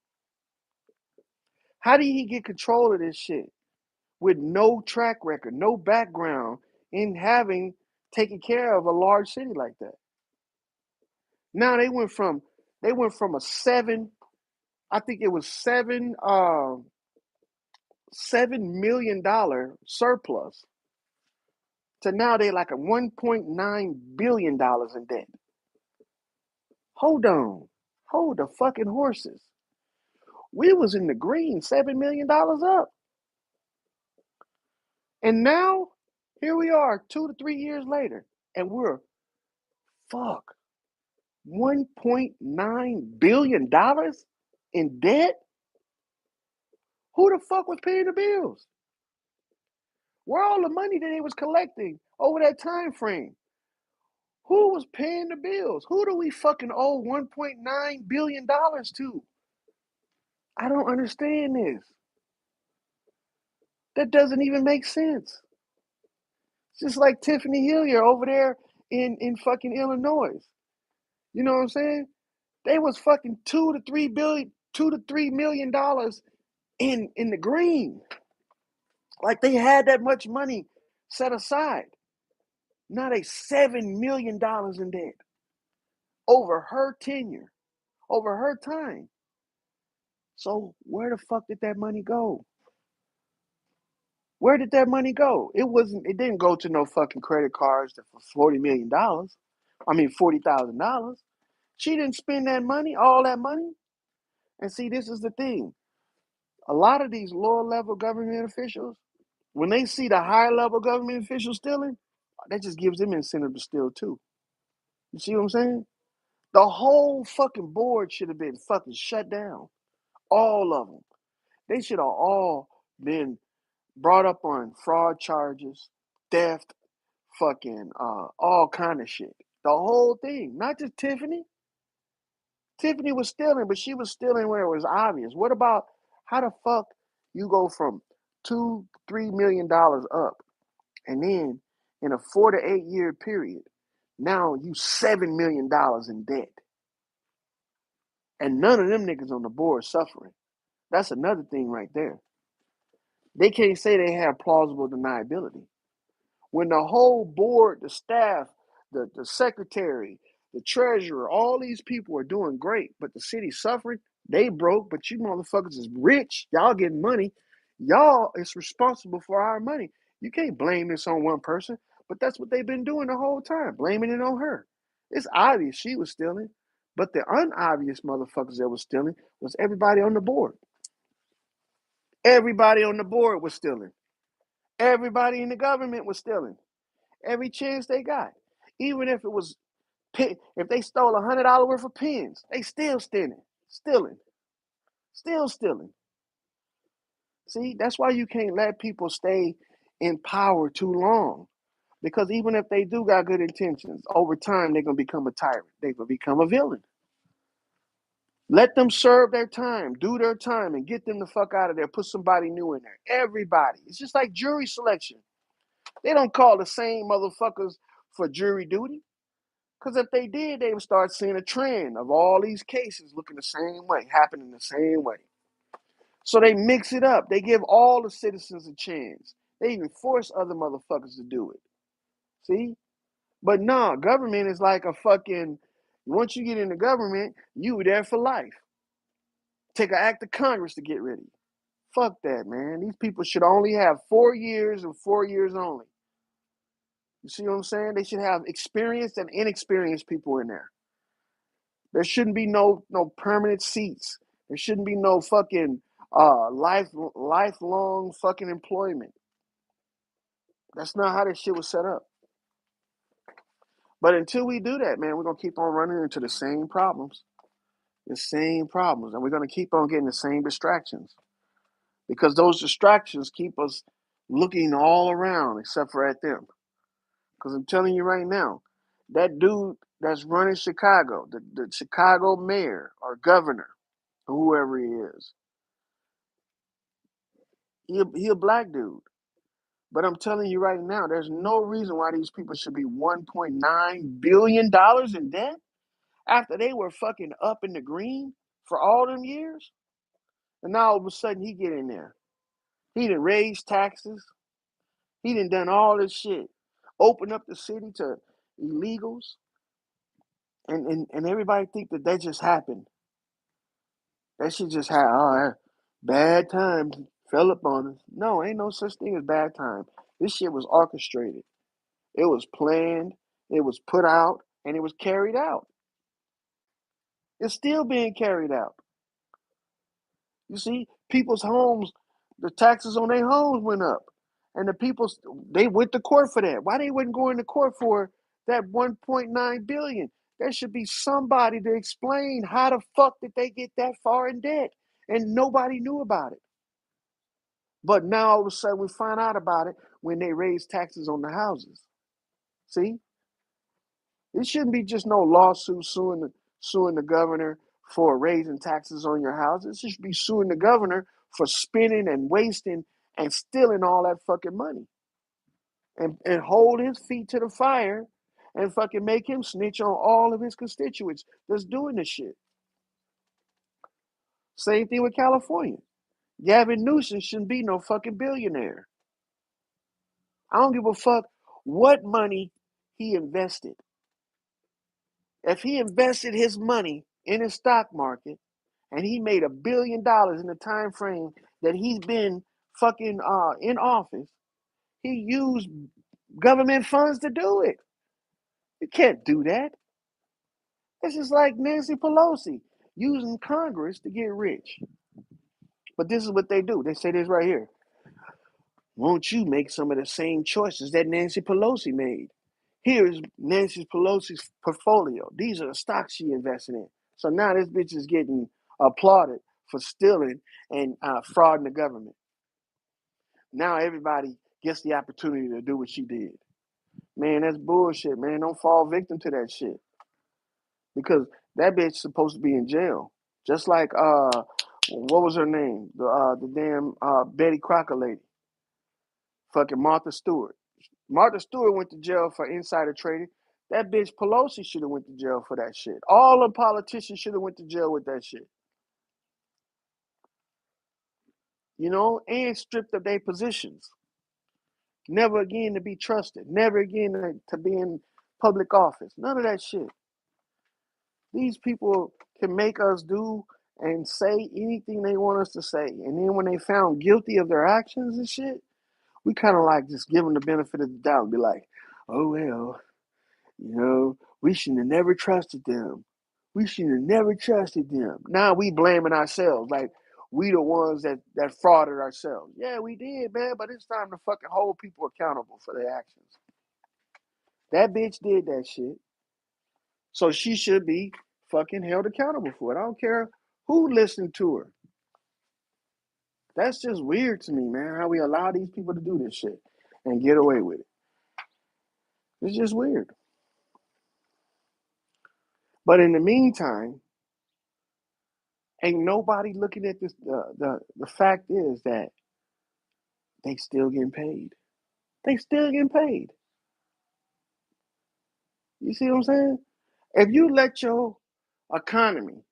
How did he get control of this shit with no track record, no background in having taken care of a large city like that? Now they went from a seven, I think it was $7 million surplus to now they like a $1.9 billion in debt. Hold on. Hold the fucking horses. We was in the green, $7 million up. And now here we are 2 to 3 years later. And we're fuck $1.9 billion in debt? Who the fuck was paying the bills? Where all the money that they was collecting over that time frame? Who was paying the bills? Who do we fucking owe $1.9 billion to? I don't understand this. That doesn't even make sense. It's just like Tiffany Hillier over there in fucking Illinois. You know what I'm saying? They was fucking $2 to $3 million in the green. Like they had that much money set aside. Now they $7 million in debt over her tenure, over her time. So where the fuck did that money go? Where did that money go? It didn't go to no fucking credit cards for $40 million. I mean $40,000. She didn't spend that money, all that money. And see, this is the thing. A lot of these lower level government officials, when they see the higher level government officials stealing, that just gives them incentive to steal too. You see what I'm saying? The whole fucking board should have been fucking shut down. All of them. They should have all been brought up on fraud charges, theft, fucking all kind of shit. The whole thing. Not just Tiffany. Tiffany was stealing, but she was stealing where it was obvious. What about how the fuck you go from $2-3 million up, and then in a 4 to 8 year period, now you $7 million in debt, and none of them niggas on the board suffering. That's another thing right there. They can't say they have plausible deniability. When the whole board, the staff, the secretary, the treasurer, all these people are doing great, but the city's suffering, they broke, but you motherfuckers is rich, y'all getting money, y'all is responsible for our money. You can't blame this on one person, but that's what they've been doing the whole time, blaming it on her. It's obvious she was stealing, but the unobvious motherfuckers that was stealing was everybody on the board. Everybody on the board was stealing. Everybody in the government was stealing every chance they got. Even if it was, if they stole $100 worth of pens, they still stealing, still stealing. See, that's why you can't let people stay in power too long. Because even if they do got good intentions, over time they're gonna become a tyrant. They're gonna become a villain. Let them serve their time, do their time, and get them the fuck out of there. Put somebody new in there. Everybody. It's just like jury selection. They don't call the same motherfuckers for jury duty. Because if they did, they would start seeing a trend of all these cases looking the same way, happening the same way. So they mix it up. They give all the citizens a chance. They even force other motherfuckers to do it. See? But nah, government is like a fucking, once you get in the government, you were there for life. Take an act of Congress to get rid of you. Fuck that, man. These people should only have 4 years and 4 years only. You see what I'm saying? They should have experienced and inexperienced people in there. There shouldn't be no permanent seats. There shouldn't be no fucking lifelong fucking employment. That's not how this shit was set up. But until we do that, man, we're gonna keep on running into the same problems. The same problems. And we're gonna keep on getting the same distractions. Because those distractions keep us looking all around except for at them. Because I'm telling you right now, that dude that's running Chicago, the Chicago mayor or governor, whoever he is, he a black dude. But I'm telling you right now, there's no reason why these people should be $1.9 billion in debt after they were fucking up in the green for all them years. And now all of a sudden he get in there. He done raised taxes. He done all this shit. Open up the city to illegals. And everybody think that just happened. That shit just had bad times fell upon us. No, ain't no such thing as bad time. This shit was orchestrated. It was planned. It was put out, and it was carried out. It's still being carried out. You see, people's homes, the taxes on their homes went up, and the people they went to court for that. Why they wouldn't go into court for that 1.9 billion? There should be somebody to explain how the fuck did they get that far in debt, and nobody knew about it. But now all of a sudden we find out about it when they raise taxes on the houses. See, it shouldn't be just no lawsuit suing the governor for raising taxes on your houses. It should be suing the governor for spending and wasting and stealing all that fucking money, and hold his feet to the fire and fucking make him snitch on all of his constituents that's doing this shit. Same thing with California. Gavin Newsom shouldn't be no fucking billionaire. I don't give a fuck what money he invested. If he invested his money in the stock market and he made $1 billion in the time frame that he's been fucking in office, he used government funds to do it. You can't do that. It's just like Nancy Pelosi using Congress to get rich. But this is what they do. They say this right here. Won't you make some of the same choices that Nancy Pelosi made? Here's Nancy Pelosi's portfolio. These are the stocks she invested in. So now this bitch is getting applauded for stealing and frauding the government. Now everybody gets the opportunity to do what she did. Man, that's bullshit, man. Don't fall victim to that shit. Because that bitch is supposed to be in jail. Just like what was her name? The damn Betty Crocker lady. Fucking Martha Stewart. Martha Stewart went to jail for insider trading. That bitch Pelosi should have went to jail for that shit. All the politicians should have went to jail with that shit. You know, and stripped of their positions. Never again to be trusted. Never again to be in public office. None of that shit. These people can make us do and say anything they want us to say. And then when they found guilty of their actions and shit, we kind of like just give them the benefit of the doubt and be like, oh, well, we shouldn't have never trusted them. We should have never trusted them. Now we blaming ourselves like we the ones that frauded ourselves. Yeah, we did, man, but it's time to fucking hold people accountable for their actions. That bitch did that shit. So she should be fucking held accountable for it. I don't care who listened to her. That's just weird to me, man, how we allow these people to do this shit and get away with it. It's just weird. But in the meantime, ain't nobody looking at this. The fact is that they still getting paid. They still getting paid. You see what I'm saying? If you let your economy,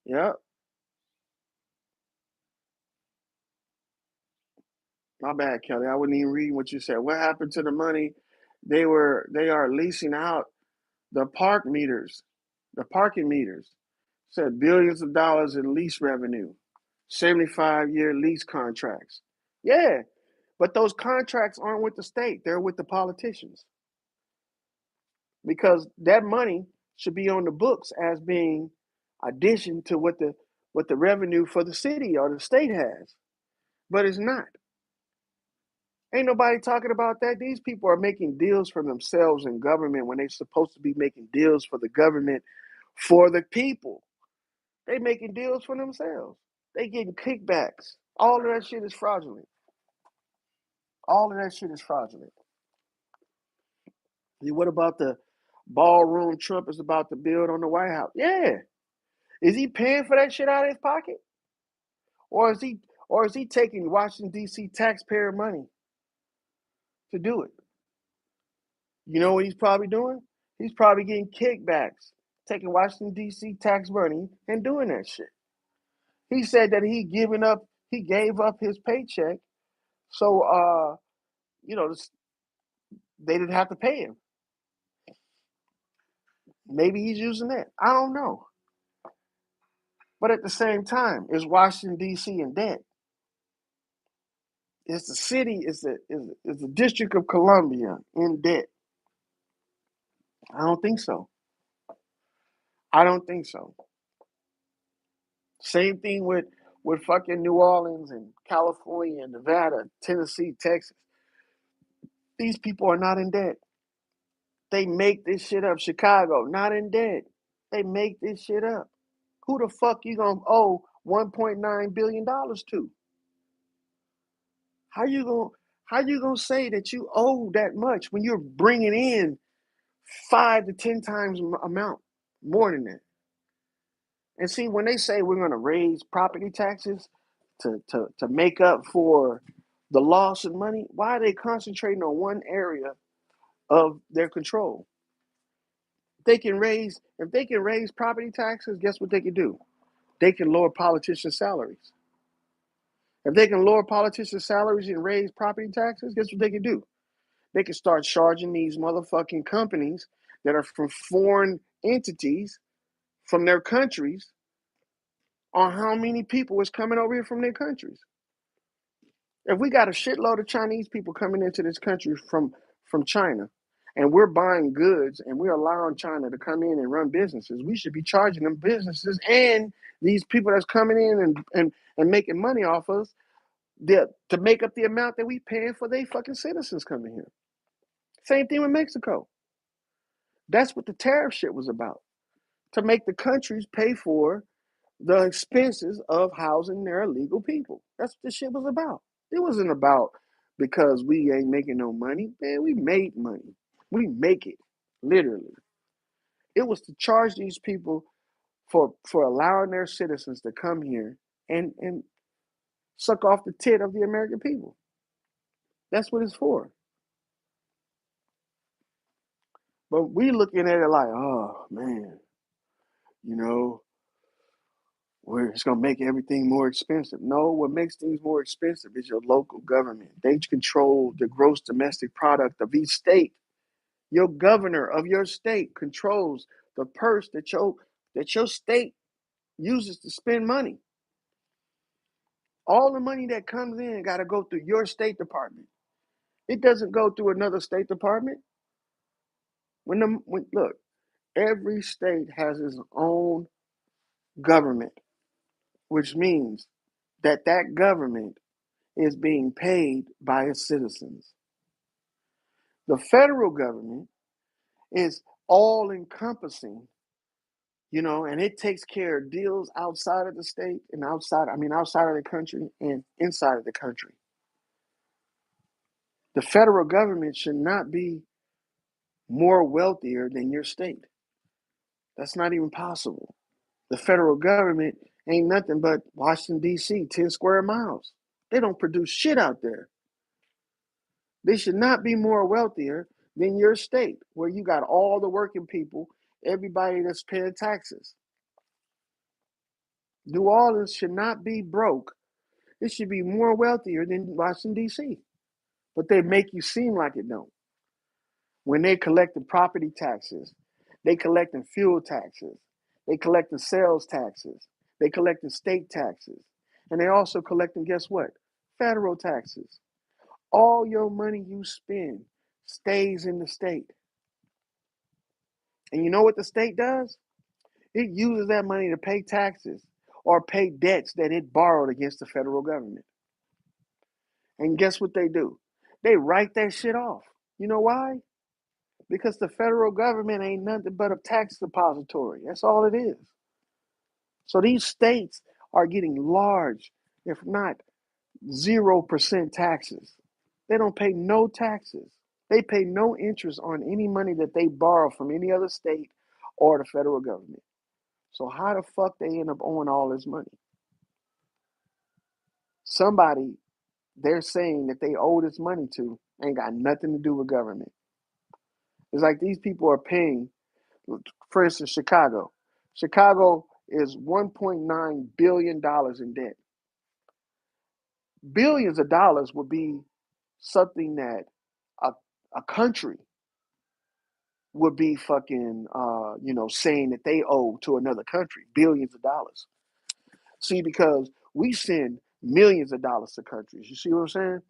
yeah, my bad, Kelly. I wasn't even reading what you said. What happened to the money? They are leasing out the parking meters. Said billions of dollars in lease revenue, 75-year lease contracts. Yeah, but those contracts aren't with the state; they're with the politicians. Because that money should be on the books as being addition to what the revenue for the city or the state has, but it's not. Ain't nobody talking about that. These people are making deals for themselves in government when they're supposed to be making deals for the government for the people. They making deals for themselves. They getting kickbacks. All of that shit is fraudulent. All of that shit is fraudulent. What about the ballroom Trump is about to build on the White House? Yeah. Is he paying for that shit out of his pocket? Or is he taking Washington D.C. taxpayer money to do it? You know what he's probably doing? He's probably getting kickbacks, taking Washington D.C. tax money and doing that shit. He said that he gave up his paycheck, so they didn't have to pay him. Maybe he's using that. I don't know. But at the same time, is Washington D.C. in debt? Is the city, is the District of Columbia in debt? I don't think so. I don't think so. Same thing with fucking New Orleans and California and Nevada, Tennessee, Texas. These people are not in debt. They make this shit up. Chicago, not in debt. They make this shit up. Who the fuck you gonna owe $1.9 billion to? How you gonna how you gonna say that you owe that much when you're bringing in 5 to 10 times amount more than that? And see, when they say we're gonna raise property taxes to make up for the loss of money, why are they concentrating on one area of their control? If they can raise property taxes, guess what they can do? They can lower politicians' salaries. If they can lower politicians' salaries and raise property taxes, guess what they can do? They can start charging these motherfucking companies that are from foreign entities from their countries on how many people is coming over here from their countries. If we got a shitload of Chinese people coming into this country from China, and we're buying goods and we're allowing China to come in and run businesses, we should be charging them businesses and these people that's coming in and making money off us to make up the amount that we paying for they fucking citizens coming here. Same thing with Mexico. That's what the tariff shit was about. To make the countries pay for the expenses of housing their illegal people. That's what this shit was about. It wasn't about because we ain't making no money. Man, we made money. We make it, literally. It was to charge these people for allowing their citizens to come here and suck off the tit of the American people. That's what it's for. But we looking at it like, oh man, you know, it's going to make everything more expensive. No, what makes things more expensive is your local government. They control the gross domestic product of each state. Your governor of your state controls the purse that your state uses to spend money. All the money that comes in got to go through your state department. It doesn't go through another state department. Look, every state has its own government, which means that government is being paid by its citizens. The federal government is all encompassing, and it takes care of deals outside of the state and outside of the country and inside of the country. The federal government should not be more wealthier than your state. That's not even possible. The federal government ain't nothing but Washington, D.C., 10 square miles. They don't produce shit out there. They should not be more wealthier than your state, where you got all the working people, everybody that's paying taxes. New Orleans should not be broke. It should be more wealthier than Washington, D.C. But they make you seem like it don't. When they collecting property taxes, they collecting fuel taxes, they collecting sales taxes, they collecting state taxes, and they also collecting, guess what? Federal taxes. All your money you spend stays in the state. And you know what the state does? It uses that money to pay taxes or pay debts that it borrowed against the federal government. And guess what they do? They write that shit off. You know why? Because the federal government ain't nothing but a tax depository. That's all it is. So these states are getting large, if not 0% taxes. They don't pay no taxes. They pay no interest on any money that they borrow from any other state or the federal government. So how the fuck they end up owing all this money? Somebody they're saying that they owe this money to ain't got nothing to do with government. It's like these people are paying, for instance, Chicago. Chicago is $1.9 billion in debt. Billions of dollars would be something that a country would be fucking, saying that they owe to another country billions of dollars. See, because we send millions of dollars to countries. You see what I'm saying?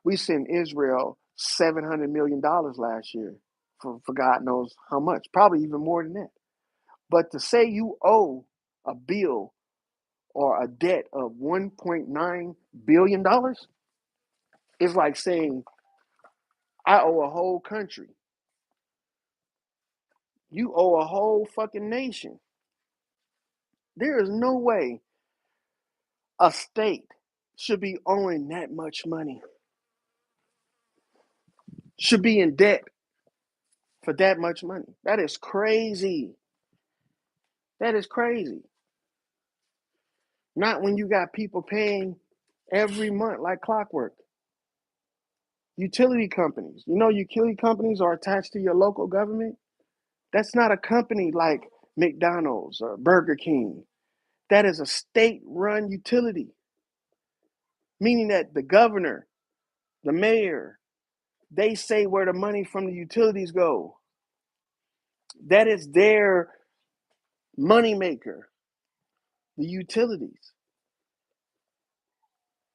We sent Israel $700 million last year for God knows how much, probably even more than that. But to say you owe a bill or a debt of $1.9 billion is like saying I owe a whole country. You owe a whole fucking nation. There is no way a state should be owing that much money, should be in debt for that much money. That is crazy. That is crazy. Not when you got people paying every month like clockwork. Utility companies. You know, utility companies are attached to your local government. That's not a company like McDonald's or Burger King. That is a state run utility, meaning that the governor, the mayor, they say where the money from the utilities go. That is their moneymaker, the utilities.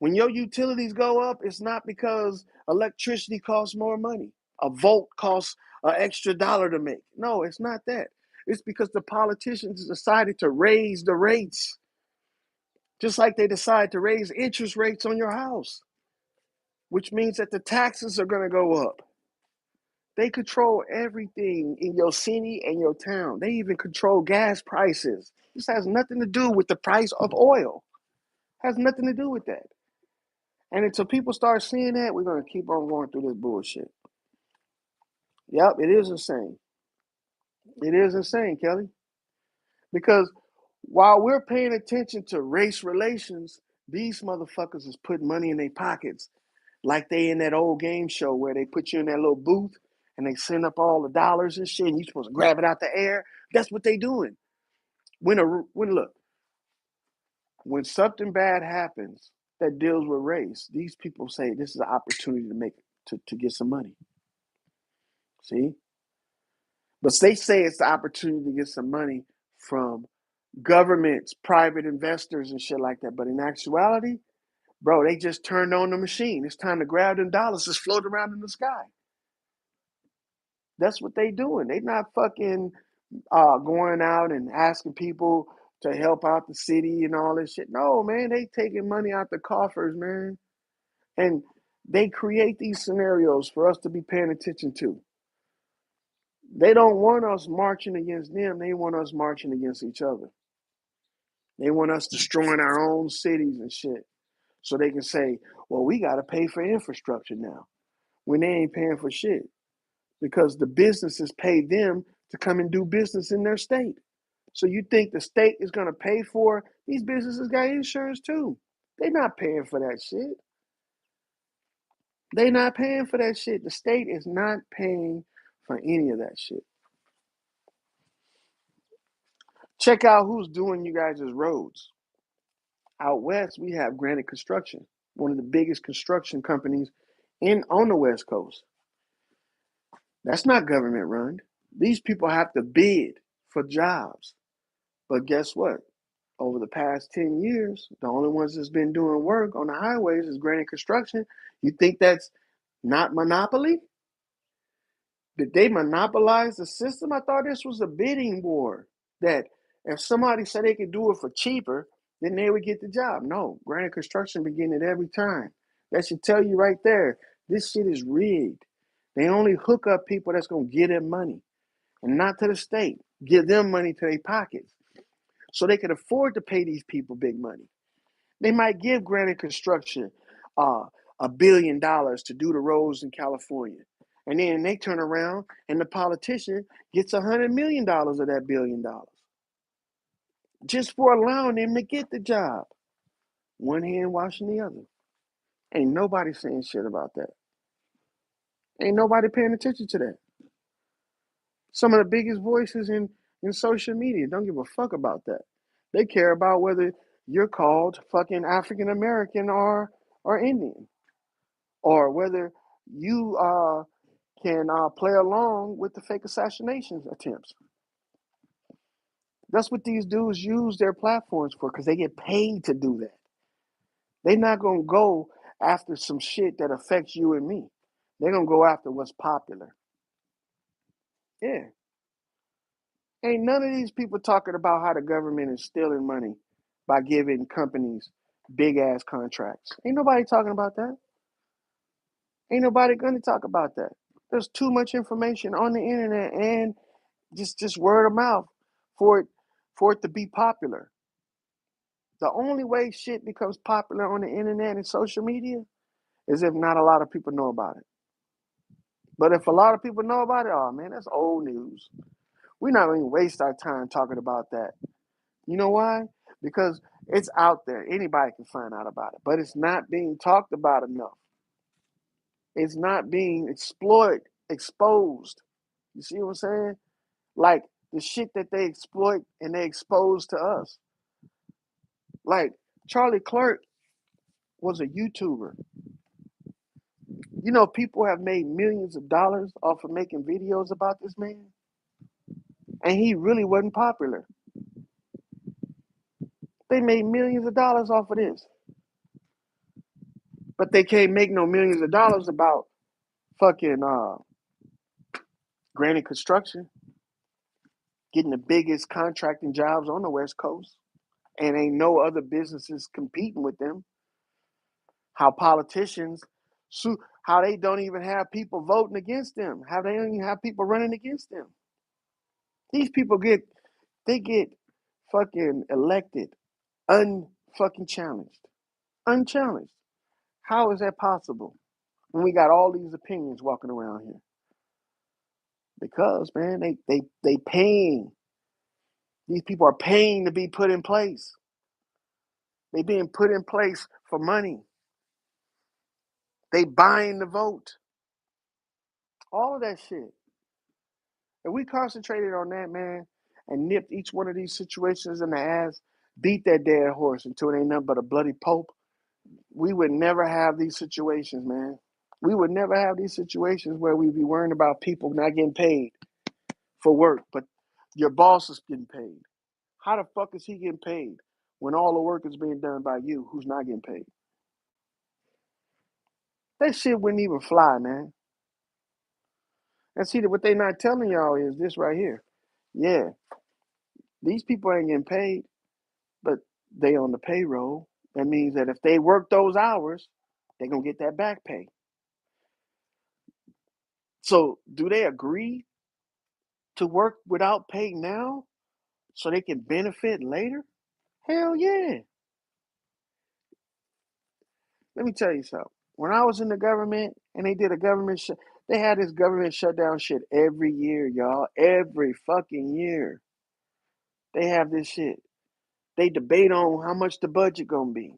When your utilities go up, it's not because electricity costs more money. A volt costs an extra dollar to make. No, it's not that. It's because the politicians decided to raise the rates, just like they decide to raise interest rates on your house, which means that the taxes are going to go up. They control everything in your city and your town. They even control gas prices. This has nothing to do with the price of oil. It has nothing to do with that. And until people start seeing that, we're going to keep on going through this bullshit. Yep, it is insane. It is insane, Kelly. Because while we're paying attention to race relations, these motherfuckers is putting money in their pockets like they in that old game show where they put you in that little booth and they send up all the dollars and shit and you're supposed to grab it out the air. That's what they doing. When something bad happens that deals with race, these people say this is an opportunity to get some money. See? But they say it's the opportunity to get some money from governments, private investors, and shit like that. But in actuality, bro, they just turned on the machine. It's time to grab them dollars just float around in the sky. That's what they doing. They not fucking going out and asking people to help out the city and all this shit. No, man, they taking money out the coffers, man. And they create these scenarios for us to be paying attention to. They don't want us marching against them. They want us marching against each other. They want us destroying our own cities and shit. So they can say, well, we got to pay for infrastructure now when they ain't paying for shit because the businesses pay them to come and do business in their state. So you think the state is going to pay for these businesses got insurance too. They're not paying for that shit. They not paying for that shit. The state is not paying for any of that shit. Check out who's doing you guys' roads. Out west, we have Granite Construction, one of the biggest construction companies on the West Coast. That's not government run. These people have to bid for jobs. But guess what? Over the past 10 years, the only ones that's been doing work on the highways is Granite Construction. You think that's not monopoly? Did they monopolize the system? I thought this was a bidding war. That if somebody said they could do it for cheaper, then they would get the job. No, Granite Construction be getting it every time. That should tell you right there, this shit is rigged. They only hook up people that's going to give them money and not to the state. Give them money to their pockets so they can afford to pay these people big money. They might give Granite Construction $1 billion to do the roads in California. And then they turn around and the politician gets $100 million of that $1 billion just for allowing them to get the job. One hand washing the other. Ain't nobody saying shit about that. Ain't nobody paying attention to that. Some of the biggest voices in social media don't give a fuck about that. They care about whether you're called fucking African American or Indian, or whether you can play along with the fake assassination attempts. That's what these dudes use their platforms for because they get paid to do that. They're not going to go after some shit that affects you and me. They're going to go after what's popular. Yeah. Ain't none of these people talking about how the government is stealing money by giving companies big ass contracts. Ain't nobody talking about that. Ain't nobody going to talk about that. There's too much information on the internet and just word of mouth for it to be popular. The only way shit becomes popular on the internet and social media is if not a lot of people know about it. But if a lot of people know about it, oh man, that's old news. We're not going to waste our time talking about that. You know why? Because it's out there. Anybody can find out about it. But it's not being talked about enough. It's not being exposed. You see what I'm saying? Like the shit that they exploit and they expose to us. Like Charlie Clerk was a YouTuber. You know, people have made millions of dollars off of making videos about this man. And he really wasn't popular. They made millions of dollars off of this. But they can't make no millions of dollars about fucking Granite Construction getting the biggest contracting jobs on the West Coast. And ain't no other businesses competing with them. How politicians how they don't even have people voting against them. How they don't even have people running against them. These people get fucking elected unfucking challenged. Unchallenged. How is that possible? When we got all these opinions walking around here. Because man, they paying. These people are paying to be put in place. They being put in place for money. They buying the vote. All of that shit. If we concentrated on that, man, and nipped each one of these situations in the ass, beat that dead horse until it ain't nothing but a bloody pope, we would never have these situations, man. We would never have these situations where we'd be worrying about people not getting paid for work, but your boss is getting paid. How the fuck is he getting paid when all the work is being done by you who's not getting paid? That shit wouldn't even fly, man. And see, what they not telling y'all is this right here. Yeah, these people ain't getting paid, but they on the payroll. That means that if they work those hours, they gonna get that back pay. So do they agree to work without pay now so they can benefit later? Hell yeah. Let me tell you something. When I was in the government and they did a they had this government shutdown shit every year, y'all. Every fucking year. They have this shit. They debate on how much the budget gonna be.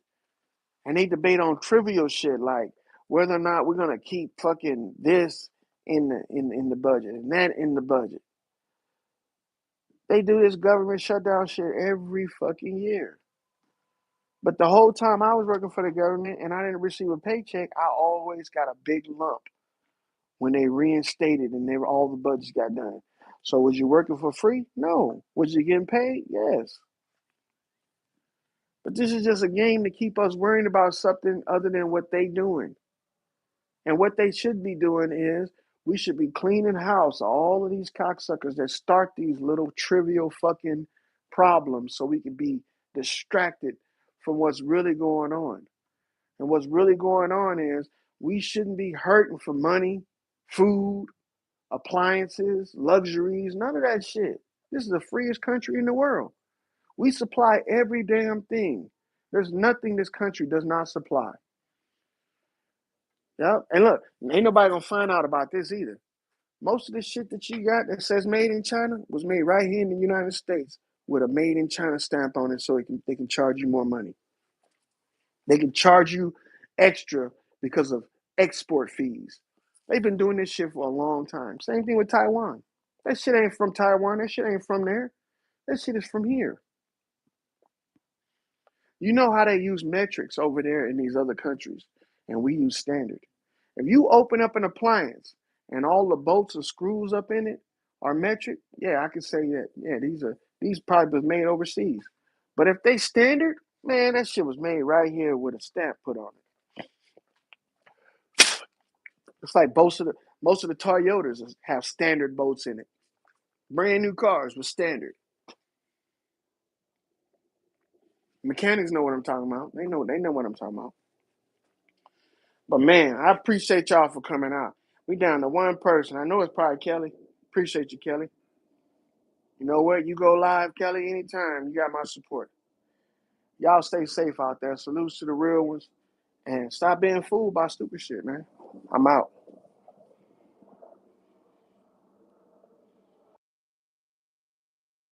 And they debate on trivial shit like whether or not we're gonna keep fucking this in the budget and that in the budget. They do this government shutdown shit every fucking year. But the whole time I was working for the government and I didn't receive a paycheck, I always got a big lump when they reinstated and all the budgets got done. So was you working for free? No. Was you getting paid? Yes. But this is just a game to keep us worrying about something other than what they doing. And what they should be doing is we should be cleaning house all of these cocksuckers that start these little trivial fucking problems so we can be distracted from what's really going on. And what's really going on is we shouldn't be hurting for money, food, appliances, luxuries, none of that shit. This is the freest country in the world. We supply every damn thing. There's nothing this country does not supply. Yep. And look, ain't nobody gonna find out about this either. Most of the shit that you got that says made in China was made right here in the United States with a made in China stamp on it so they can charge you more money. They can charge you extra because of export fees. They've been doing this shit for a long time. Same thing with Taiwan. That shit ain't from Taiwan. That shit ain't from there. That shit is from here. You know how they use metrics over there in these other countries, and we use standard. If you open up an appliance and all the bolts and screws up in it are metric, yeah, I can say that. Yeah, these probably was made overseas. But if they standard, man, that shit was made right here with a stamp put on it. It's like most of the Toyotas have standard bolts in it. Brand new cars with standard. Mechanics know what I'm talking about. They know what I'm talking about. But man, I appreciate y'all for coming out. We down to one person. I know it's probably Kelly. Appreciate you, Kelly. You know what? You go live, Kelly, anytime. You got my support. Y'all stay safe out there. Salutes to the real ones. And stop being fooled by stupid shit, man. I'm out.